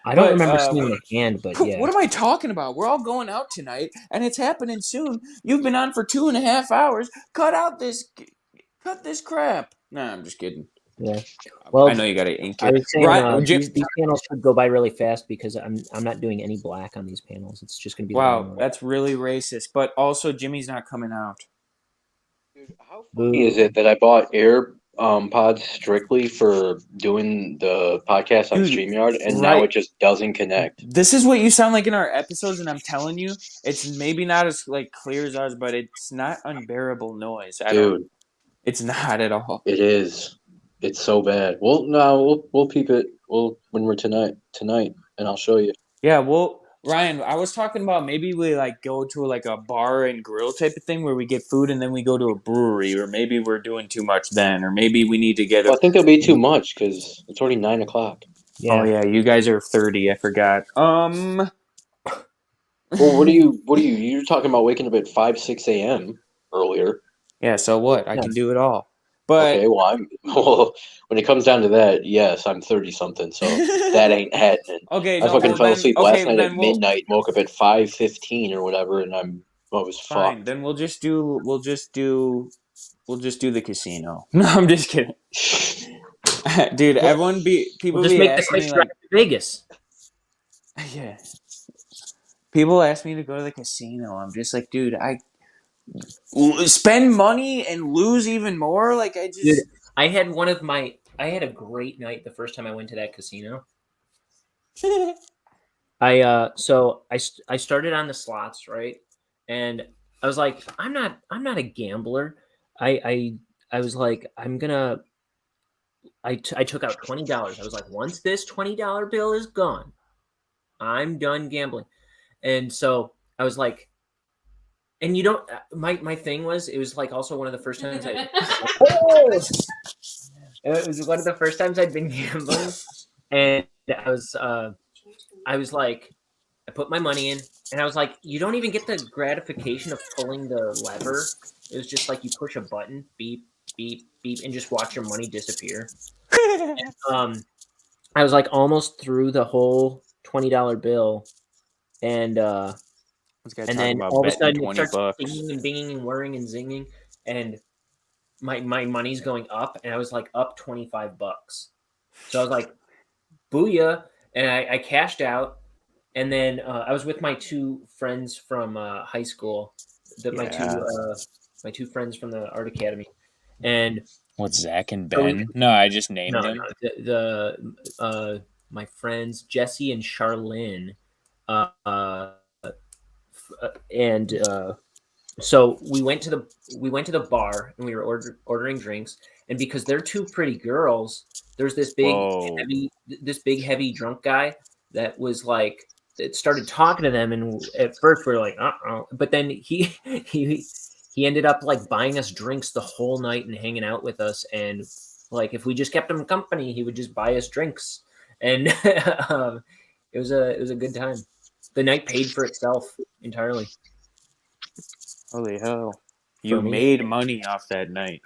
I don't remember seeing the hand, but yeah. What am I talking about? We're all going out tonight, and it's happening soon. You've been on for 2.5 hours. Cut this crap. Nah, I'm just kidding. Yeah. Well, I know you got to ink it. I was saying Right, these panels should go by really fast because I'm not doing any black on these panels. It's just going to be. Wow, that's really racist. But also, Jimmy's not coming out. Dude, how funny is it that I bought pods strictly for doing the podcast on StreamYard, and now it just doesn't connect? This is what you sound like in our episodes, and I'm telling you, it's maybe not as like clear as ours, but it's not unbearable noise. Dude, it's not at all. It is. It's so bad. We'll peep it. When we're tonight, and I'll show you. Yeah, well, Ryan, I was talking about maybe we like go to like a bar and grill type of thing where we get food and then we go to a brewery, or maybe we're doing too much then, or maybe we need to get. I think it'll be too much because it's already 9 o'clock. Yeah. Oh yeah, you guys are 30. I forgot. Well, what are you? You're talking about waking up at 5, 6 a.m. earlier. Yeah. So what? I can do it all. But okay, well, when it comes down to that, yes, I'm 30 something, so that ain't happening. Okay, I fucking fell asleep last night at midnight, woke up at 5:15 or whatever, and I was fine. Fucked. Then we'll just do the casino. No, I'm just kidding, dude. People we'll just make the quick drive to Vegas. Yeah, people ask me to go to the casino. I'm just like, dude, I spend money and lose even more. Like Dude, I had a great night the first time I went to that casino. I started on the slots, right? And I was like, I'm not a gambler. I was like, I took out $20. I was like, once this $20 bill is gone, I'm done gambling. And so I was like, and you don't. My thing was, it was like also one of the first times it was one of the first times I'd been gambling, and I was like, I put my money in, and I was like, you don't even get the gratification of pulling the lever. It was just like you push a button, beep, beep, beep, and just watch your money disappear. And, I was like almost through the whole $20 bill, and then all of a sudden it starts dinging and binging and whirring and zinging, and my money's going up, and I was like up $25. So I was like, booyah, and I cashed out, and then I was with my 2 friends from high school, my 2 friends from the art academy, and what's Zach and Ben? No, I just named them. No, my friends Jesse and Charlene, and so we went to the bar and we were ordering drinks, and because they're 2 pretty girls, there's this big heavy drunk guy that was like, it started talking to them, and at first we were like, but then he ended up like buying us drinks the whole night and hanging out with us, and like if we just kept him company, he would just buy us drinks, and it was a good time. The night paid for itself entirely. Holy hell. You made money off that night.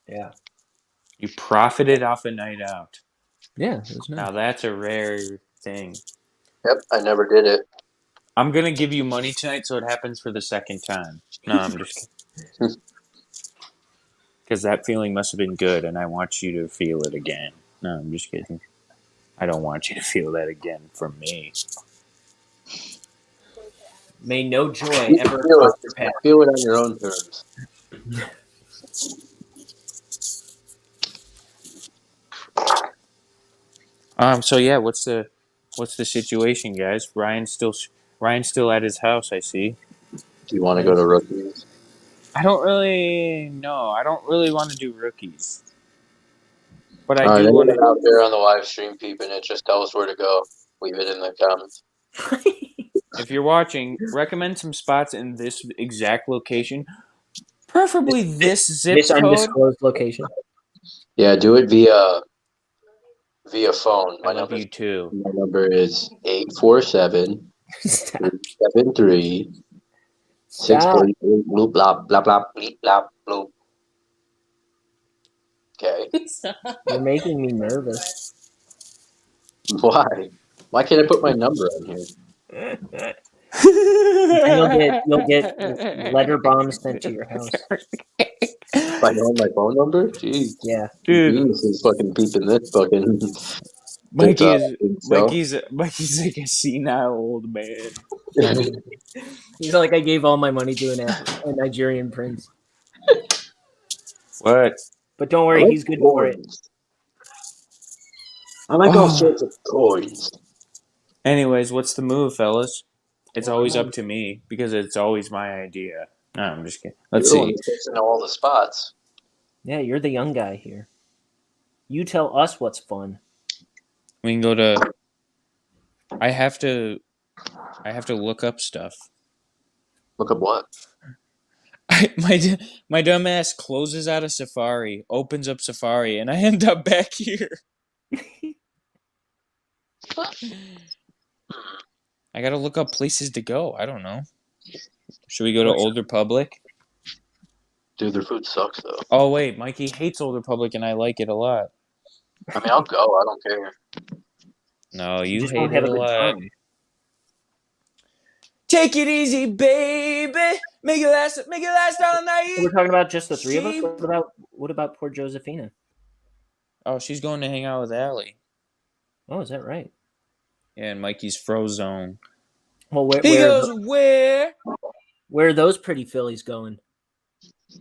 Yeah. You profited off a night out. Yeah, it was nice. Now that's a rare thing. Yep, I never did it. I'm going to give you money tonight so it happens for the second time. No, I'm just kidding. because that feeling must have been good, and I want you to feel it again. No, I'm just kidding. I don't want you to feel that again from me. May no joy You ever feel cross it. your path. Feel it on your own terms. So yeah, what's the situation, guys? Ryan's still at his house. I see. Do you want to go to rookies? I don't really want to do rookies, but I All right, do want to. anyone out there on the live stream peeping it, just tell us where to go. Leave it in the comments. If you're watching, recommend some spots in this exact location, preferably this zip This code. undisclosed location. Yeah, do it via phone. I love you too. My number is 847-373-64. Stop. Bloop, blah, blah, blah, bleep, blah, bloop. Okay. You're making me nervous. Why? Why can't I put my number on here? And you'll get letter bombs sent to your house. If I know my phone number? Jeez. Yeah. Dude, Genius is fucking peeping this fucking. Mikey's like a senile old man. He's like, I gave all my money to a Nigerian prince. What? But don't worry, he's good for it. I like all sorts of coins. Anyways, what's the move, fellas? It's always up to me because it's always my idea. No, I'm just kidding. Let's You're the one see. that's supposed to know all the spots. Yeah, you're the young guy here. You tell us what's fun. We can go to. I have to look up stuff. Look up what? My dumb ass closes out of Safari, opens up Safari, and I end up back here. I gotta look up places to go. I don't know. Should we go to Old Republic? Dude, their food sucks though. Oh wait, Mikey hates Old Republic, and I like it a lot. I mean, I'll go. I don't care. No, you just hate won't it have a a good lot. time. Take it easy, baby. Make it last all night. We're talking about just the three of us. What about poor Josephina? Oh, she's going to hang out with Allie. Oh, is that right? Yeah, and Mikey's Frozone. Well, where are those pretty fillies going?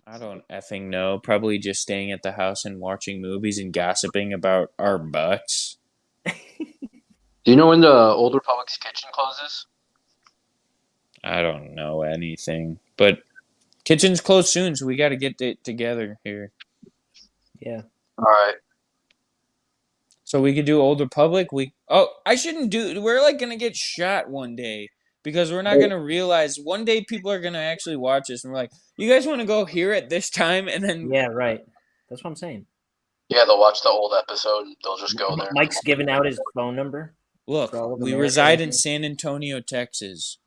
I don't effing know. Probably just staying at the house and watching movies and gossiping about our butts. Do you know when the Old Republic's kitchen closes? I don't know anything. But kitchen's closed soon, so we got to get it together here. Yeah. All right. So we could do Old Republic. I shouldn't do. We're like gonna get shot one day because we're not gonna realize one day people are gonna actually watch us and we're like, you guys want to go here at this time, and then Yeah, right. That's what I'm saying. Yeah, they'll watch the old episode and they'll just go there. Mike's giving out his phone number. Look, For all of we America, reside in right? San Antonio, Texas.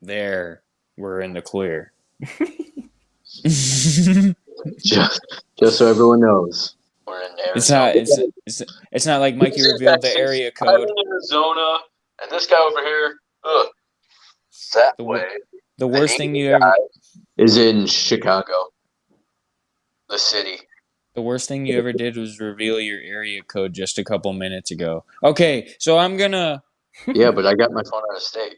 There, we're in the clear. Just so everyone knows, we're in Arizona. It's not like Mikey revealed the area I'm code. in Arizona, and this guy over here, that way. The worst thing you ever is in Chicago, the city. The worst thing you ever did was reveal your area code just a couple minutes ago. Okay, so I'm gonna. Yeah, but I got my phone out of state.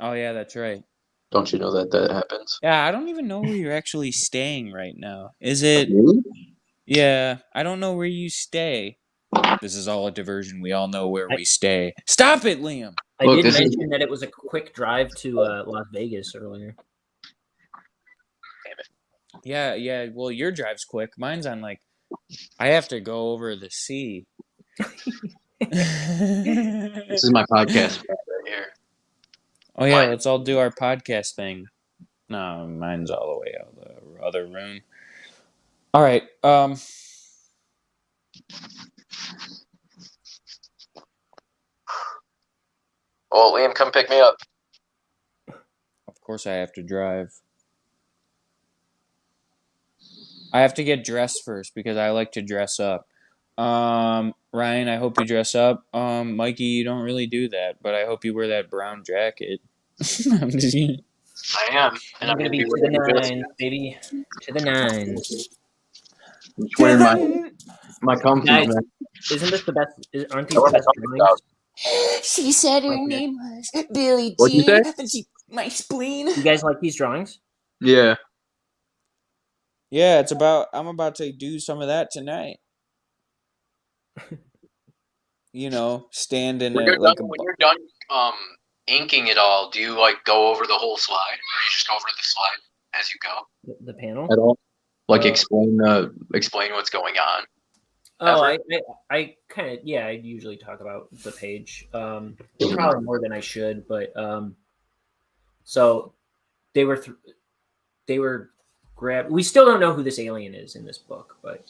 Oh yeah, that's right. Don't you know that happens? Yeah, I don't even know where you're actually staying right now. Is it? Really? Yeah, I don't know where you stay. This is all a diversion. We all know where we stay. Stop it, Liam. I did mention that it was a quick drive to Las Vegas earlier. Yeah. Well, your drive's quick. Mine's on I have to go over the sea. This is my podcast right here. Oh yeah, let's all do our podcast thing. No, mine's all the way out the other room. All right. Oh, Liam, come pick me up. Of course, I have to drive. I have to get dressed first because I like to dress up. Ryan, I hope you dress up. Mikey, you don't really do that, but I hope you wear that brown jacket. I'm just kidding. I am, and I'm gonna be to the nines, baby. To the nines. I'm just wearing my comfies, Guys, man. isn't this the best? Aren't these the best drawings? She said her Okay. name was Billie What'd you Jean. say? And she, my spleen. You guys like these drawings? Yeah. Yeah, I'm about to do some of that tonight. You know, stand in When a you're done inking it all, do you like go over the whole slide, or you just go over the slide as you go? The panel? At all? Like explain what's going on. Oh, Ever? I kind of I usually talk about the page, probably more than I should, but so they were grabbed. We still don't know who this alien is in this book, but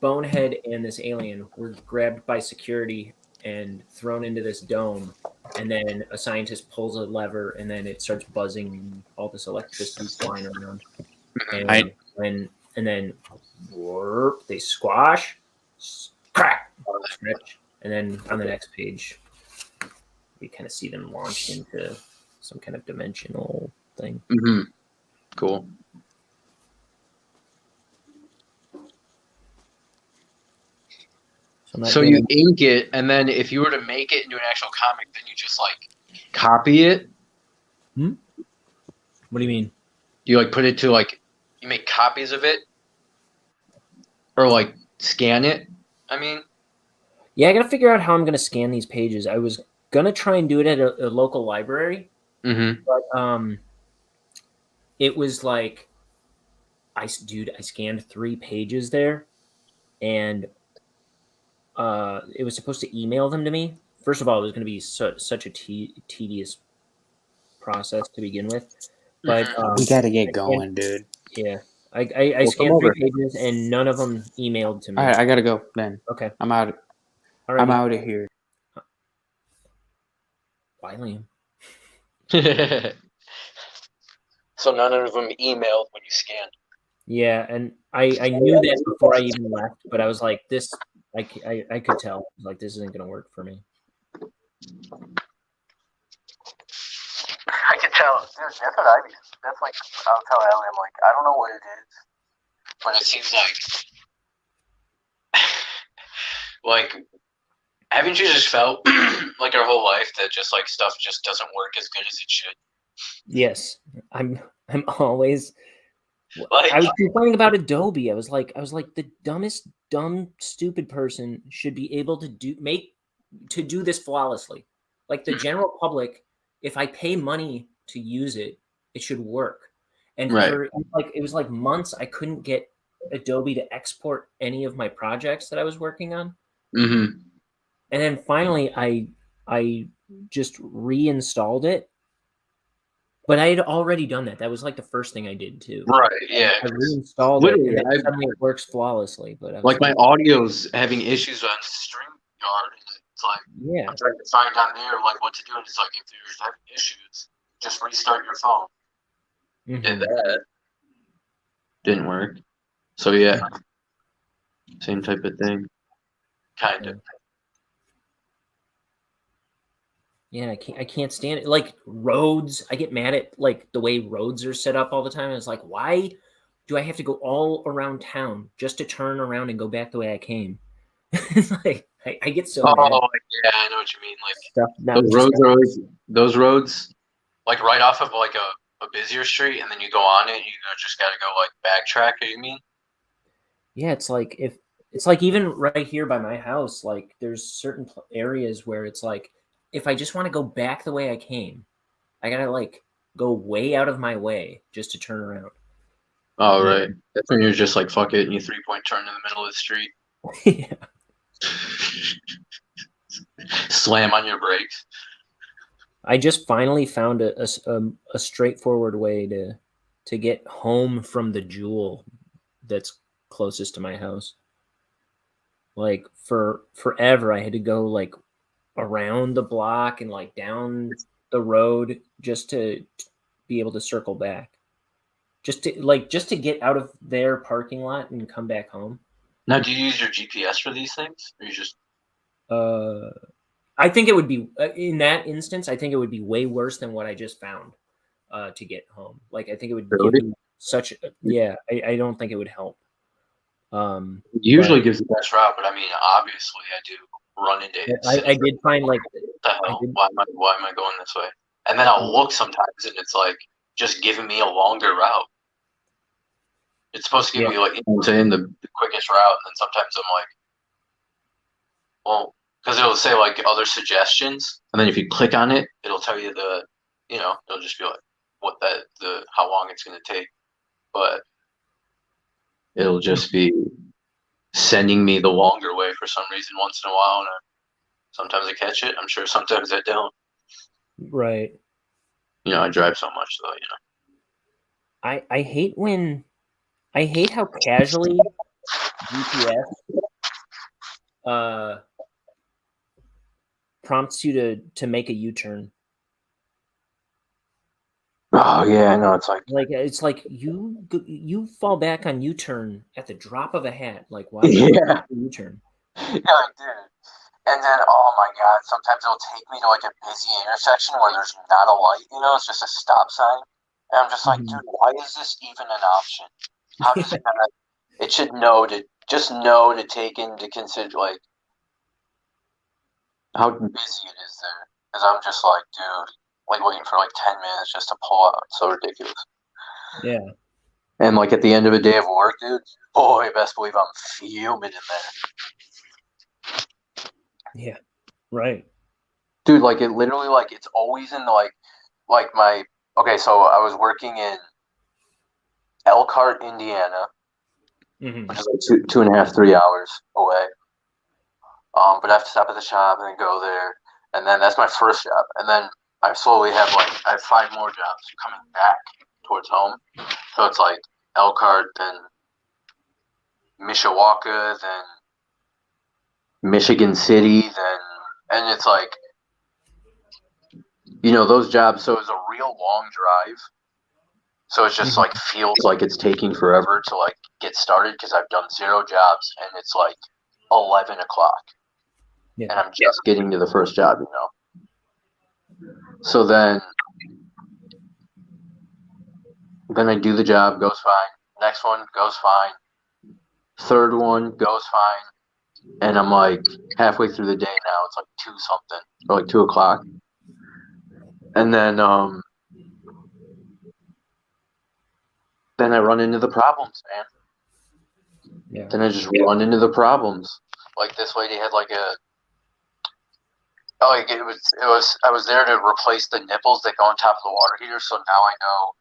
Bonehead and this alien were grabbed by security and thrown into this dome, and then a scientist pulls a lever, and then it starts buzzing, and all this electricity flying around, and then whoop, they squash, crack, stretch, and then on the next page, we kind of see them launched into some kind of dimensional thing. Mm-hmm. Cool. So you ink it, and then if you were to make it into an actual comic, then you just like copy it. What do you mean? You like put it to like you make copies of it, or like scan it. I mean, yeah, I gotta figure out how I'm gonna scan these pages. I was gonna try and do it at a local library, but it was like I scanned 3 pages there, and it was supposed to email them to me. First of all, it was going to be such a tedious process to begin with. But we got to get going, dude. Yeah, I scanned 3 pages and none of them emailed to me. All right, I gotta go then. Okay, I'm out. Alrighty. I'm out of here. Bye, Liam. So none of them emailed when you scanned. Yeah, and I knew that before I even left, but I was like, this. I could tell, like, this isn't gonna work for me. I can tell. Dude, that's what I mean. That's like, I'll tell Allie, I'm like, I don't know what it is, But it seems like haven't you just felt like our whole life that just like stuff just doesn't work as good as it should? Yes, I'm always. Like, I was complaining about Adobe. I was like, the dumbest, stupid person should be able to do this flawlessly. Like the general public, if I pay money to use it, it should work. And for like it was like months I couldn't get Adobe to export any of my projects that I was working on. Mm-hmm. And then finally I just reinstalled it. But I had already done that. That was like the first thing I did too. Right, yeah. I reinstalled it, and then suddenly it works flawlessly. But like my audio's having issues on StreamYard, and it's like I'm trying to find on there like what to do, and it's like if you're having issues, just restart your phone. Mm-hmm. Did that. Didn't work. So yeah, same type of thing. Kind of. Yeah, I can't stand it. Like roads, I get mad at like the way roads are set up all the time. It's like, why do I have to go all around town just to turn around and go back the way I came? It's like I get so mad. Yeah, I know what you mean. Like those roads, like right off of like a busier street, and then you go on it, you just got to go like backtrack. You mean? Yeah, it's like even right here by my house, like there's certain areas where it's like, if I just want to go back the way I came, I gotta like go way out of my way just to turn around. Oh, right. That's when you're just like, fuck it, and you 3-point turn in the middle of the street. Yeah. Slam on your brakes. I just finally found a straightforward way to get home from the Jewel that's closest to my house. Like for forever, I had to go like around the block and like down the road just to be able to circle back. Just to get out of their parking lot and come back home. Now, do you use your GPS for these things, or you just? I think it would be in that instance. I think it would be way worse than what I just found to get home. Like I think it would give Really? me such. Yeah, I don't think it would help. Usually but gives the best route, but I mean, obviously, I do run into it. I did find like What the I hell? did, Why am I going this way? And then I'll look sometimes, and it's like just giving me a longer route. It's supposed to give me like saying the quickest route, and then sometimes I'm like, well, because it'll say like other suggestions, and then if you click on it, it'll tell you it'll just be like what how long it's going to take, but it'll just be sending me the longer way for some reason once in a while, and sometimes I catch it. I'm sure sometimes I don't. right. I drive so much though. I hate how casually GPS prompts you to make a U-turn. Oh yeah, I know. It's like you fall back on U-turn at the drop of a hat. Like why yeah, U-turn? Yeah, I did. And then, oh my God, sometimes it'll take me to like a busy intersection where there's not a light, it's just a stop sign. And I'm just like, dude, why is this even an option? How does it not? It should know to take into consider like how busy it is there. Because I'm just like, dude, like waiting for like 10 minutes just to pull out. It's so ridiculous. Yeah. And like at the end of a day of work, dude, boy, best believe I'm fuming in there. Yeah. Right. Dude, like it literally like it's always in the like my okay, so I was working in Elkhart, Indiana, which is like 2.5, 3 hours away. But I have to stop at the shop and then go there, and then that's my first job, and then I slowly have I have 5 more jobs coming back towards home. So it's like Elkhart, then Mishawaka, then Michigan City, and it's like those jobs. So it's a real long drive. So it's just like feels like it's taking forever to like get started because I've done 0 jobs and it's like 11 o'clock. Yeah. And I'm just getting to the first job, So then I do the job, goes fine. Next one goes fine. Third one goes fine. And I'm like halfway through the day now. It's like 2 something or like 2 o'clock. And then I run into the problems, man. Yeah. Then I just run into the problems. Like this lady had like it was I was there to replace the nipples that go on top of the water heater, so now I know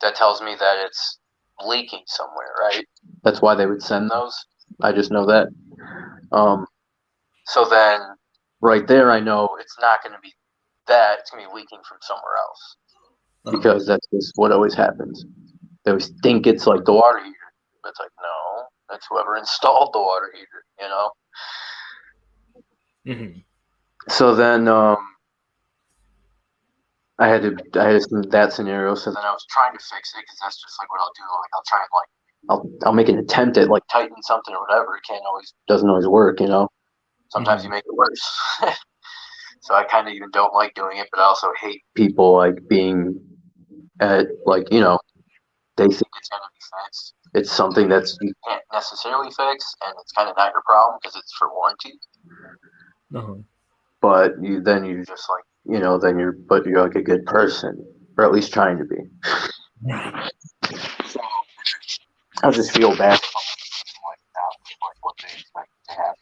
that tells me that it's leaking somewhere, right? That's why they would send those. I just know that. So then right there I know it's not going to be that, it's going to be leaking from somewhere else. Because that's just what always happens. They always think it's like the water heater. But it's like, no, that's whoever installed the water heater, So then I had that scenario. So then I was trying to fix it because that's just like what I'll do. Like I'll try and I'll make an attempt at like tightening something or whatever. It doesn't always work, Sometimes you make it worse. So I kind of even don't like doing it, but I also hate people like being at like they think it's gonna be fixed. It's something that's you can't necessarily fix, and it's kind of not your problem because it's for warranty. But you're just like but you're like a good person, or at least trying to be. So I just feel bad like that, like what they expect to happen.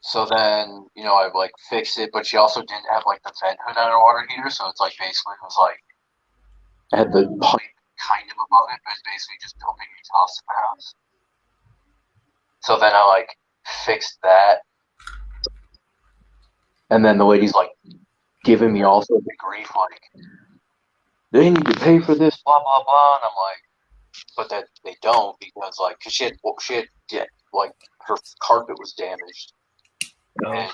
So then I like fixed it, but she also didn't have like the vent hood on her water heater, so it's like basically it was like I had the pipe kind of above it, but it's basically just dumping exhaust in the house. So then I like fixed that. And then the lady's like giving me all sorts of grief, like they need to pay for this, blah blah blah. And I'm like, but that they don't because cause she had like her carpet was damaged, and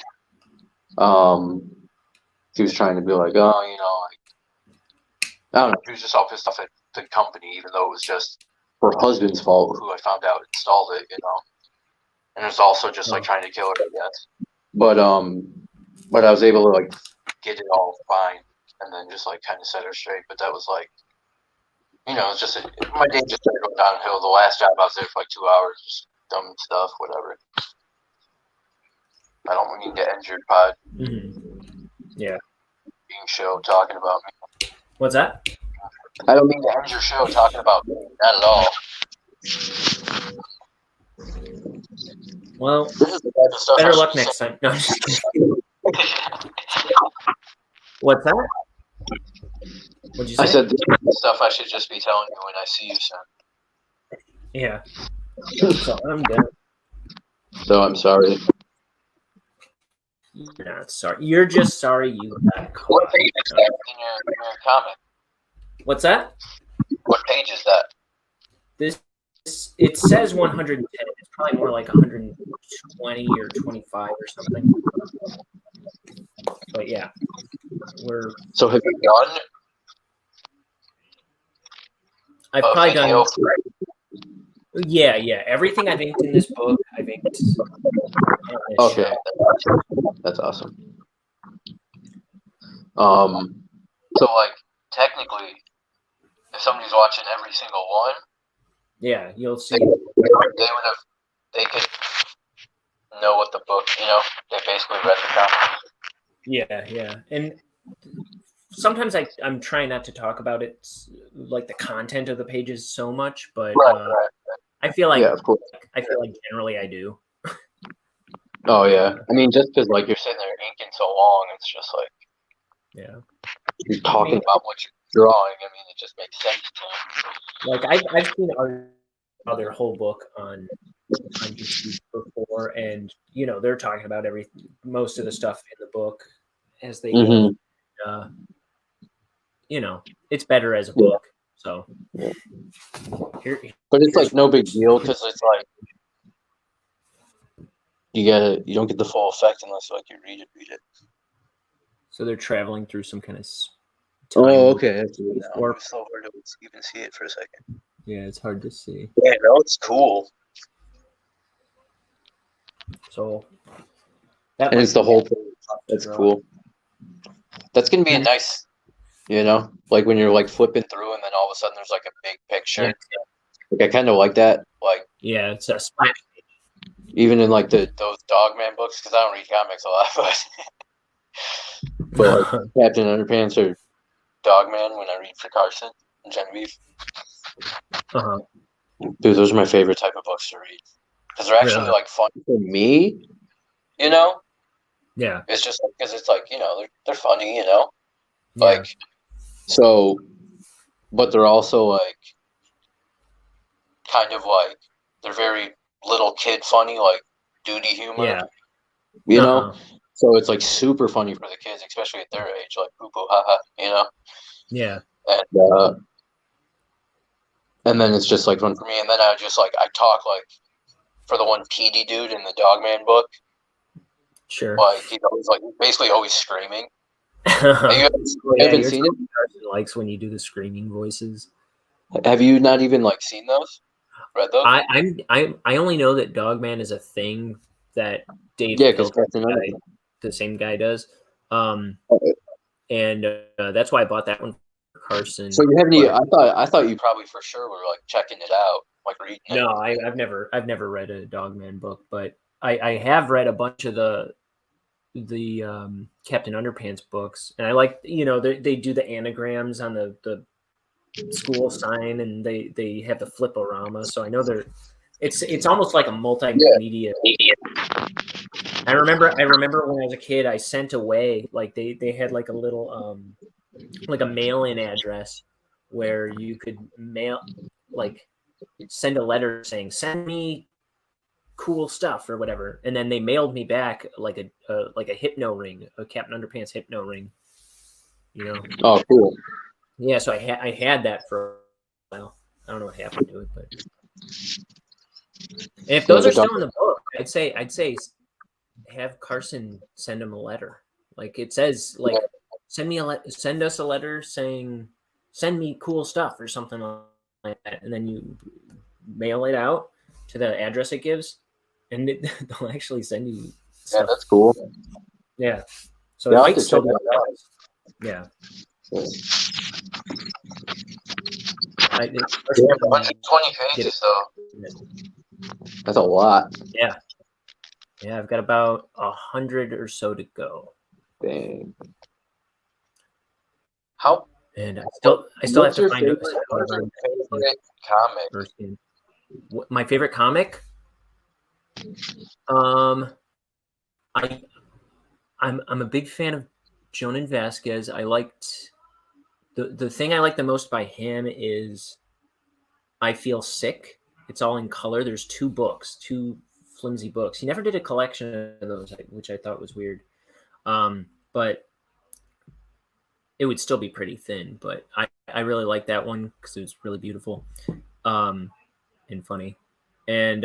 she was trying to be like, oh, I don't know. She was just all pissed off at the company, even though it was just her husband's fault, who I found out installed it, And it was also just like trying to kill her, I guess. but I was able to like get it all fine, and then just like kind of set her straight. But that was like, it's just my day just started going downhill. The last job I was there for like 2 hours, just dumb stuff, whatever. I don't need to end your pod. Yeah. Being show talking about me. What's that? I don't mean to end your show talking about me. Not at all. Well, This is the type of stuff better I luck should next say. time. No, I'm just kidding. What's that? What'd you say? I said this is the stuff I should just be telling you when I see you, son. Yeah. So I'm done. So I'm sorry. You're not sorry. You're just sorry you got caught. What page is that in your comment? What's that? What page is that? This it says 110. It's probably more like 120 or 25 or something. But yeah, we're. So have you done? I've a probably video done. Yeah. Everything I've inked in this book, I've inked. On this Okay, show. that's awesome. So like technically, if somebody's watching every single one, Yeah, you'll see. they could know what the book, they basically read the comic. Yeah, and sometimes I'm trying not to talk about it, like the content of the pages so much, but Right. I feel like Yeah, of course. Generally I do. Oh yeah, I mean, just because like you're sitting there inking so long, it's just like Yeah, you're talking about what you're drawing. I mean, it just makes sense to me. like I've seen their whole book on YouTube before, and they're talking about most of the stuff in the book as they go. It's better as a book. So But it's like no big deal because it's like you don't get the full effect unless like you read it. So they're traveling through some kind of. Oh, okay. That's it now. Or- It's so hard to even see it for a second. Yeah, it's hard to see. Yeah, no, it's cool. So that And it's the whole thing. That's draw. cool. That's gonna be a nice, like when you're like flipping through and then all of a sudden there's like a big picture. Yeah. Like I kind of like that. Like Yeah, it's a splash. even in like those Dogman books because I don't read comics a lot, but like, Captain Underpants or Dogman when I read for Carson and Genevieve. Uh-huh. Dude, those are my favorite type of books to read because they're actually Really? like fun for me. Yeah. It's just because it's like they're funny, Yeah. like so, but they're also like kind of like they're very little kid funny, like duty humor. Yeah. So it's like super funny for the kids, especially at their age, like poo poo haha, Yeah. And then it's just like fun for me. And then I talk like for the one PD dude in the Dogman book, Sure. like he's always like basically always screaming. You Yeah, haven't seen it? Carson likes when you do the screaming voices. Have you not even like seen those? Read those? I only know that Dogman is a thing that Dave because Pilkington, the same guy does. And that's why I bought that one for Carson. So you haven't? I thought you probably for sure were like checking it out, like reading it. No, I've never read a Dogman book, but I have read a bunch of the Captain Underpants books, and I like they do the anagrams on the school sign, and they have the fliporama, so I know it's almost like a multimedia. I remember when I was a kid, I sent away like they had like a little like a mail-in address where you could send a letter saying send me cool stuff or whatever, and then they mailed me back like a hypno ring, a Captain Underpants hypno ring. Oh, cool. Yeah, so I had that for a while. I don't know what happened to it, but and if those are still in the book, I'd say have Carson send him a letter. Like it says, like send us a letter saying send me cool stuff or something like that, and then you mail it out to the address it gives, and they'll actually send you Yeah, that's cool. Yeah. So Yeah, it I'll have might to still check be. that out. Yeah. Damn, 120 pages though. That's a lot. Yeah. Yeah, I've got about 100 or so to go. Dang. How? And I still have What's to your find favorite? What's your favorite comic? my favorite comic. I'm a big fan of Jonan Vasquez. I liked the thing I like the most by him is I Feel Sick. It's all in color. There's 2 books, 2 flimsy books. He never did a collection of those, which I thought was weird. But it would still be pretty thin. But I really like that one because it was really beautiful and funny. And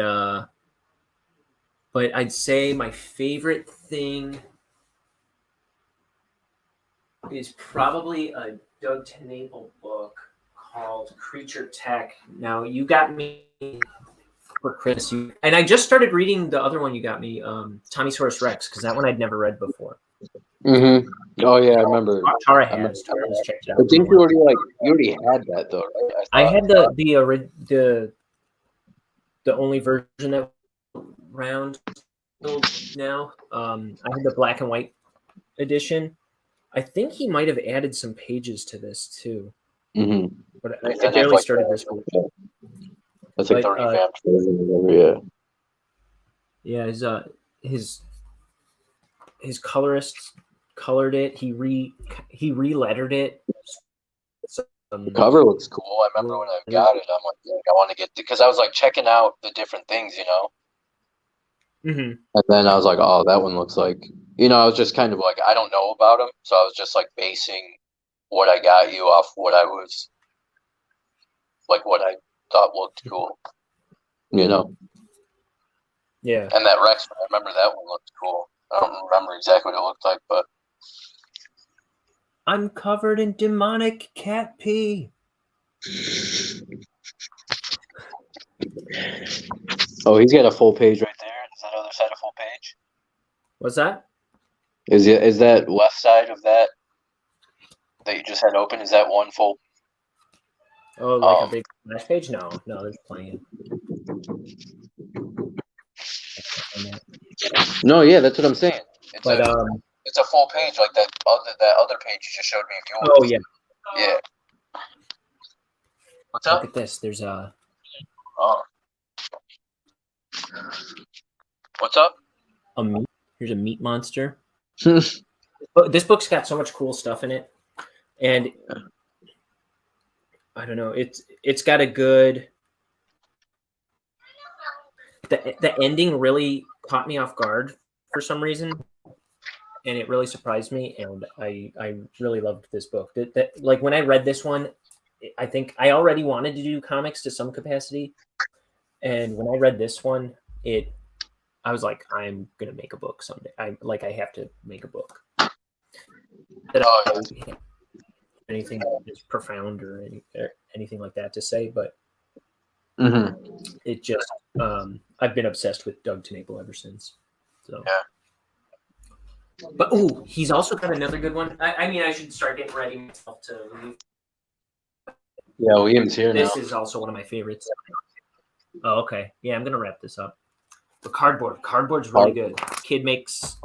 but I'd say my favorite thing is probably a Doug Tenable book called Creature Tech. Now, you got me for Chris. And I just started reading the other one you got me, Tommysaurus Rex, because that one I'd never read before. Mm-hmm. Oh yeah, I remember. Tara has checked it out. But didn't you already had that though, right? I had the only version that round now. I had the black and white edition. I think he might have added some pages to this too. Mm-hmm. But I barely started this week. That's like But, the revamped version. Yeah. Yeah, his colorist colored it. He re-lettered it. So, The cover looks cool. I remember when I got it, I'm like, yeah, I want to get because I was like checking out the different things, you know. Mm-hmm. And then I was like, oh, that one looks like, I was just kind of like, I don't know about him, so I was just like basing what I got you off what I was like, what I thought looked cool, you know. Yeah. And that Rex, I remember that one looked cool. I don't remember exactly what it looked like, but I'm covered in demonic cat pee. oh, he's got a full page right there. Is that other side a full page? What's that? Is that left side of that you just had open? Is that one full? Oh, like a big splash page? No, there's plenty. No, yeah, that's what I'm saying. It's a full page like that other page you just showed me of yours. Oh yeah. Yeah. What's Look up? at this. There's a. Oh. What's up? Here's a meat monster. This book's got so much cool stuff in it, and I don't know. It's got a good. The ending really caught me off guard for some reason, and it really surprised me. And I really loved this book. Like when I read this one, I think I already wanted to do comics to some capacity, and when I read this one, I was like, I'm gonna make a book someday. I have to make a book. Anything is profound or anything like that to say, but it just I've been obsessed with Doug Tenable ever since. So yeah. But he's also got another good one. I mean, I should start getting ready myself to leave. Yeah, Liam's here now. This is also one of my favorites. Oh, okay. Yeah, I'm gonna wrap this up. The cardboard's really good. Kid makes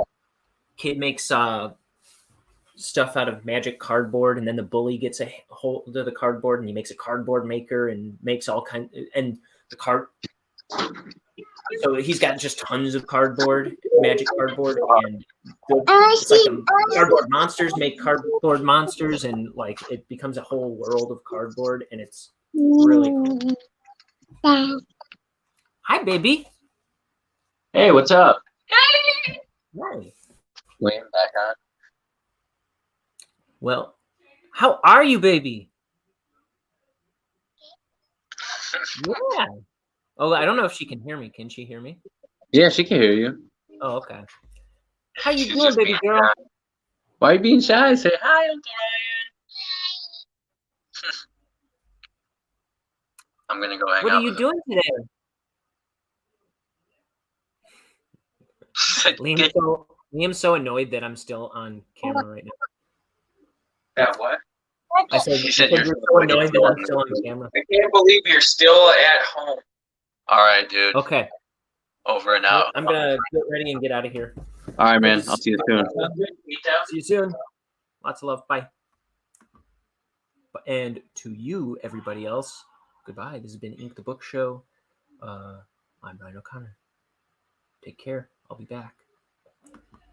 stuff out of magic cardboard, and then the bully gets a hold of the cardboard, and he makes a cardboard maker and makes all kinds. And the card, so he's got just tons of cardboard, magic cardboard, and it's like cardboard monsters make cardboard monsters, and like it becomes a whole world of cardboard, and it's really cool. Hi, baby. Hey, what's up? Hi. Liam back on. Well, how are you, baby? Yeah. Oh, I don't know if she can hear me. Can she hear me? Yeah, she can hear you. Oh, okay. How you doing, baby girl? Why are you being shy? Say hi, Uncle Ryan. I'm gonna go hang out. What are you doing today? Liam's so annoyed that I'm still on camera right now. Yeah, what? I said, He said you're you're so annoyed that I'm still on camera. I can't believe you're still at home. All right, dude. Okay. Over and Well, out. I'm gonna get ready and get out of here. All right, man. I'll see you soon. See you soon. Lots of love. Bye. And to you, everybody else, goodbye. This has been Ink the Book Show. I'm Brian O'Connor. Take care. I'll be back.